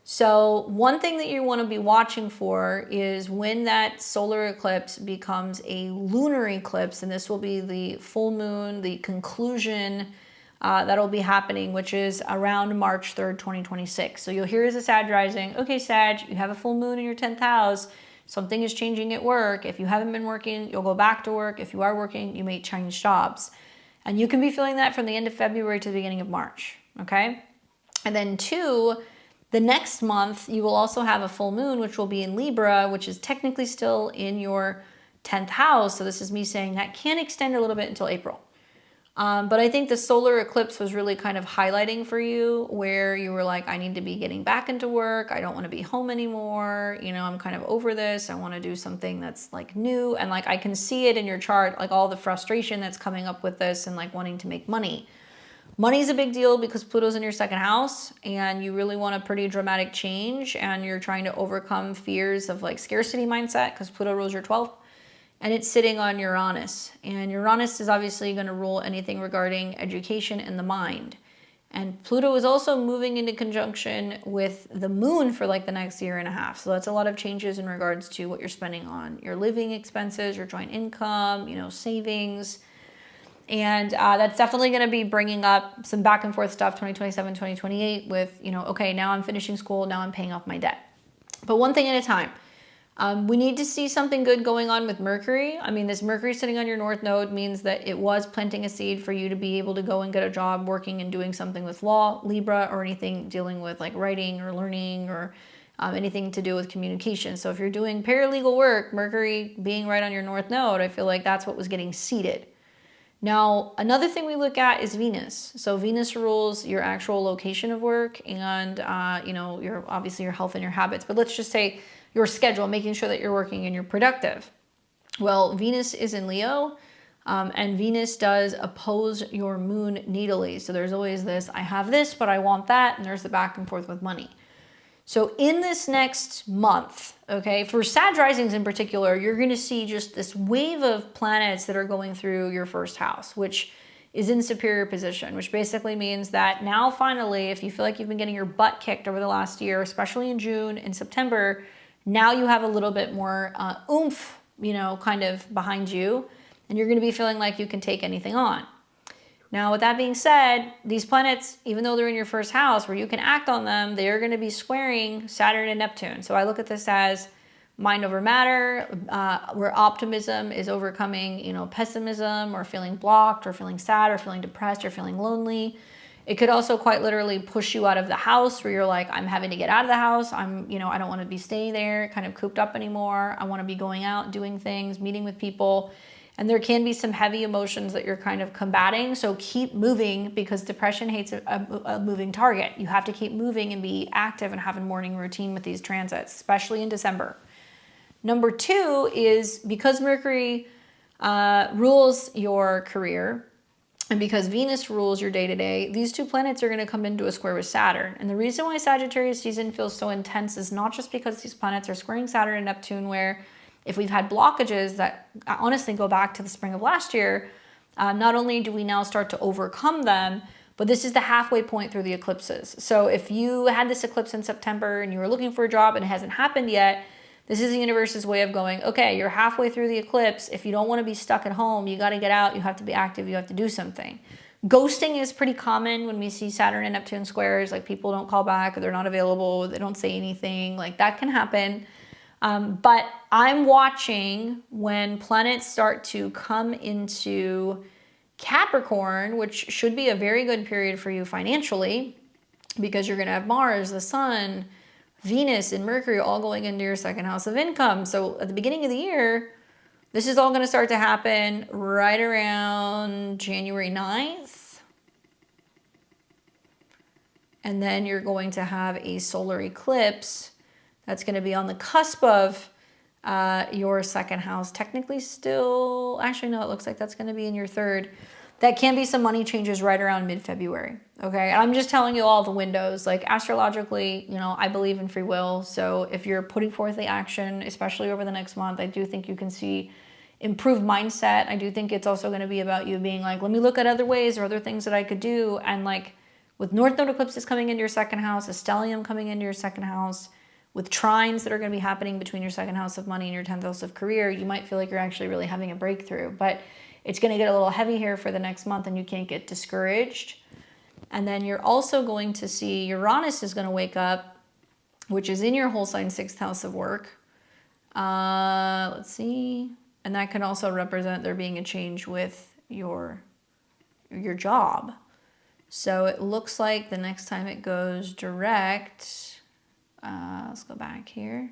So one thing that you want to be watching for is when that solar eclipse becomes a lunar eclipse, and this will be the full moon, the conclusion that'll be happening, which is around March 3rd, 2026. So you'll hear as a Sag rising, okay, Sag, you have a full moon in your 10th house. Something is changing at work. If you haven't been working, you'll go back to work. If you are working, you may change jobs. And you can be feeling that from the end of February to the beginning of March, okay? And then 2, the next month, you will also have a full moon, which will be in Libra, which is technically still in your 10th house. So this is me saying that can extend a little bit until April. But I think the solar eclipse was really kind of highlighting for you where you were like, I need to be getting back into work. I don't want to be home anymore. I'm kind of over this. I want to do something that's like new. And like, I can see it in your chart, like all the frustration that's coming up with this and like wanting to make money. Money is a big deal because Pluto's in your 2nd house and you really want a pretty dramatic change, and you're trying to overcome fears of like scarcity mindset because Pluto rules your 12th. And it's sitting on Uranus. And Uranus is obviously going to rule anything regarding education and the mind. And Pluto is also moving into conjunction with the moon for like the next year and a half. So that's a lot of changes in regards to what you're spending on your living expenses, your joint income, savings. And that's definitely going to be bringing up some back and forth stuff, 2027, 2028 with, okay, now I'm finishing school, now I'm paying off my debt. But one thing at a time. We need to see something good going on with Mercury. I mean, this Mercury sitting on your north node means that it was planting a seed for you to be able to go and get a job working and doing something with law, Libra, or anything dealing with like writing or learning or anything to do with communication. So if you're doing paralegal work, Mercury being right on your north node, I feel like that's what was getting seated. Now, another thing we look at is Venus. So Venus rules your actual location of work and, your obviously your health and your habits. But let's just say your schedule, making sure that you're working and you're productive. Well, Venus is in Leo, and Venus does oppose your moon natally. So there's always this, I have this, but I want that, and there's the back and forth with money. So in this next month, okay, for Sag risings in particular, you're going to see just this wave of planets that are going through your first house, which is in superior position, which basically means that now finally, if you feel like you've been getting your butt kicked over the last year, especially in June and September, now you have a little bit more oomph, kind of behind you, and you're going to be feeling like you can take anything on. Now, with that being said, these planets, even though they're in your first house where you can act on them, they are going to be squaring Saturn and Neptune. So I look at this as mind over matter, where optimism is overcoming, pessimism or feeling blocked or feeling sad or feeling depressed or feeling lonely. It could also quite literally push you out of the house where you're like, I'm having to get out of the house. I don't want to be staying there kind of cooped up anymore. I want to be going out, doing things, meeting with people. And there can be some heavy emotions that you're kind of combating. So keep moving, because depression hates a moving target. You have to keep moving and be active and have a morning routine with these transits, especially in December. Number 2 is because Mercury rules your career and because Venus rules your day-to-day, these 2 planets are going to come into a square with Saturn. And the reason why Sagittarius season feels so intense is not just because these planets are squaring Saturn and Neptune, where if we've had blockages that honestly go back to the spring of last year, not only do we now start to overcome them, but this is the halfway point through the eclipses. So if you had this eclipse in September and you were looking for a job and it hasn't happened yet, this is the universe's way of going, okay, you're halfway through the eclipse. If you don't want to be stuck at home, you got to get out. You have to be active. You have to do something. Ghosting is pretty common when we see Saturn and Neptune squares. Like, people don't call back, or they're not available. They don't say anything. Like, that can happen. But I'm watching when planets start to come into Capricorn, which should be a very good period for you financially, because you're going to have Mars, the Sun, Venus, and Mercury all going into your second house of income. So at the beginning of the year, this is all going to start to happen right around January 9th. And then you're going to have a solar eclipse that's going to be on the cusp of your second house. Technically still, actually no, it looks like that's going to be in your third. That can be some money changes right around mid-February, okay? And I'm just telling you all the windows. Like, astrologically, I believe in free will. So if you're putting forth the action, especially over the next month, I do think you can see improved mindset. I do think it's also going to be about you being like, let me look at other ways or other things that I could do. And like, with North Node eclipses coming into your second house, a stellium coming into your second house, with trines that are going to be happening between your second house of money and your 10th house of career, you might feel like you're actually really having a breakthrough. But it's going to get a little heavy here for the next month, and you can't get discouraged. And then you're also going to see Uranus is going to wake up, which is in your whole sign 6th house of work. Let's see. And that can also represent there being a change with your job. So it looks like the next time it goes direct, let's go back here,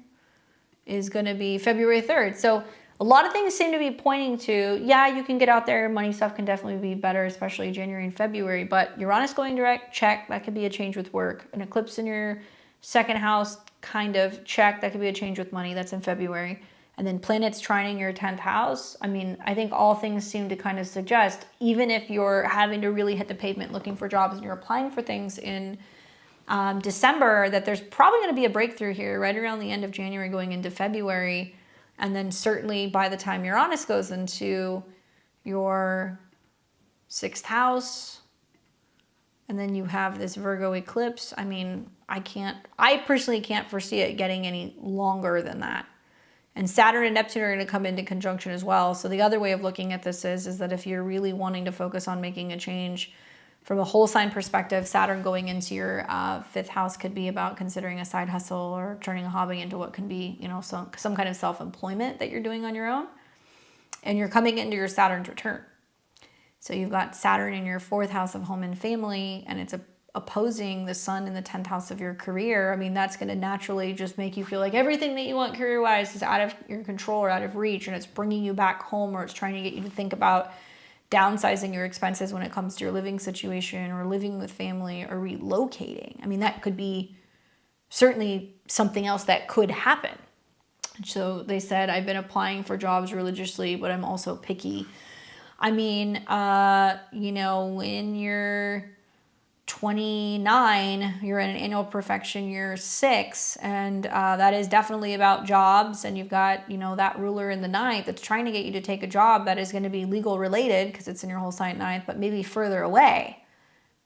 is going to be February 3rd. So a lot of things seem to be pointing to, yeah, you can get out there. Money stuff can definitely be better, especially January and February. But Uranus going direct, check. That could be a change with work. An eclipse in your second house, kind of, check. That could be a change with money. That's in February. And then planets trining your 10th house. I mean, I think all things seem to kind of suggest, even if you're having to really hit the pavement looking for jobs and you're applying for things in December, that there's probably going to be a breakthrough here right around the end of January going into February. And then certainly by the time Uranus goes into your 6th house, and then you have this Virgo eclipse, I mean, I personally can't foresee it getting any longer than that. And Saturn and Neptune are going to come into conjunction as well. So the other way of looking at this is that if you're really wanting to focus on making a change from a whole sign perspective, Saturn going into your 5th house could be about considering a side hustle or turning a hobby into what can be, some kind of self-employment that you're doing on your own. And you're coming into your Saturn's return. So you've got Saturn in your 4th house of home and family, and it's a opposing the sun in the 10th house of your career, I mean, that's going to naturally just make you feel like everything that you want career-wise is out of your control or out of reach, and it's bringing you back home, or it's trying to get you to think about downsizing your expenses when it comes to your living situation, or living with family, or relocating. I mean, that could be certainly something else that could happen. So they said, I've been applying for jobs religiously, but I'm also picky. I mean, you know, when you're 29, you're in an annual perfection year 6, and that is definitely about jobs, and you've got, you know, that ruler in the 9th that's trying to get you to take a job that is going to be legal related because it's in your whole sign 9th, but maybe further away,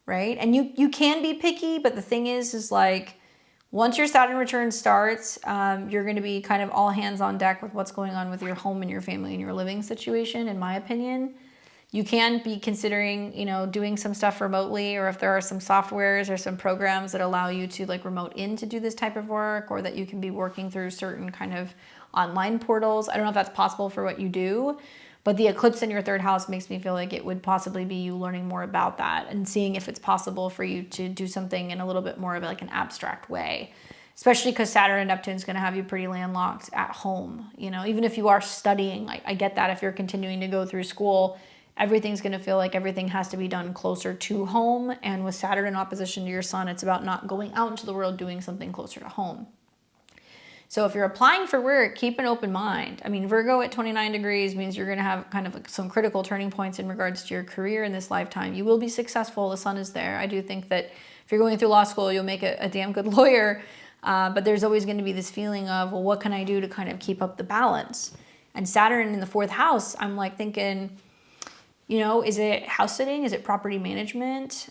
right? And you can be picky, but the thing is like, once your Saturn return starts, you're going to be kind of all hands on deck with what's going on with your home and your family and your living situation, in my opinion. You can be considering, you know, doing some stuff remotely, or if there are some softwares or some programs that allow you to like remote in to do this type of work, or that you can be working through certain kind of online portals. I don't know if that's possible for what you do, but the eclipse in your 3rd house makes me feel like it would possibly be you learning more about that and seeing if it's possible for you to do something in a little bit more of like an abstract way. Especially because Saturn and Neptune is going to have you pretty landlocked at home. You know, even if you are studying, like I get that if you're continuing to go through school, everything's going to feel like everything has to be done closer to home. And with Saturn in opposition to your sun, it's about not going out into the world doing something closer to home. So if you're applying for work, keep an open mind. I mean, Virgo at 29 degrees means you're going to have kind of like some critical turning points in regards to your career in this lifetime. You will be successful. The sun is there. I do think that if you're going through law school, you'll make a damn good lawyer. But there's always going to be this feeling of, well, what can I do to kind of keep up the balance? And Saturn in the 4th house, I'm like thinking, you know, is it house sitting? Is it property management?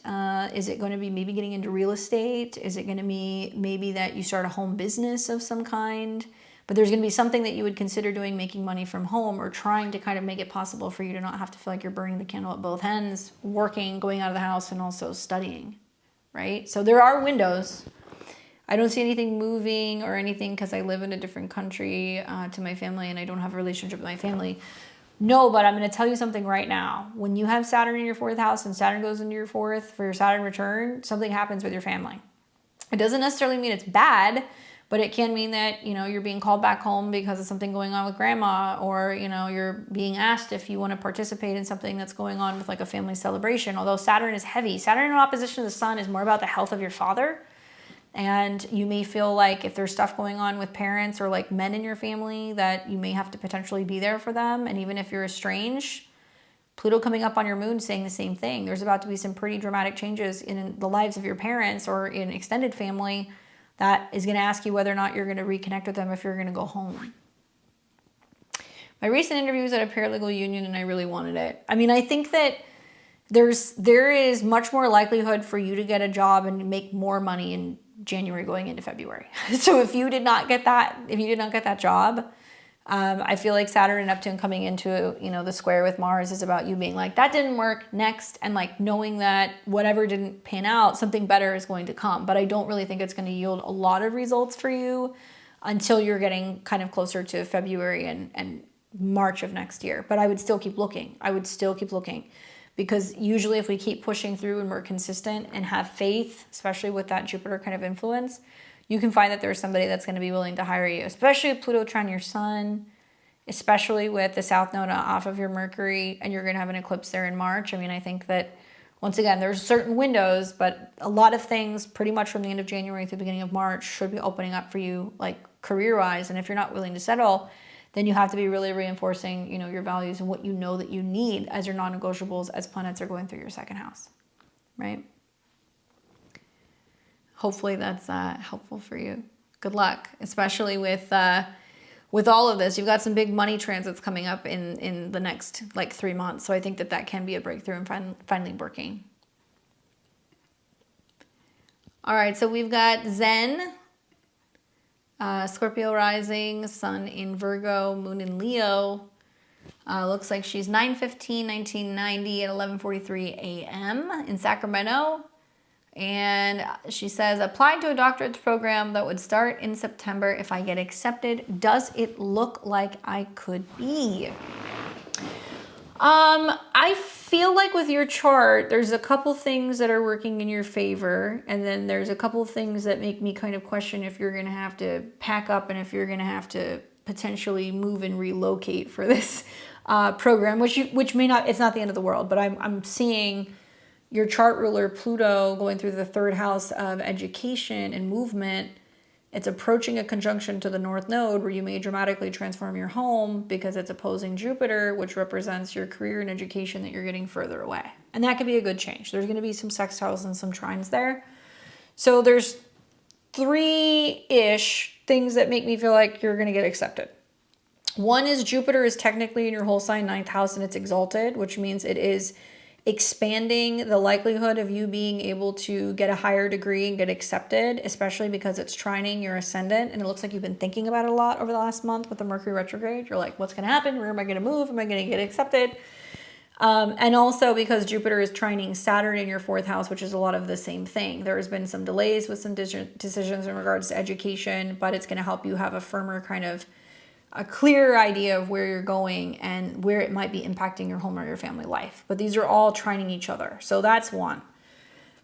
Is it going to be maybe getting into real estate? Is it going to be maybe that you start a home business of some kind? But there's going to be something that you would consider doing, making money from home, or trying to kind of make it possible for you to not have to feel like you're burning the candle at both ends, working, going out of the house, and also studying, right? So there are windows. I don't see anything moving or anything because I live in a different country to my family, and I don't have a relationship with my family. No, but I'm going to tell you something right now. When you have Saturn in your 4th house and Saturn goes into your 4th for your Saturn return, something happens with your family. It doesn't necessarily mean it's bad, but it can mean that, you know, you're being called back home because of something going on with grandma, or, you know, you're being asked if you want to participate in something that's going on with like a family celebration. Although Saturn is heavy. Saturn in opposition to the sun is more about the health of your father. And you may feel like if there's stuff going on with parents or like men in your family, that you may have to potentially be there for them. And even if you're estranged, Pluto coming up on your moon saying the same thing. There's about to be some pretty dramatic changes in the lives of your parents or in extended family that is going to ask you whether or not you're going to reconnect with them if you're going to go home. My recent interview was at a paralegal union and I really wanted it. I mean, I think that there is much more likelihood for you to get a job and make more money in January going into February. So if you did not get that job, I feel like Saturn and Neptune coming into, you know, the square with Mars is about you being like, that didn't work, next, and like knowing that whatever didn't pan out, something better is going to come. But I don't really think it's going to yield a lot of results for you until you're getting kind of closer to February and March of next year. But I would still keep looking. Because usually if we keep pushing through and we're consistent and have faith, especially with that Jupiter kind of influence, you can find that there's somebody that's going to be willing to hire you, especially with Pluto trine your sun, especially with the South Node off of your Mercury, and you're going to have an eclipse there in March. I mean, I think that, once again, there's certain windows, but a lot of things pretty much from the end of January to the beginning of March should be opening up for you, like career-wise. And if you're not willing to settle, then you have to be really reinforcing, you know, your values and what you know that you need as your non-negotiables as planets are going through your 2nd house, right? Hopefully that's helpful for you. Good luck, especially with all of this. You've got some big money transits coming up in the next like 3 months, so I think that can be a breakthrough and finally working. All right, so we've got Zen. Scorpio rising, sun in Virgo, moon in Leo. Looks like she's 9/15/1990 at 11:43 a.m. in Sacramento. And she says, applied to a doctorate program that would start in September if I get accepted. Does it look like I could be? I feel like with your chart, there's a couple things that are working in your favor, and then there's a couple things that make me kind of question if you're going to have to pack up and if you're going to have to potentially move and relocate for this program, which may not, it's not the end of the world, but I'm seeing your chart ruler Pluto going through the third house of education and movement. It's approaching a conjunction to the North Node, where you may dramatically transform your home because it's opposing Jupiter, which represents your career and education that you're getting further away. And that could be a good change. There's going to be some sextiles and some trines there. So there's 3-ish things that make me feel like you're going to get accepted. One is Jupiter is technically in your whole sign 9th house and it's exalted, which means it is expanding the likelihood of you being able to get a higher degree and get accepted, especially because it's trining your ascendant. And it looks like you've been thinking about it a lot over the last month with the Mercury retrograde. You're like, what's going to happen? Where am I going to move? Am I going to get accepted? And also because Jupiter is trining Saturn in your 4th house, which is a lot of the same thing. There has been some delays with some decisions in regards to education, but it's going to help you have a firmer kind of a clearer idea of where you're going and where it might be impacting your home or your family life. But these are all trining each other. So that's one.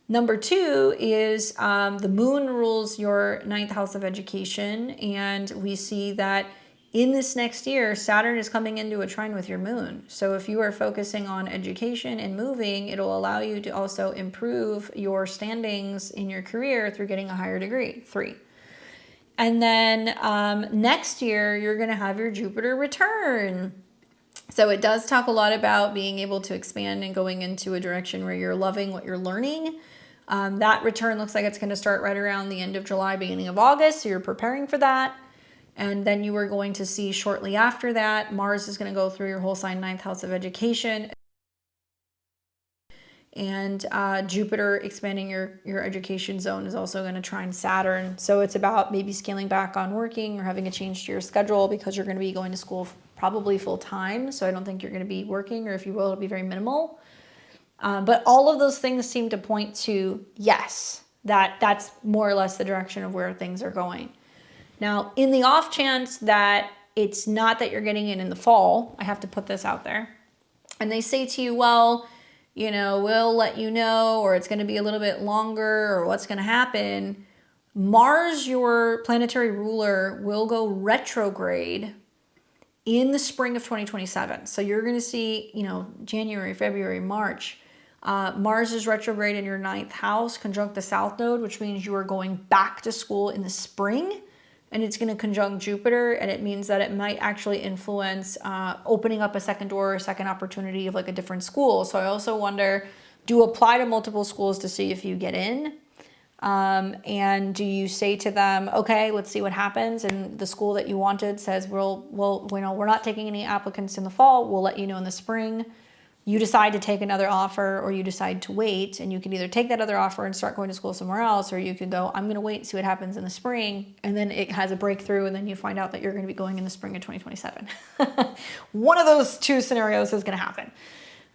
Number 2 is the moon rules your 9th house of education. And we see that in this next year, Saturn is coming into a trine with your moon. So if you are focusing on education and moving, it'll allow you to also improve your standings in your career through getting a higher degree. 3. And then next year, you're going to have your Jupiter return. So it does talk a lot about being able to expand and going into a direction where you're loving what you're learning. That return looks like it's going to start right around the end of July, beginning of August. So you're preparing for that. And then you are going to see shortly after that, Mars is going to go through your whole sign 9th house of education. And Jupiter expanding your education zone is also going to trine Saturn. So it's about maybe scaling back on working or having a change to your schedule because you're going to be going to school probably full time. So I don't think you're going to be working, or if you will, it'll be very minimal. But all of those things seem to point to, yes, that's more or less the direction of where things are going. Now, in the off chance that it's not that you're getting in the fall, I have to put this out there. And they say to you, well, you know, we'll let you know, or it's going to be a little bit longer, or what's going to happen. Mars, your planetary ruler, will go retrograde in the spring of 2027. So you're going to see, you know, January, February, March. Mars is retrograde in your 9th house, conjunct the South Node, which means you are going back to school in the spring. And it's going to conjunct Jupiter, and it means that it might actually influence opening up a second door, a second opportunity of like a different school. So I also wonder, do apply to multiple schools to see if you get in? And do you say to them, okay, let's see what happens, and the school that you wanted says, well, you know, we're not taking any applicants in the fall, we'll let you know in the spring. You decide to take another offer, or you decide to wait, and you can either take that other offer and start going to school somewhere else, or you can go, I'm going to wait and see what happens in the spring, and then it has a breakthrough, and then you find out that you're going to be going in the spring of 2027. One of those two scenarios is going to happen.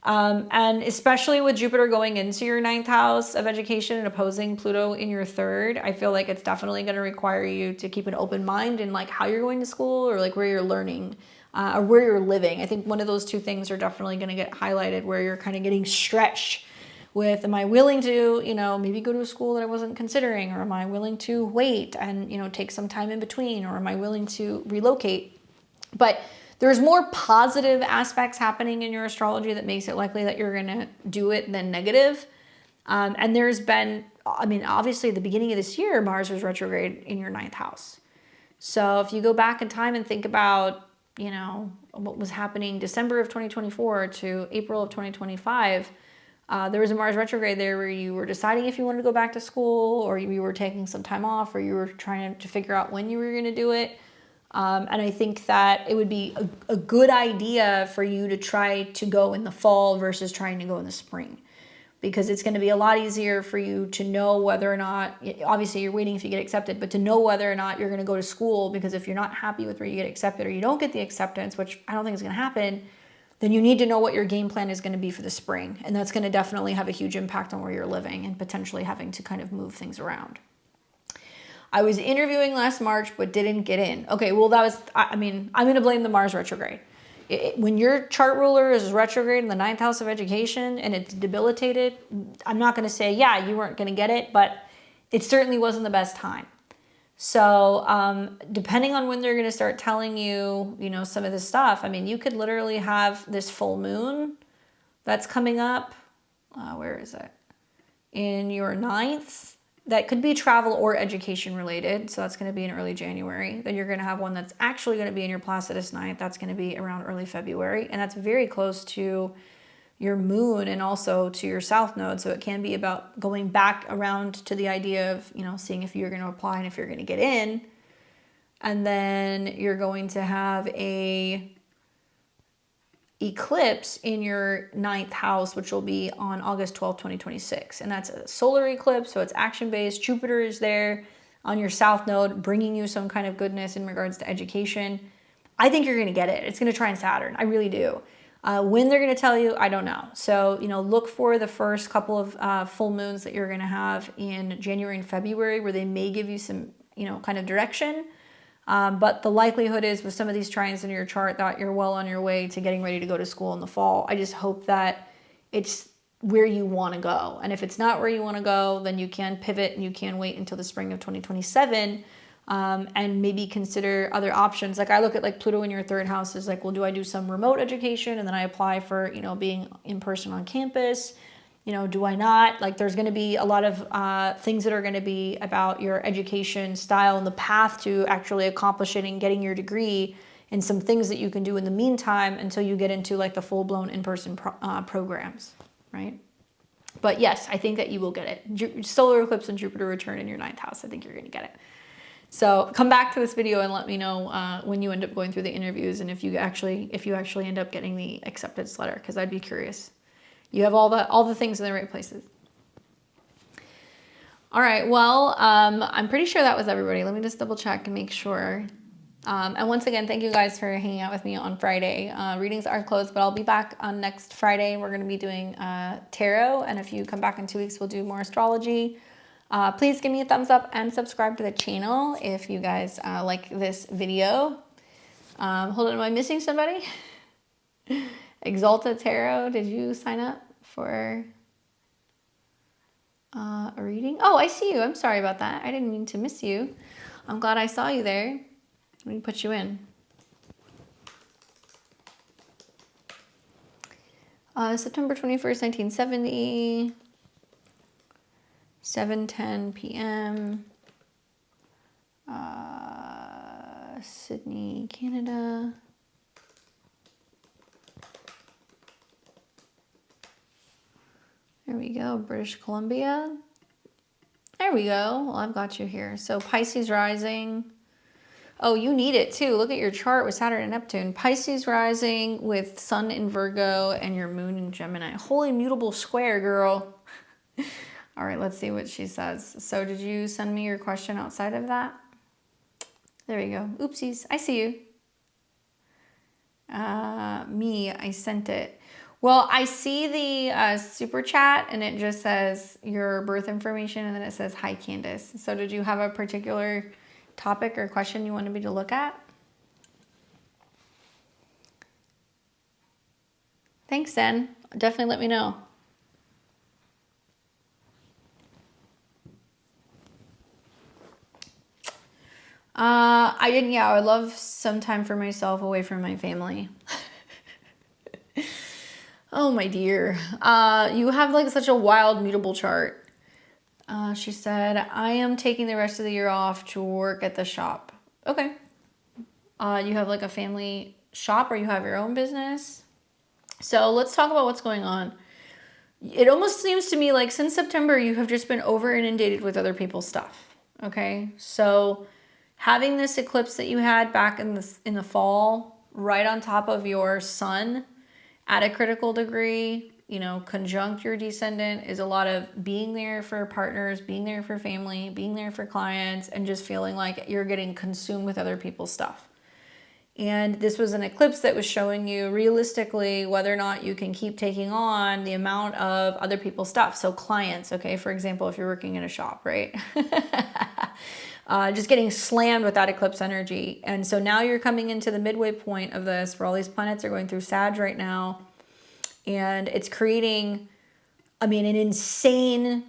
And especially with Jupiter going into your 9th house of education and opposing Pluto in your 3rd, I feel like it's definitely going to require you to keep an open mind in like how you're going to school, or like where you're learning. Or where you're living. I think one of those two things are definitely going to get highlighted, where you're kind of getting stretched with, am I willing to, you know, maybe go to a school that I wasn't considering, or am I willing to wait and, you know, take some time in between, or am I willing to relocate? But there's more positive aspects happening in your astrology that makes it likely that you're going to do it than negative. And there's been, I mean, obviously at the beginning of this year, Mars was retrograde in your 9th house. So if you go back in time and think about, you know, what was happening December of 2024 to April of 2025, there was a Mars retrograde there where you were deciding if you wanted to go back to school, or you were taking some time off, or you were trying to figure out when you were going to do it. And I think that it would be a good idea for you to try to go in the fall versus trying to go in the spring, because it's going to be a lot easier for you to know whether or not, obviously you're waiting if you get accepted, but to know whether or not you're going to go to school, because if you're not happy with where you get accepted, or you don't get the acceptance, which I don't think is going to happen, then you need to know what your game plan is going to be for the spring. And that's going to definitely have a huge impact on where you're living and potentially having to kind of move things around. I was interviewing last March, but didn't get in. Okay, well that was, I mean, I'm going to blame the Mars retrograde. When your chart ruler is retrograde in the 9th house of education and it's debilitated, I'm not going to say, yeah, you weren't going to get it, but it certainly wasn't the best time. So depending on when they're going to start telling you, you know, some of this stuff, I mean, you could literally have this full moon that's coming up. Where is it? In your 9th. That could be travel or education related. So that's going to be in early January. Then you're going to have one that's actually going to be in your Placidus 9th. That's going to be around early February. And that's very close to your moon and also to your south node. So it can be about going back around to the idea of, you know, seeing if you're going to apply and if you're going to get in. And then you're going to have a eclipse in your 9th house, which will be on August 12th, 2026. And that's a solar eclipse, so it's action-based. Jupiter is there on your south node, bringing you some kind of goodness in regards to education. I think you're going to get it. It's going to try in Saturn. I really do. When they're going to tell you, I don't know. So, you know, look for the first couple of full moons that you're going to have in January and February, where they may give you some, you know, kind of direction. But the likelihood is with some of these trines in your chart that you're well on your way to getting ready to go to school in the fall. I just hope that it's where you want to go. And if it's not where you want to go, then you can pivot and you can wait until the spring of 2027 and maybe consider other options. Like I look at like Pluto in your 3rd house is like, well, do I do some remote education and then I apply for, you know, being in person on campus? You know, do I not? Like there's going to be a lot of things that are going to be about your education style and the path to actually accomplishing and getting your degree, and some things that you can do in the meantime until you get into like the full-blown in-person programs, right? But yes, I think that you will get it. Solar eclipse and Jupiter return in your 9th house. I think you're going to get it. So come back to this video and let me know when you end up going through the interviews and if you actually end up getting the acceptance letter, because I'd be curious. You have all the things in the right places. All right, well, I'm pretty sure that was everybody. Let me just double check and make sure. And once again, thank you guys for hanging out with me on Friday. Readings are closed, but I'll be back on next Friday. We're going to be doing tarot, and if you come back in 2 weeks, we'll do more astrology. Please give me a thumbs up and subscribe to the channel if you guys like this video. Hold on, am I missing somebody? Exalta Tarot, did you sign up for a reading? Oh, I see you. I'm sorry about that. I didn't mean to miss you. I'm glad I saw you there. Let me put you in. September 21st, 1970, 7:10 p.m. Sydney, Canada. There we go, British Columbia. There we go. Well, I've got you here. So Pisces rising. Oh, you need it too. Look at your chart with Saturn and Neptune. Pisces rising with Sun in Virgo and your moon in Gemini. Holy mutable square, girl. All right, let's see what she says. So did you send me your question outside of that? There we go. Oopsies. I see you. I sent it. Well, I see the super chat and it just says your birth information and then it says, hi, Candace. So did you have a particular topic or question you wanted me to look at? Thanks, Zen. Definitely let me know. I would love some time for myself away from my family. Oh, my dear. You have like such a wild mutable chart. She said, I am taking the rest of the year off to work at the shop. Okay. You have like a family shop or you have your own business. So let's talk about what's going on. It almost seems to me like since September, you have just been over inundated with other people's stuff. Okay. So having this eclipse that you had back in the fall, right on top of your sun at a critical degree, you know, conjunct your descendant, is a lot of being there for partners, being there for family, being there for clients, and just feeling like you're getting consumed with other people's stuff. And this was an eclipse that was showing you realistically whether or not you can keep taking on the amount of other people's stuff. So clients, okay, for example, if you're working in a shop, right? just getting slammed with that eclipse energy. And so now you're coming into the midway point of this, where all these planets are going through Sag right now. And it's creating, I mean, an insane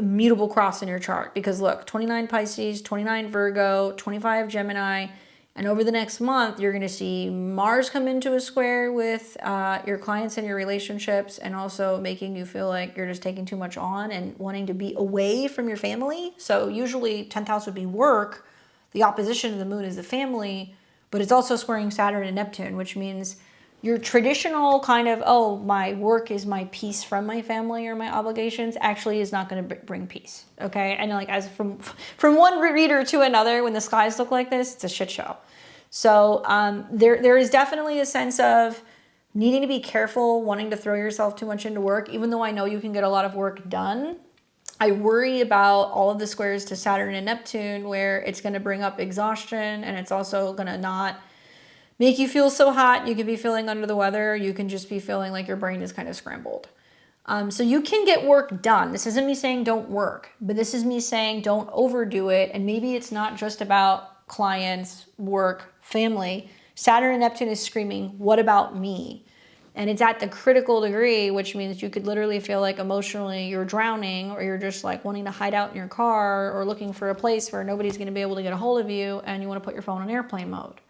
mutable cross in your chart. Because look, 29 Pisces, 29 Virgo, 25 Gemini. And over the next month, you're going to see Mars come into a square with your clients and your relationships, and also making you feel like you're just taking too much on and wanting to be away from your family. So usually 10th house would be work. The opposition of the moon is the family, but it's also squaring Saturn and Neptune, which means your traditional kind of, oh, my work is my peace from my family or my obligations, actually is not going to bring peace. Okay. And like, as from one reader to another, when the skies look like this, it's a shit show. So there is definitely a sense of needing to be careful, wanting to throw yourself too much into work, even though I know you can get a lot of work done. I worry about all of the squares to Saturn and Neptune, where it's going to bring up exhaustion, and it's also going to not make you feel so hot. You could be feeling under the weather. You can just be feeling like your brain is kind of scrambled. So you can get work done. This isn't me saying don't work, but this is me saying don't overdo it. And maybe it's not just about clients, work, family. Saturn and Neptune is screaming, what about me? And it's at the critical degree, which means you could literally feel like emotionally you're drowning, or you're just like wanting to hide out in your car, or looking for a place where nobody's going to be able to get a hold of you, and you want to put your phone on airplane mode.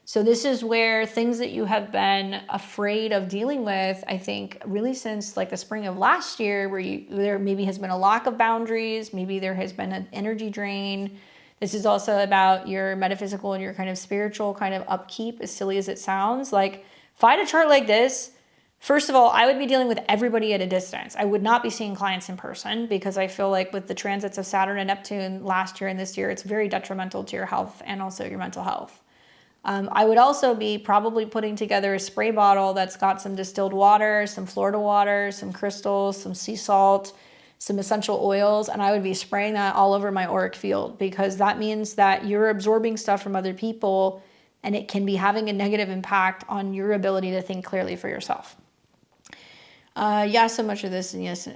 So this is where things that you have been afraid of dealing with, I think, really since like the spring of last year, where there maybe has been a lack of boundaries, maybe there has been an energy drain. This is also about your metaphysical and your kind of spiritual kind of upkeep, as silly as it sounds. Like, if I had a chart like this, first of all, I would be dealing with everybody at a distance. I would not be seeing clients in person, because I feel like with the transits of Saturn and Neptune last year and this year, it's very detrimental to your health and also your mental health. I would also be probably putting together a spray bottle that's got some distilled water, some Florida water, some crystals, some sea salt, some essential oils, and I would be spraying that all over my auric field, because that means that you're absorbing stuff from other people, and it can be having a negative impact on your ability to think clearly for yourself. Yeah, so much of this, and yes,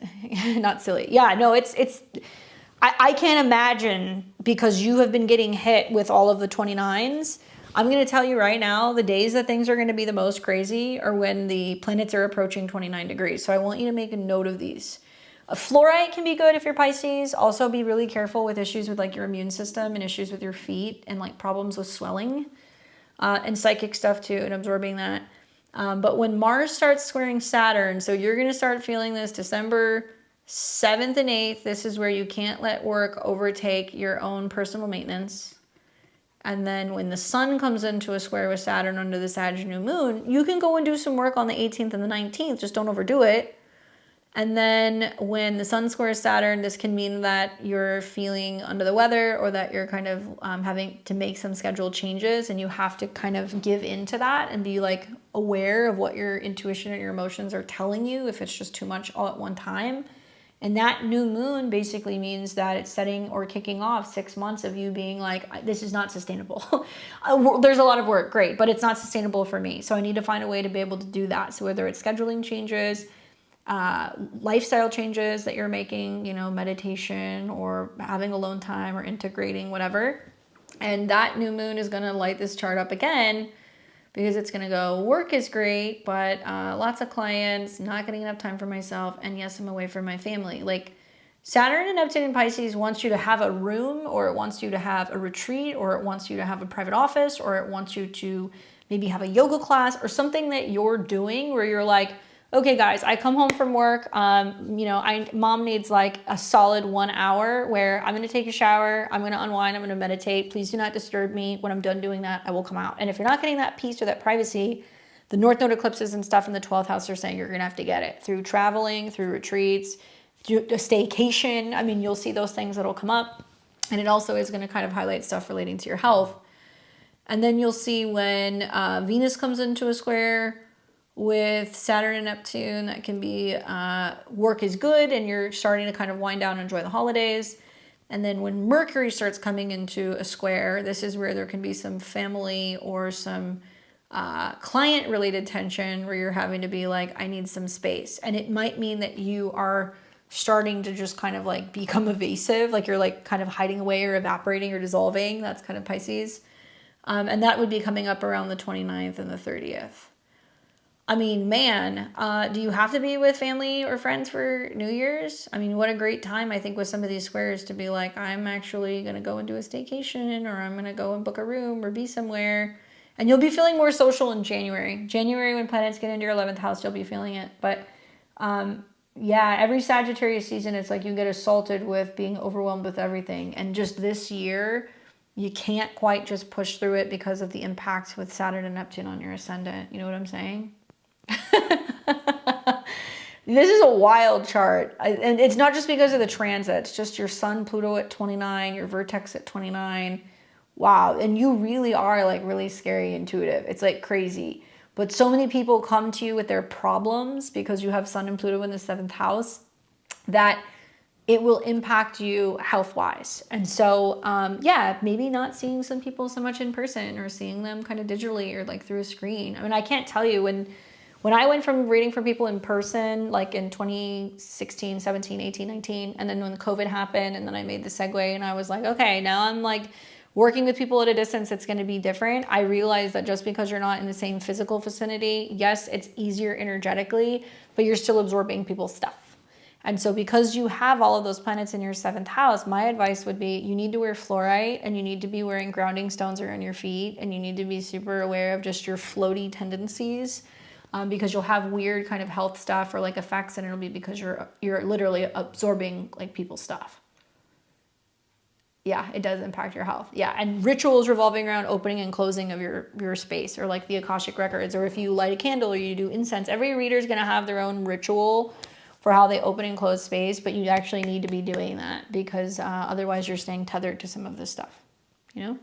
not silly. Yeah, no, I can't imagine, because you have been getting hit with all of the 29s. I'm going to tell you right now, the days that things are going to be the most crazy are when the planets are approaching 29 degrees. So I want you to make a note of these. A fluorite can be good if you're Pisces. Also be really careful with issues with like your immune system, and issues with your feet, and like problems with swelling, and psychic stuff too, and absorbing that. But when Mars starts squaring Saturn, so you're going to start feeling this December 7th and 8th. This is where you can't let work overtake your own personal maintenance. And then when the sun comes into a square with Saturn under the Sag new moon, you can go and do some work on the 18th and the 19th. Just don't overdo it. And then when the sun squares Saturn, this can mean that you're feeling under the weather, or that you're kind of having to make some scheduled changes, and you have to kind of give into that and be like aware of what your intuition and your emotions are telling you, if it's just too much all at one time. And that new moon basically means that it's setting or kicking off 6 months of you being like, this is not sustainable. There's a lot of work, great, but it's not sustainable for me. So I need to find a way to be able to do that. So whether it's scheduling changes, lifestyle changes that you're making, you know, meditation, or having alone time, or integrating, whatever. And that new moon is going to light this chart up again, because it's going to go, work is great, but lots of clients, not getting enough time for myself, and yes, I'm away from my family. Like, Saturn and Neptune in Pisces wants you to have a room, or it wants you to have a retreat, or it wants you to have a private office, or it wants you to maybe have a yoga class, or something that you're doing where you're like, okay guys, I come home from work, you know, mom needs like a solid 1 hour where I'm going to take a shower, I'm going to unwind, I'm going to meditate. Please do not disturb me. When I'm done doing that, I will come out. And if you're not getting that peace or that privacy, the North Node eclipses and stuff in the 12th house are saying you're going to have to get it through traveling, through retreats, through a staycation. I mean, you'll see those things that'll come up. And it also is going to kind of highlight stuff relating to your health. And then you'll see when Venus comes into a square with Saturn and Neptune, that can be work is good, and you're starting to kind of wind down and enjoy the holidays. And then when Mercury starts coming into a square, this is where there can be some family or some client-related tension, where you're having to be like, I need some space. And it might mean that you are starting to just kind of like become evasive, like you're like kind of hiding away or evaporating or dissolving. That's kind of Pisces. And that would be coming up around the 29th and the 30th. I mean, man, do you have to be with family or friends for New Year's? I mean, what a great time, I think, with some of these squares to be like, I'm actually going to go and do a staycation, or I'm going to go and book a room or be somewhere. And you'll be feeling more social in January. January, when planets get into your 11th house, you'll be feeling it. But yeah, every Sagittarius season, it's like you get assaulted with being overwhelmed with everything. And just this year, you can't quite just push through it because of the impacts with Saturn and Neptune on your ascendant. You know what I'm saying? This is a wild chart. And it's not just because of the transits, just your sun, Pluto at 29, your vertex at 29. Wow. And you really are like really scary intuitive. It's like crazy. But so many people come to you with their problems because you have Sun and Pluto in the 7th house that it will impact you health-wise. And so, yeah, maybe not seeing some people so much in person or seeing them kind of digitally or like through a screen. I mean, I can't tell you when I went from reading for people in person, like in 2016, 17, 18, 19, and then when COVID happened, and then I made the segue and I was like, okay, now I'm like working with people at a distance, it's going to be different. I realized that just because you're not in the same physical vicinity, yes, it's easier energetically, but you're still absorbing people's stuff. And so because you have all of those planets in your 7th house, my advice would be you need to wear fluorite, and you need to be wearing grounding stones around your feet, and you need to be super aware of just your floaty tendencies, because you'll have weird kind of health stuff or like effects, and it'll be because you're literally absorbing like people's stuff. Yeah, it does impact your health. Yeah, and rituals revolving around opening and closing of your space, or like the Akashic records, or if you light a candle or you do incense. Every reader is going to have their own ritual for how they open and close space, but you actually need to be doing that because otherwise you're staying tethered to some of this stuff, you know?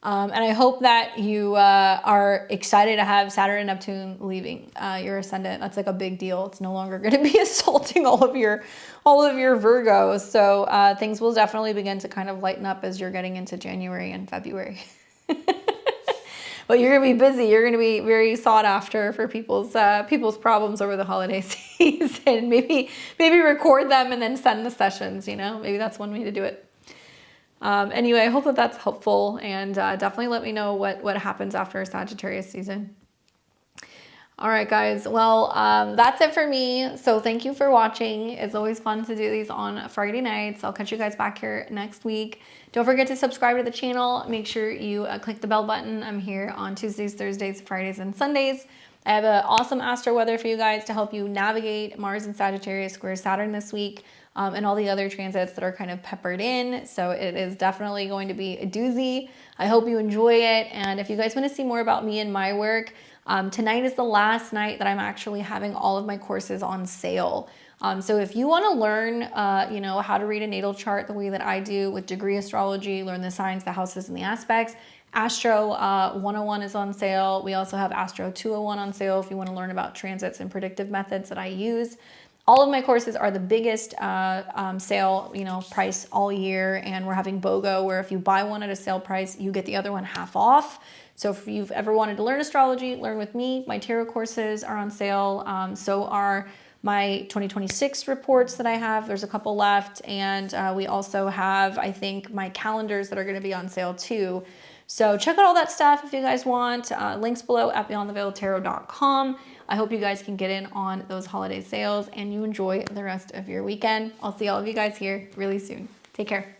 And I hope that you are excited to have Saturn and Neptune leaving your ascendant. That's like a big deal. It's no longer going to be assaulting all of your Virgos. So things will definitely begin to kind of lighten up as you're getting into January and February. But you're going to be busy. You're going to be very sought after for people's problems over the holiday season. Maybe record them and then send the sessions. You know, maybe that's one way to do it. Anyway, I hope that that's helpful, and definitely let me know what happens after Sagittarius season. All right, guys. Well, that's it for me. So thank you for watching. It's always fun to do these on Friday nights. I'll catch you guys back here next week. Don't forget to subscribe to the channel. Make sure you click the bell button. I'm here on Tuesdays, Thursdays, Fridays, and Sundays. I have an awesome astro weather for you guys to help you navigate Mars and Sagittarius square Saturn this week. And all the other transits that are kind of peppered in. So it is definitely going to be a doozy. I hope you enjoy it. And if you guys want to see more about me and my work, tonight is the last night that I'm actually having all of my courses on sale. So if you want to learn, you know, how to read a natal chart the way that I do with degree astrology, learn the signs, the houses, and the aspects, Astro 101 is on sale. We also have Astro 201 on sale if you want to learn about transits and predictive methods that I use. All of my courses are the biggest sale, you know, price all year, and we're having BOGO, where if you buy one at a sale price, you get the other one half off. So if you've ever wanted to learn astrology, learn with me. My tarot courses are on sale. So are my 2026 reports that I have. There's a couple left, and we also have, I think, my calendars that are going to be on sale too. So check out all that stuff if you guys want. Links below at beyondtheveiledtarot.com. I hope you guys can get in on those holiday sales and you enjoy the rest of your weekend. I'll see all of you guys here really soon. Take care.